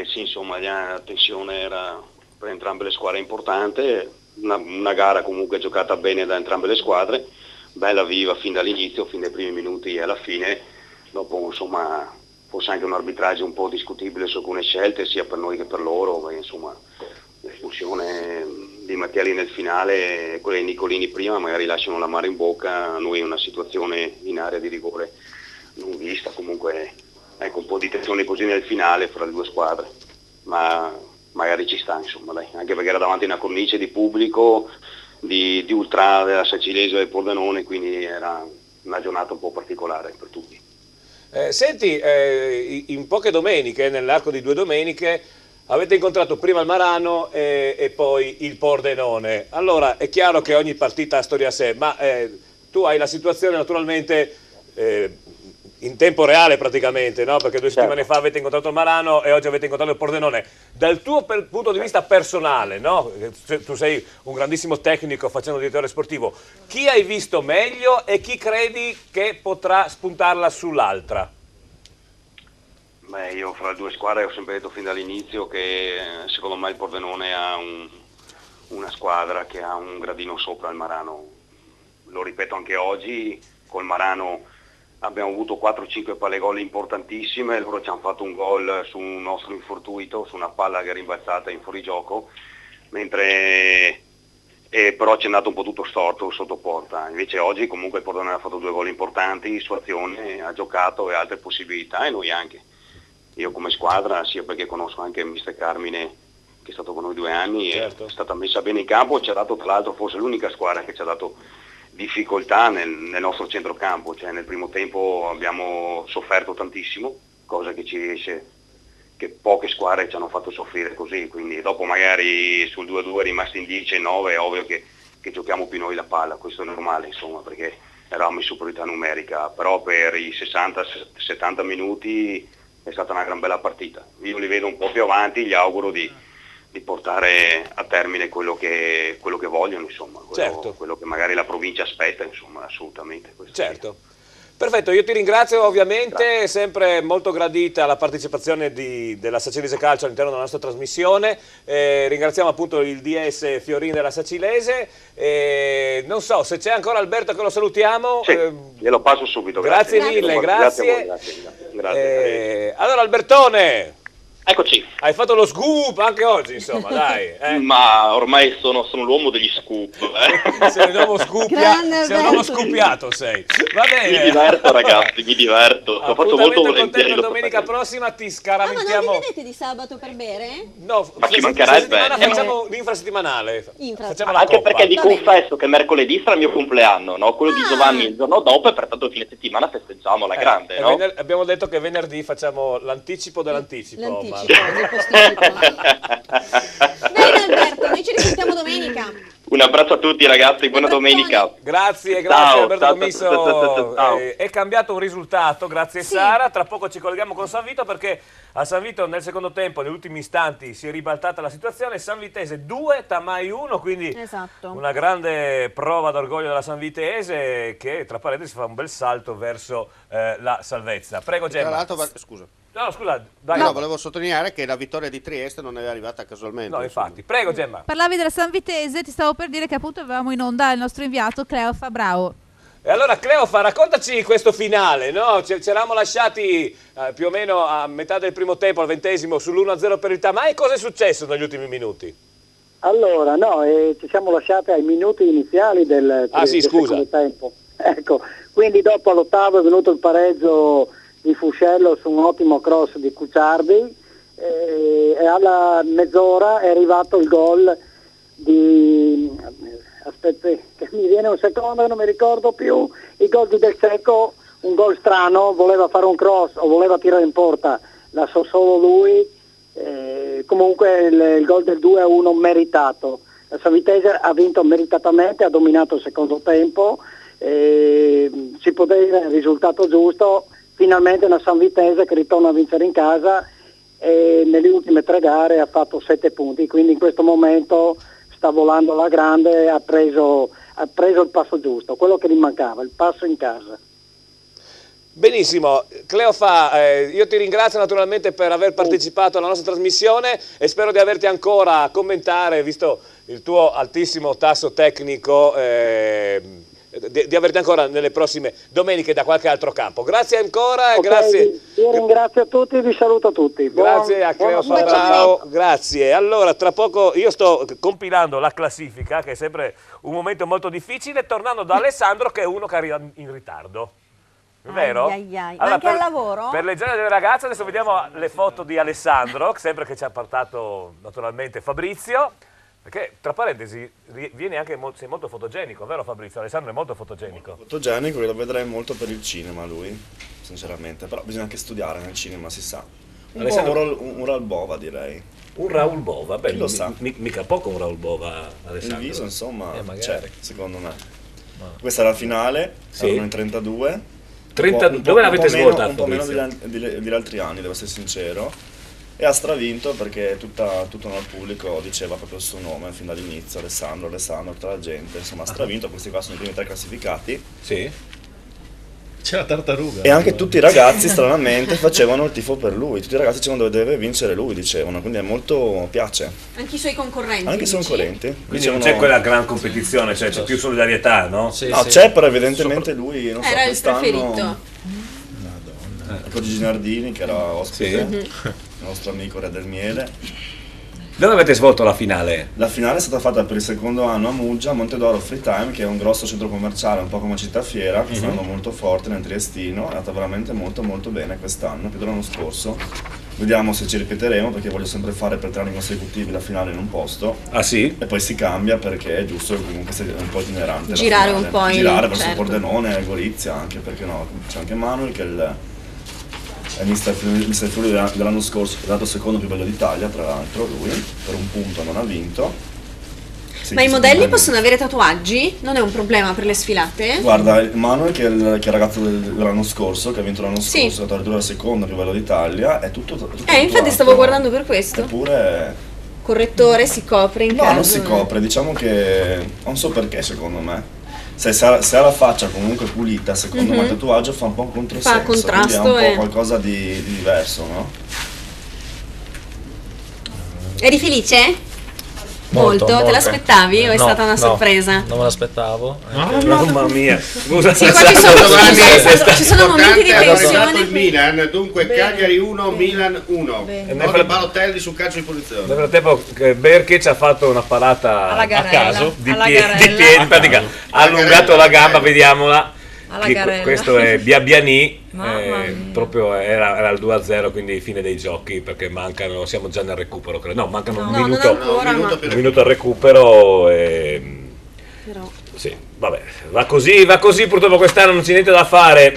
Sì, insomma, la tensione era per entrambe le squadre importante, una gara comunque giocata bene da entrambe le squadre, bella viva fin dall'inizio, fin dai primi minuti e alla fine, dopo insomma forse anche un arbitraggio un po' discutibile su alcune scelte sia per noi che per loro, ma insomma l'espulsione di Mattielli nel finale e quella di Nicolini prima magari lasciano l'amaro in bocca, a noi una situazione in area di rigore non vista, comunque ecco un po' di tensione così nel finale fra le due squadre, ma magari ci sta insomma dai, anche perché era davanti a una cornice di pubblico, di ultra della Sacilese e del Pordenone, quindi era una giornata un po' particolare per tutti. Senti, in poche domeniche, nell'arco di 2 domeniche, avete incontrato prima il Marano e poi il Pordenone. Allora, è chiaro che ogni partita ha storia a sé, ma tu hai la situazione naturalmente in tempo reale praticamente, no? Perché 2 settimane fa avete incontrato il Marano e oggi avete incontrato il Pordenone. Dal tuo punto di vista personale, no? Tu sei un grandissimo tecnico facendo direttore sportivo, chi hai visto meglio e chi credi che potrà spuntarla sull'altra? Io fra le due squadre ho sempre detto fin dall'inizio che secondo me il Pordenone ha una squadra che ha un gradino sopra il Marano. Lo ripeto anche oggi, col Marano abbiamo avuto 4-5 palle gol importantissime, loro ci hanno fatto un gol su un nostro infortuito, su una palla che è rimbalzata in fuorigioco, mentre però ci è andato un po' tutto storto sotto porta. Invece oggi comunque il Pordenone ha fatto 2 gol importanti su azione, ha giocato e altre possibilità e noi anche. Io come squadra, sia perché conosco anche il mister Carmine che è stato con noi 2 anni, è stata messa bene in campo, ci ha dato tra l'altro forse l'unica squadra che ci ha dato difficoltà nel nostro centrocampo, cioè nel primo tempo abbiamo sofferto tantissimo, cosa che ci riesce, che poche squadre ci hanno fatto soffrire così, quindi dopo magari sul 2-2 rimasti in 10 e 9 è ovvio che giochiamo più noi la palla, questo è normale insomma, perché eravamo in superiorità numerica, però per i 60-70 minuti è stata una gran bella partita. Io li vedo un po' più avanti, gli auguro di portare a termine quello che vogliono, insomma, quello che magari la provincia aspetta, insomma, assolutamente. Certo. Perfetto, io ti ringrazio ovviamente, è sempre molto gradita la partecipazione della Sacilese Calcio all'interno della nostra trasmissione, ringraziamo appunto il DS Fiorin della Sacilese, non so se c'è ancora Alberto che lo salutiamo. Sì, glielo passo subito. Grazie mille, grazie. Grazie. Allora Albertone, eccoci. Hai fatto lo scoop anche oggi, insomma, dai. Ma ormai sono l'uomo degli scoop. Sei un uomo scoopiato, sei. Va bene. Mi diverto, ragazzi, mi diverto. Lo faccio molto volentieri. Domenica prossima ti Ma non scaraventiamo. vi vedete di sabato per bere? No, ma ci mancherebbe. Facciamo l'infrasettimanale. Facciamo la Anche coppa. perché vi confesso che mercoledì sarà il mio compleanno, no? Quello di Giovanni il giorno dopo e pertanto il fine settimana festeggiamo alla grande, no? Abbiamo detto che venerdì facciamo l'anticipo dell'anticipo. Bene Alberto, noi ci risentiamo domenica. Un abbraccio a tutti ragazzi, buona domenica. Grazie Ciao, Alberto ciao, Commisso. ciao. È cambiato un risultato, grazie Sara. Tra poco ci colleghiamo con San Vito perché a San Vito nel secondo tempo, negli ultimi istanti, si è ribaltata la situazione. San Vitese 2, Tamai 1, quindi una grande prova d'orgoglio della San Vitese che tra parentesi fa un bel salto verso la salvezza. Prego Gemma. Tra l'altro, scusa. No, scusa, dai. No, volevo sottolineare che la vittoria di Trieste non è arrivata casualmente. No, infatti. Prego Gemma. Parlavi della San Vitese, ti stavo per dire che appunto avevamo in onda il nostro inviato Cleofa Bravo. E allora Cleofa, raccontaci questo finale, no? Ci eravamo lasciati più o meno a metà del primo tempo, al 20° sull'1-0 per il Tamai. Cosa è successo negli ultimi minuti? Allora, no, ci siamo lasciati ai minuti iniziali del secondo tempo. Ecco, quindi dopo all'8° è venuto il pareggio di Fuscello su un ottimo cross di Cucciardi e alla mezz'ora è arrivato il gol di... aspetti che mi viene un secondo, non mi ricordo più, il gol di Del Secco, un gol strano, voleva fare un cross o voleva tirare in porta, la so solo lui, comunque il gol del 2-1 meritato. La San Vitese ha vinto meritatamente, ha dominato il secondo tempo, si può dire il risultato giusto. Finalmente una San Vitese che ritorna a vincere in casa e nelle ultime 3 gare ha fatto 7 punti, quindi in questo momento sta volando alla grande, ha preso il passo giusto, quello che gli mancava, il passo in casa. Benissimo, Cleofa, io ti ringrazio naturalmente per aver partecipato alla nostra trasmissione e spero di averti ancora a commentare, visto il tuo altissimo tasso tecnico, di averti ancora nelle prossime domeniche da qualche altro campo. Grazie ancora e grazie. Io ringrazio a tutti e vi saluto a tutti. Grazie a Cleofa Bravo, grazie. Allora, tra poco io sto compilando la classifica, che è sempre un momento molto difficile, tornando da Alessandro che è uno che arriva in ritardo. È vero? Allora, anche per, al lavoro? Per le giornate delle ragazze adesso vediamo le foto di Alessandro, sempre che ci ha portato naturalmente Fabrizio. Perché, tra parentesi, viene anche sei molto fotogenico, vero Fabrizio? Alessandro è molto fotogenico. Fotogenico, lo vedrei molto per il cinema lui, sinceramente. Però bisogna anche studiare nel cinema, si sa. Un Raul Bova, direi. Un Raul Bova? Beh, lo sa. Mica poco un Raul Bova, Alessandro. Il viso, insomma, c'è, secondo me. Questa è la finale, erano in 32. Dove l'avete svolta, un po' meno degli altri anni, devo essere sincero. E ha stravinto perché tutto il pubblico diceva proprio il suo nome fin dall'inizio, Alessandro, tutta la gente, insomma ha stravinto, questi qua sono i primi 3 classificati. Sì. C'è la tartaruga. E anche tutti i ragazzi stranamente facevano il tifo per lui, tutti i ragazzi dicevano dove deve vincere lui, dicevano, quindi è molto piace. Anche i suoi concorrenti. Anche i suoi concorrenti. Quindi non c'è quella gran competizione, cioè c'è più solidarià, no? Sì, no, c'è, però evidentemente lui, non so, era il quest'anno... preferito. Ecco Gigi Nardini che era ospite, il nostro amico Re del Miele. Dove avete svolto la finale? La finale è stata fatta per il secondo anno a Muggia, a Montedoro Free Time, che è un grosso centro commerciale, un po' come Città Fiera, che stanno molto forte nel Triestino, è andata veramente molto bene quest'anno, più dell'anno scorso. Vediamo se ci ripeteremo, perché voglio sempre fare per 3 anni consecutivi la finale in un posto. Ah sì? E poi si cambia perché è giusto che comunque sia un po' itinerante. Girare un po' girare verso Pordenone, Gorizia anche, perché no? C'è anche Manuel che è Mister Friuli dell'anno scorso, è dato secondo più bello d'Italia, tra l'altro lui, per un punto non ha vinto. Ma i modelli possono avere tatuaggi? Non è un problema per le sfilate? Guarda, Manuel che è il ragazzo dell'anno scorso, che ha vinto l'anno scorso, è stato addirittura secondo più bello d'Italia, è tutto infatti stavo guardando per questo. Eppure... Correttore si copre in caso... No, non si copre, diciamo che... non so perché secondo me. se ha la faccia comunque pulita, secondo me il tatuaggio fa un po' un controsenso, Fa contrasto, quindi è un po' qualcosa di diverso, no? Eri felice? Molto. Te l'aspettavi o è stata una sorpresa? Non me l'aspettavo. Mamma mia, scusa. Sì, qua ci sono momenti di tensione. Il Milan, dunque Cagliari 1, Milan 1. Nel Balotelli sul calcio di punizione. Nel frattempo Berkic ha fatto una parata a caso di piedi, in pratica ha allungato la gamba, vediamola. Questo è Biabiani, proprio era il 2-0, quindi fine dei giochi, perché siamo già nel recupero, credo. No, mancano un minuto al recupero. Però. Sì, vabbè, va così, purtroppo quest'anno non c'è niente da fare.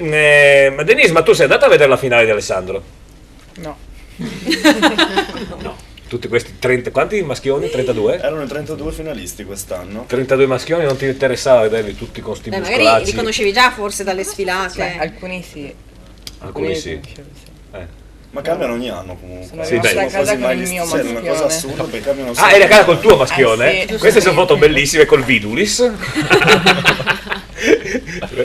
Ma Denise, ma tu sei andata a vedere la finale di Alessandro? No. No. Tutti questi 30, quanti maschioni? 32? Erano i 32 finalisti quest'anno. 32 maschioni, non ti interessava vederli tutti con sti muscolacci? Magari li conoscevi già forse dalle sfilate. Beh, alcuni sì. Alcuni sì. Ma cambiano ogni anno comunque. Sono rimasta a casa con il mio maschione. È una cosa assurda perché cambiano sempre. Eri a casa col tuo maschione? Sì. Queste sono foto bellissime col Vidulis.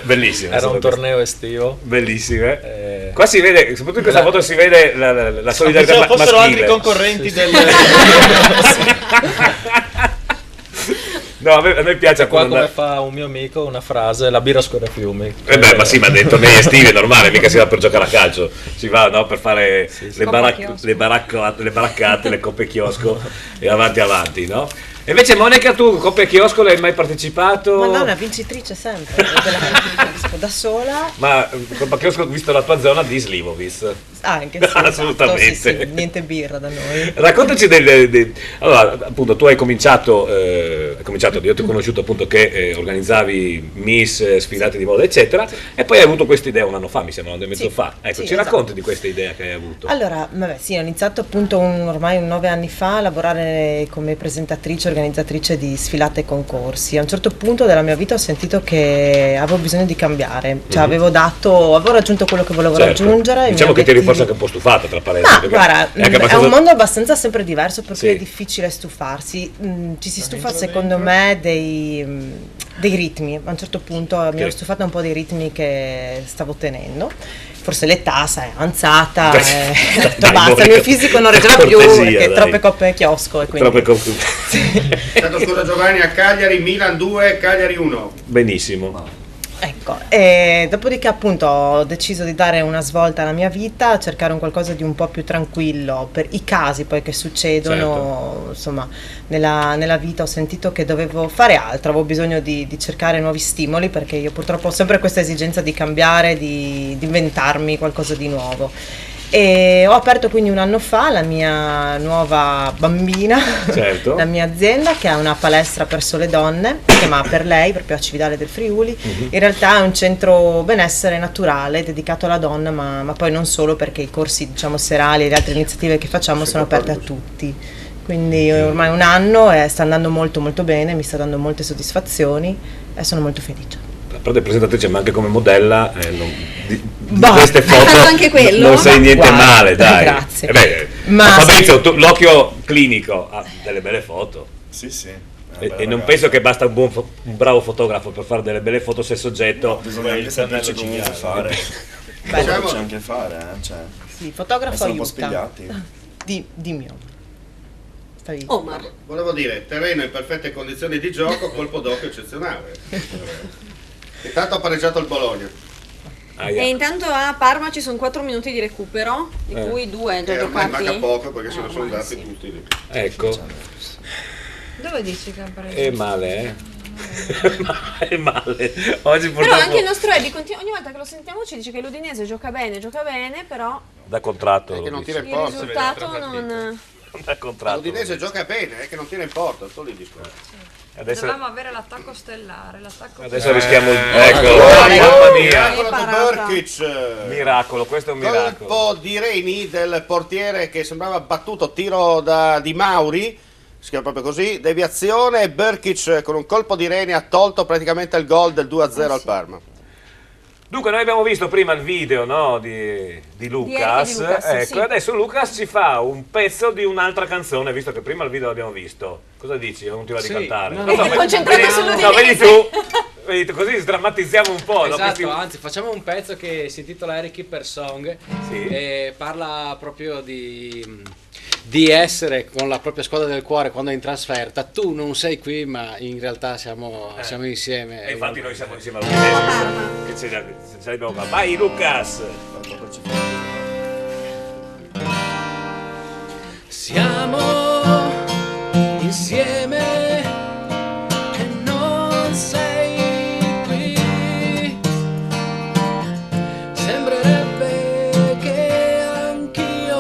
Bellissime. Era un torneo estivo. Bellissime. Qua si vede, soprattutto in questa foto si vede la solidarietà maschile. Fossero altri concorrenti del... No, a me piace qua come fa un mio amico una frase: la birra scorre fiumi. Ma sì, ma dei tornei estivi è normale, mica si va per giocare a calcio, si va, no, per fare le baraccate, le coppe chiosco e avanti, no? E invece Monica, tu coppe chiosco l'hai mai partecipato? Madonna, vincitrice sempre, da sola. Ma coppa chiosco, visto la tua zona di Slivovic. Anche sì, assolutamente. Sì, niente birra da noi. Raccontaci allora, appunto, tu hai cominciato, io ti ho conosciuto appunto che organizzavi Miss, sfilate di moda eccetera, e poi hai avuto questa idea un anno fa, mi sembra, un anno e mezzo fa. Ecco, ci racconti di questa idea che hai avuto? Allora, ho iniziato appunto ormai 9 anni fa a lavorare come presentatrice, organizzatrice di sfilate e concorsi. A un certo punto della mia vita ho sentito che avevo bisogno di cambiare, cioè avevo raggiunto quello che volevo raggiungere. Diciamo che ti eri forse anche un po' stufata, tra parentesi. Ma guarda, è un mondo abbastanza sempre diverso, per cui è difficile stufarsi. Ci si stufa secondo me dei ritmi. A un certo punto mi ero stufata un po' dei ritmi che stavo tenendo. Forse l'età è avanzata, basta, il mio fisico non reggeva più perché troppe coppe chiosco. E quindi... Stato scusa Giovanni a Cagliari, Milan 2, Cagliari 1. Benissimo. Ecco, e dopodiché appunto ho deciso di dare una svolta alla mia vita, cercare un qualcosa di un po' più tranquillo per i casi poi che succedono, insomma, nella vita. Ho sentito che dovevo fare altro, avevo bisogno di cercare nuovi stimoli, perché io purtroppo ho sempre questa esigenza di cambiare, di inventarmi qualcosa di nuovo. E ho aperto quindi un anno fa la mia nuova bambina, la mia azienda, che ha una palestra per sole donne, si chiama Per Lei, proprio a Cividale del Friuli. In realtà è un centro benessere naturale dedicato alla donna, ma poi non solo, perché i corsi, diciamo, serali e le altre iniziative che facciamo sono aperte a tutti. Quindi ormai un anno e sta andando molto molto bene, mi sta dando molte soddisfazioni e sono molto felice. A parte presentatrice, ma anche come modella di queste foto anche quello, non sei niente male, dai. Grazie. Fabrizio, l'occhio clinico ha delle belle foto. Sì. E non penso che basta un bravo fotografo per fare delle belle foto se il soggetto bisogna anche saperci comunque fare. Bisogna anche fare, cioè. Sì, fotografo essere un po' aiuta. spigliati. Dimmi. Omar. Volevo dire, terreno in perfette condizioni di gioco, colpo d'occhio eccezionale. Intanto ha pareggiato il Bologna. E intanto a Parma ci sono 4 minuti di recupero, di cui 2 già giocati. Manca poco perché se ne sono andati tutti lì. Ecco. Dove dici che ha pareggiato? È male, È male. Oggi però anche il nostro Eddie ogni volta che lo sentiamo ci dice che l'Udinese gioca bene, però da contratto che non tira in il porta. risultato non... Da contratto. L'Udinese gioca bene, è che non tira in porta, solo lì discorso. Dovevamo avere l'attacco stellare. Adesso rischiamo il... Mamma mia! Miracolo di Berkic. Miracolo, questo è un miracolo. Colpo di Reni del portiere che sembrava battuto, tiro di Mauri, si chiama proprio così, deviazione. Berkic con un colpo di Reni ha tolto praticamente il gol del 2-0 al Parma. Dunque noi abbiamo visto prima il video, no, di Lucas, ecco, sì. Adesso Lucas ci fa un pezzo di un'altra canzone, visto che prima il video l'abbiamo visto. Cosa dici? Non ti va di cantare? È concentrato sull'Udinese. No, vedi tu, Così sdrammatizziamo un po'. Esatto, no? anzi facciamo un pezzo che si intitola Eric Keeper Song e parla proprio di essere con la propria squadra del cuore quando è in trasferta. Tu non sei qui, ma in realtà siamo insieme. E infatti noi siamo insieme all'Udinese, che ce l'abbiamo qua. Vai Lucas! Siamo insieme e non sei qui. Sembrerebbe che anch'io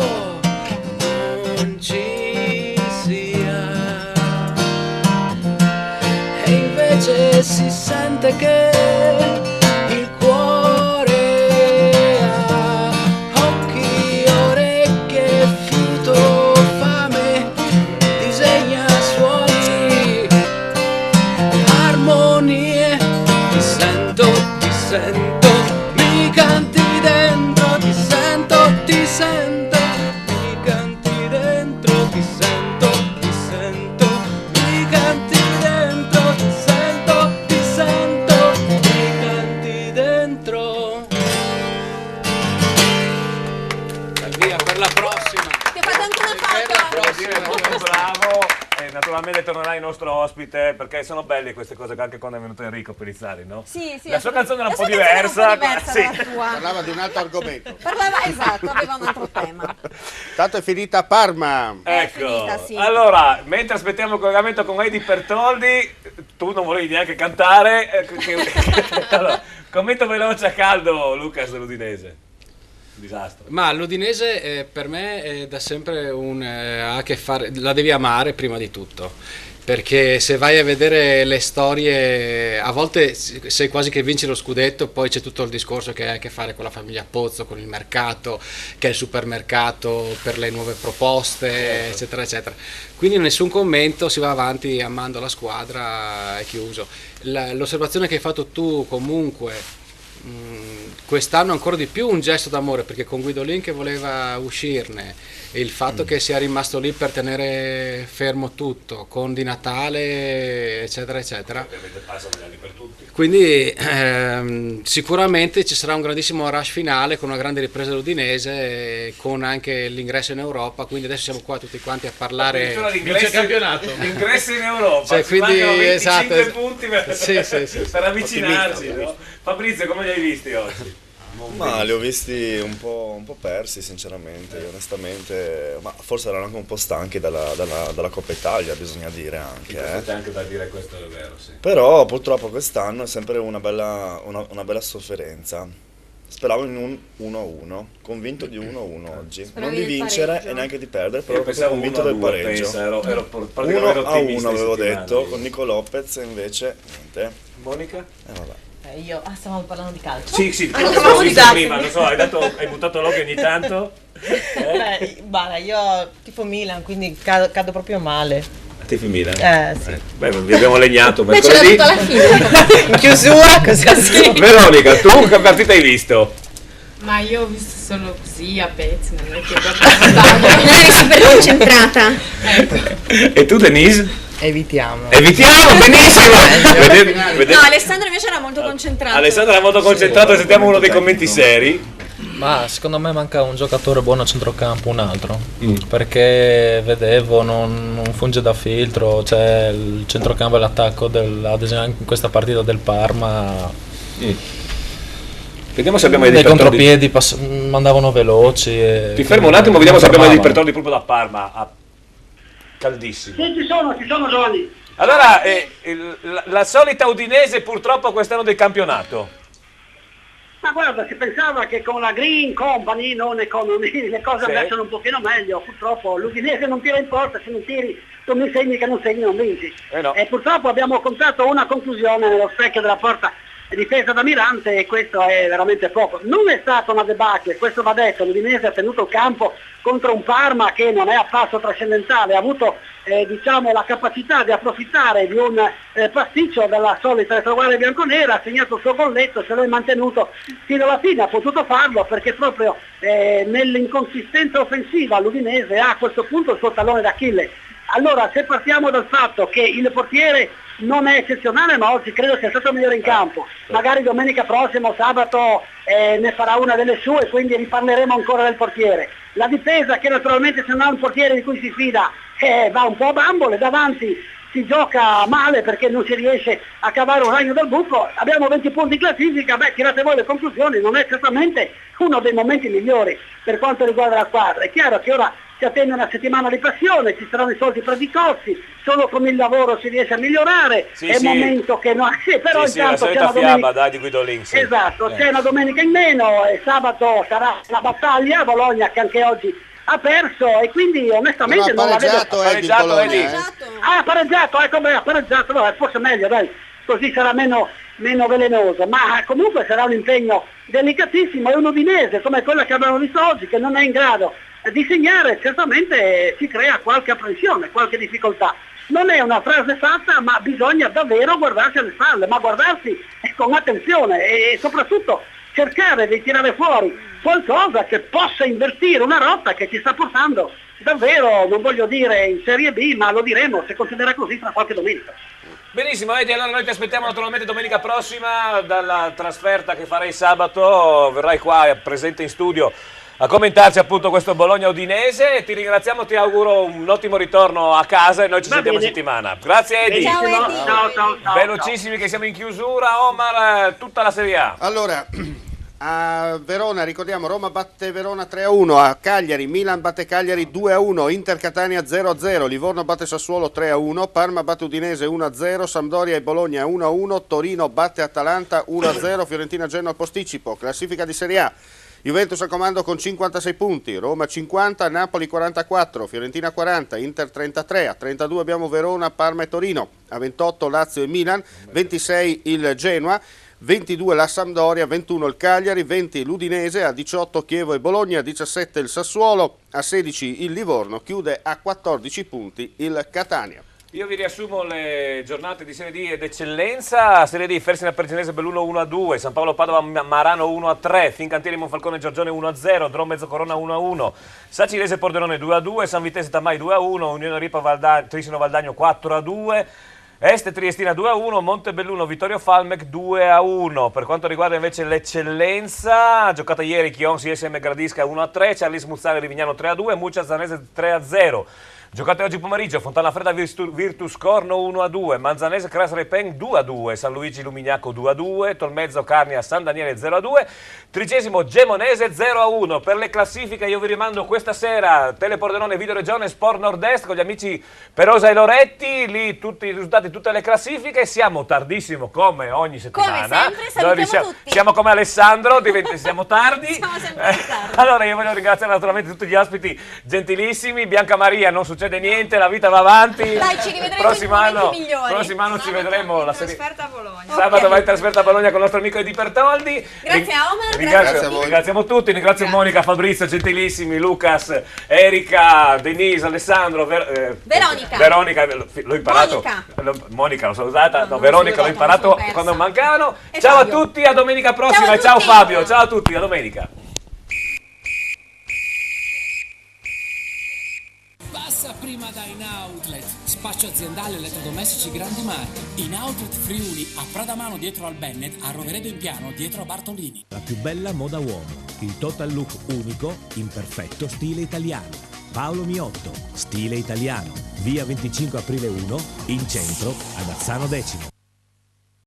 non ci sia. E invece si sente che il cuore ha occhi, orecchie, fiuto, fame, disegna suoni, armonie. Ti sento, mi canti dentro, ti sento, mi canti dentro, ti sento, mi canti dentro, ti sento, mi canti dentro. E via per la prossima. Ti fate anche una foto. Molto bravo, e naturalmente tornerai il nostro ospite perché sono belle queste cose che anche quando è venuto Enrico Pellizzari, no? Sì, La sua canzone era un La po' sua canzone era diversa. un po' diversa dalla tua. Parlava di un altro argomento. Esatto, aveva un altro tema. Tanto è finita Parma. Ecco, finita, sì. allora, mentre aspettiamo il collegamento con Eddie Pertoldi, tu non volevi neanche cantare, allora, commento veloce a caldo, Lucas, dell'Udinese. Disastro. Ma l'Udinese per me è da sempre ha a che fare, la devi amare prima di tutto, perché se vai a vedere le storie a volte sei quasi che vinci lo scudetto, poi c'è tutto il discorso che ha a che fare con la famiglia Pozzo, con il mercato, che è il supermercato per le nuove proposte, eccetera eccetera. Quindi nessun commento, si va avanti amando la squadra, è chiuso. L'osservazione che hai fatto tu comunque quest'anno ancora di più un gesto d'amore, perché con Guidolin che voleva uscirne e il fatto che sia rimasto lì per tenere fermo tutto con Di Natale eccetera eccetera, quindi sicuramente ci sarà un grandissimo rush finale con una grande ripresa dell'Udinese, con anche l'ingresso in Europa, quindi adesso siamo qua tutti quanti a parlare l'ingresso in Europa, cioè, quindi 25 punti sì. per avvicinarci, no? Fabrizio, come li hai visti oggi? Ma li ho visti un po' persi sinceramente, onestamente, ma forse erano anche un po' stanchi dalla Coppa Italia, bisogna dire anche. C'è anche da dire, questo è vero, sì. Però purtroppo quest'anno è sempre una bella sofferenza. Speravo in un 1-1, convinto di 1-1 oggi, non di vincere e neanche di perdere, però ero convinto del pareggio. Ero praticamente 1-1 avevo detto, con Nico Lopez invece niente. Monica? Vabbè. Io stavamo parlando di calcio. Sì, l'ho visto prima, lo so, hai buttato l'occhio ogni tanto. Io tifo Milan, quindi cado proprio male. Tifi Milan? Sì. Beh, vi abbiamo legnato Beh, ce l'ha detto alla fine. In chiusura, così. Veronica, tu che partita hai visto? Ma io ho visto solo così a pezzi, non è che Non eri super concentrata. E tu Denise? Evitiamo, benissimo! No, Alessandro invece era molto concentrato. Alessandro era molto concentrato, sentiamo uno dei commenti seri. Ma secondo me manca un giocatore buono a centrocampo, un altro, perché vedevo non funge da filtro, c'è il centrocampo e l'attacco ad esempio anche in questa partita del Parma. Vediamo se abbiamo dei contropiedi mandavano veloci. Ti fermo un attimo, vediamo se abbiamo dei Pertoldi proprio da Parma. Caldissimo. Sì, ci sono Giovanni. Allora, la solita Udinese purtroppo quest'anno del campionato. Ma guarda, si pensava che con la Green Company, non Economy, le cose andassero un pochino meglio. Purtroppo l'Udinese non tira in porta, se non tiri tu mi segni che non segni, non vinci. No. E purtroppo abbiamo contato una conclusione nello specchio della porta difesa da Mirante, e questo è veramente poco. Non è stata una debacle, questo va detto, l'Udinese ha tenuto il campo contro un Parma che non è affatto trascendentale, ha avuto la capacità di approfittare di un pasticcio della solita retroguardia bianconera, ha segnato il suo golletto, se lo è mantenuto fino alla fine, ha potuto farlo perché proprio nell'inconsistenza offensiva l'Udinese ha a questo punto il suo tallone d'Achille, Allora, se partiamo dal fatto che il portiere non è eccezionale, ma oggi credo sia stato il migliore in campo, magari domenica prossima o sabato ne farà una delle sue, quindi riparleremo ancora del portiere. La difesa, che naturalmente se non ha un portiere di cui si fida va un po' a bambole, davanti si gioca male perché non si riesce a cavare un ragno dal buco, abbiamo 20 punti in classifica, tirate voi le conclusioni, non è certamente uno dei momenti migliori per quanto riguarda la squadra. È chiaro che ora si attende una settimana di passione, ci saranno i soldi per i costi, solo con il lavoro si riesce a migliorare, è il momento che no, però intanto c'è una domenica, dai, di Guidolin, esatto, c'è una domenica in meno e sabato sarà la battaglia, Bologna che anche oggi ha perso e quindi onestamente non la vedo. Pareggiato, ha pareggiato, ecco, ha pareggiato, no, forse meglio, dai, così sarà meno velenoso, ma comunque sarà un impegno delicatissimo, e un Udinese come quella che abbiamo visto oggi, che non è in grado di segnare, certamente si crea qualche apprensione, qualche difficoltà. Non è una frase fatta, ma bisogna davvero guardarsi alle spalle, ma guardarsi con attenzione e soprattutto cercare di tirare fuori qualcosa che possa invertire una rotta che ci sta portando davvero, non voglio dire in Serie B, ma lo diremo se considera così tra qualche domenica. Benissimo, Edi, allora noi ti aspettiamo naturalmente domenica prossima dalla trasferta che farai sabato, verrai qua presente in studio a commentarci appunto questo Bologna-Udinese. Ti ringraziamo, ti auguro un ottimo ritorno a casa e noi ci sentiamo settimana. Grazie Edi. Ciao Edi. Ciao. Velocissimi che siamo in chiusura. Omar, tutta la Serie A. Allora, a Verona ricordiamo Roma batte Verona 3-1, a Cagliari Milan batte Cagliari 2-1, Inter Catania 0-0, Livorno batte Sassuolo 3-1, Parma batte Udinese 1-0, Sampdoria e Bologna 1-1, Torino batte Atalanta 1-0, Fiorentina Genoa posticipo. Classifica di Serie A: Juventus al comando con 56 punti, Roma 50, Napoli 44, Fiorentina 40, Inter 33, a 32 abbiamo Verona, Parma e Torino, a 28 Lazio e Milan, 26 il Genoa, 22 la Sampdoria, 21 il Cagliari, 20 l'Udinese, a 18 Chievo e Bologna, a 17 il Sassuolo, a 16 il Livorno, chiude a 14 punti il Catania. Io vi riassumo le giornate di Serie D ed eccellenza. Serie D: Fersina Perginese Belluno 1-2, San Paolo Padova Marano 1-3, Fincantieri Monfalcone Giorgione 1-0, Drom Mezzocorona 1-1, Sacilese Pordenone 2-2, San Vitese Tamai 2-1, Unione Ripa Trisino Valdagno 4-2, Este Triestina 2-1, Montebelluno Vittorio Falmec 2-1. Per quanto riguarda invece l'eccellenza, giocata ieri Chionsi SM Gradisca 1-3, Charlis Muzzale Rivignano 3-2, Muccia Zanese 3-0. Giocate oggi pomeriggio: Fontana Fredda Virtus Corno 1-2, Manzanese Cras Repeng 2-2, San Luigi Lumignaco 2-2, Tolmezzo Carnia San Daniele 0-2, 30° Gemonese 0-1. Per le classifiche io vi rimando questa sera Tele Pordenone Video Regione Sport Nord-Est con gli amici Perosa e Loretti, lì tutti i risultati, tutte le classifiche. Siamo tardissimo come ogni settimana, come sempre, salutiamo tutti. Siamo come Alessandro, siamo tardi. Siamo sempre tardi. Allora io voglio ringraziare naturalmente tutti gli ospiti gentilissimi. Bianca Maria, non succede niente, la vita va avanti. Dai, ci rivedremo prossimo anno migliori. Ci vedremo la serie. Trasferta a Bologna. Sabato vai in trasferta a Bologna con il nostro amico Edi Pertoldi. Grazie a Omar, grazie a voi. Ringraziamo tutti, ringrazio Monica, Fabrizio, gentilissimi, Lucas, Erika, Denise, Alessandro, Veronica, l'ho imparato. Monica l'ho salutata, Veronica l'ho imparato quando mancavano. Ciao a tutti, a domenica prossima e ciao Fabio, ciao a tutti, a domenica. Passa prima da In Outlet, spazio aziendale elettrodomestici grandi marchi. In Outlet Friuli, a Pradamano dietro al Bennett, a Roveredo in Piano dietro a Bartolini. La più bella moda uomo, il total look unico in perfetto stile italiano. Paolo Miotto, stile italiano, via 25 aprile 1, in centro ad Azzano X.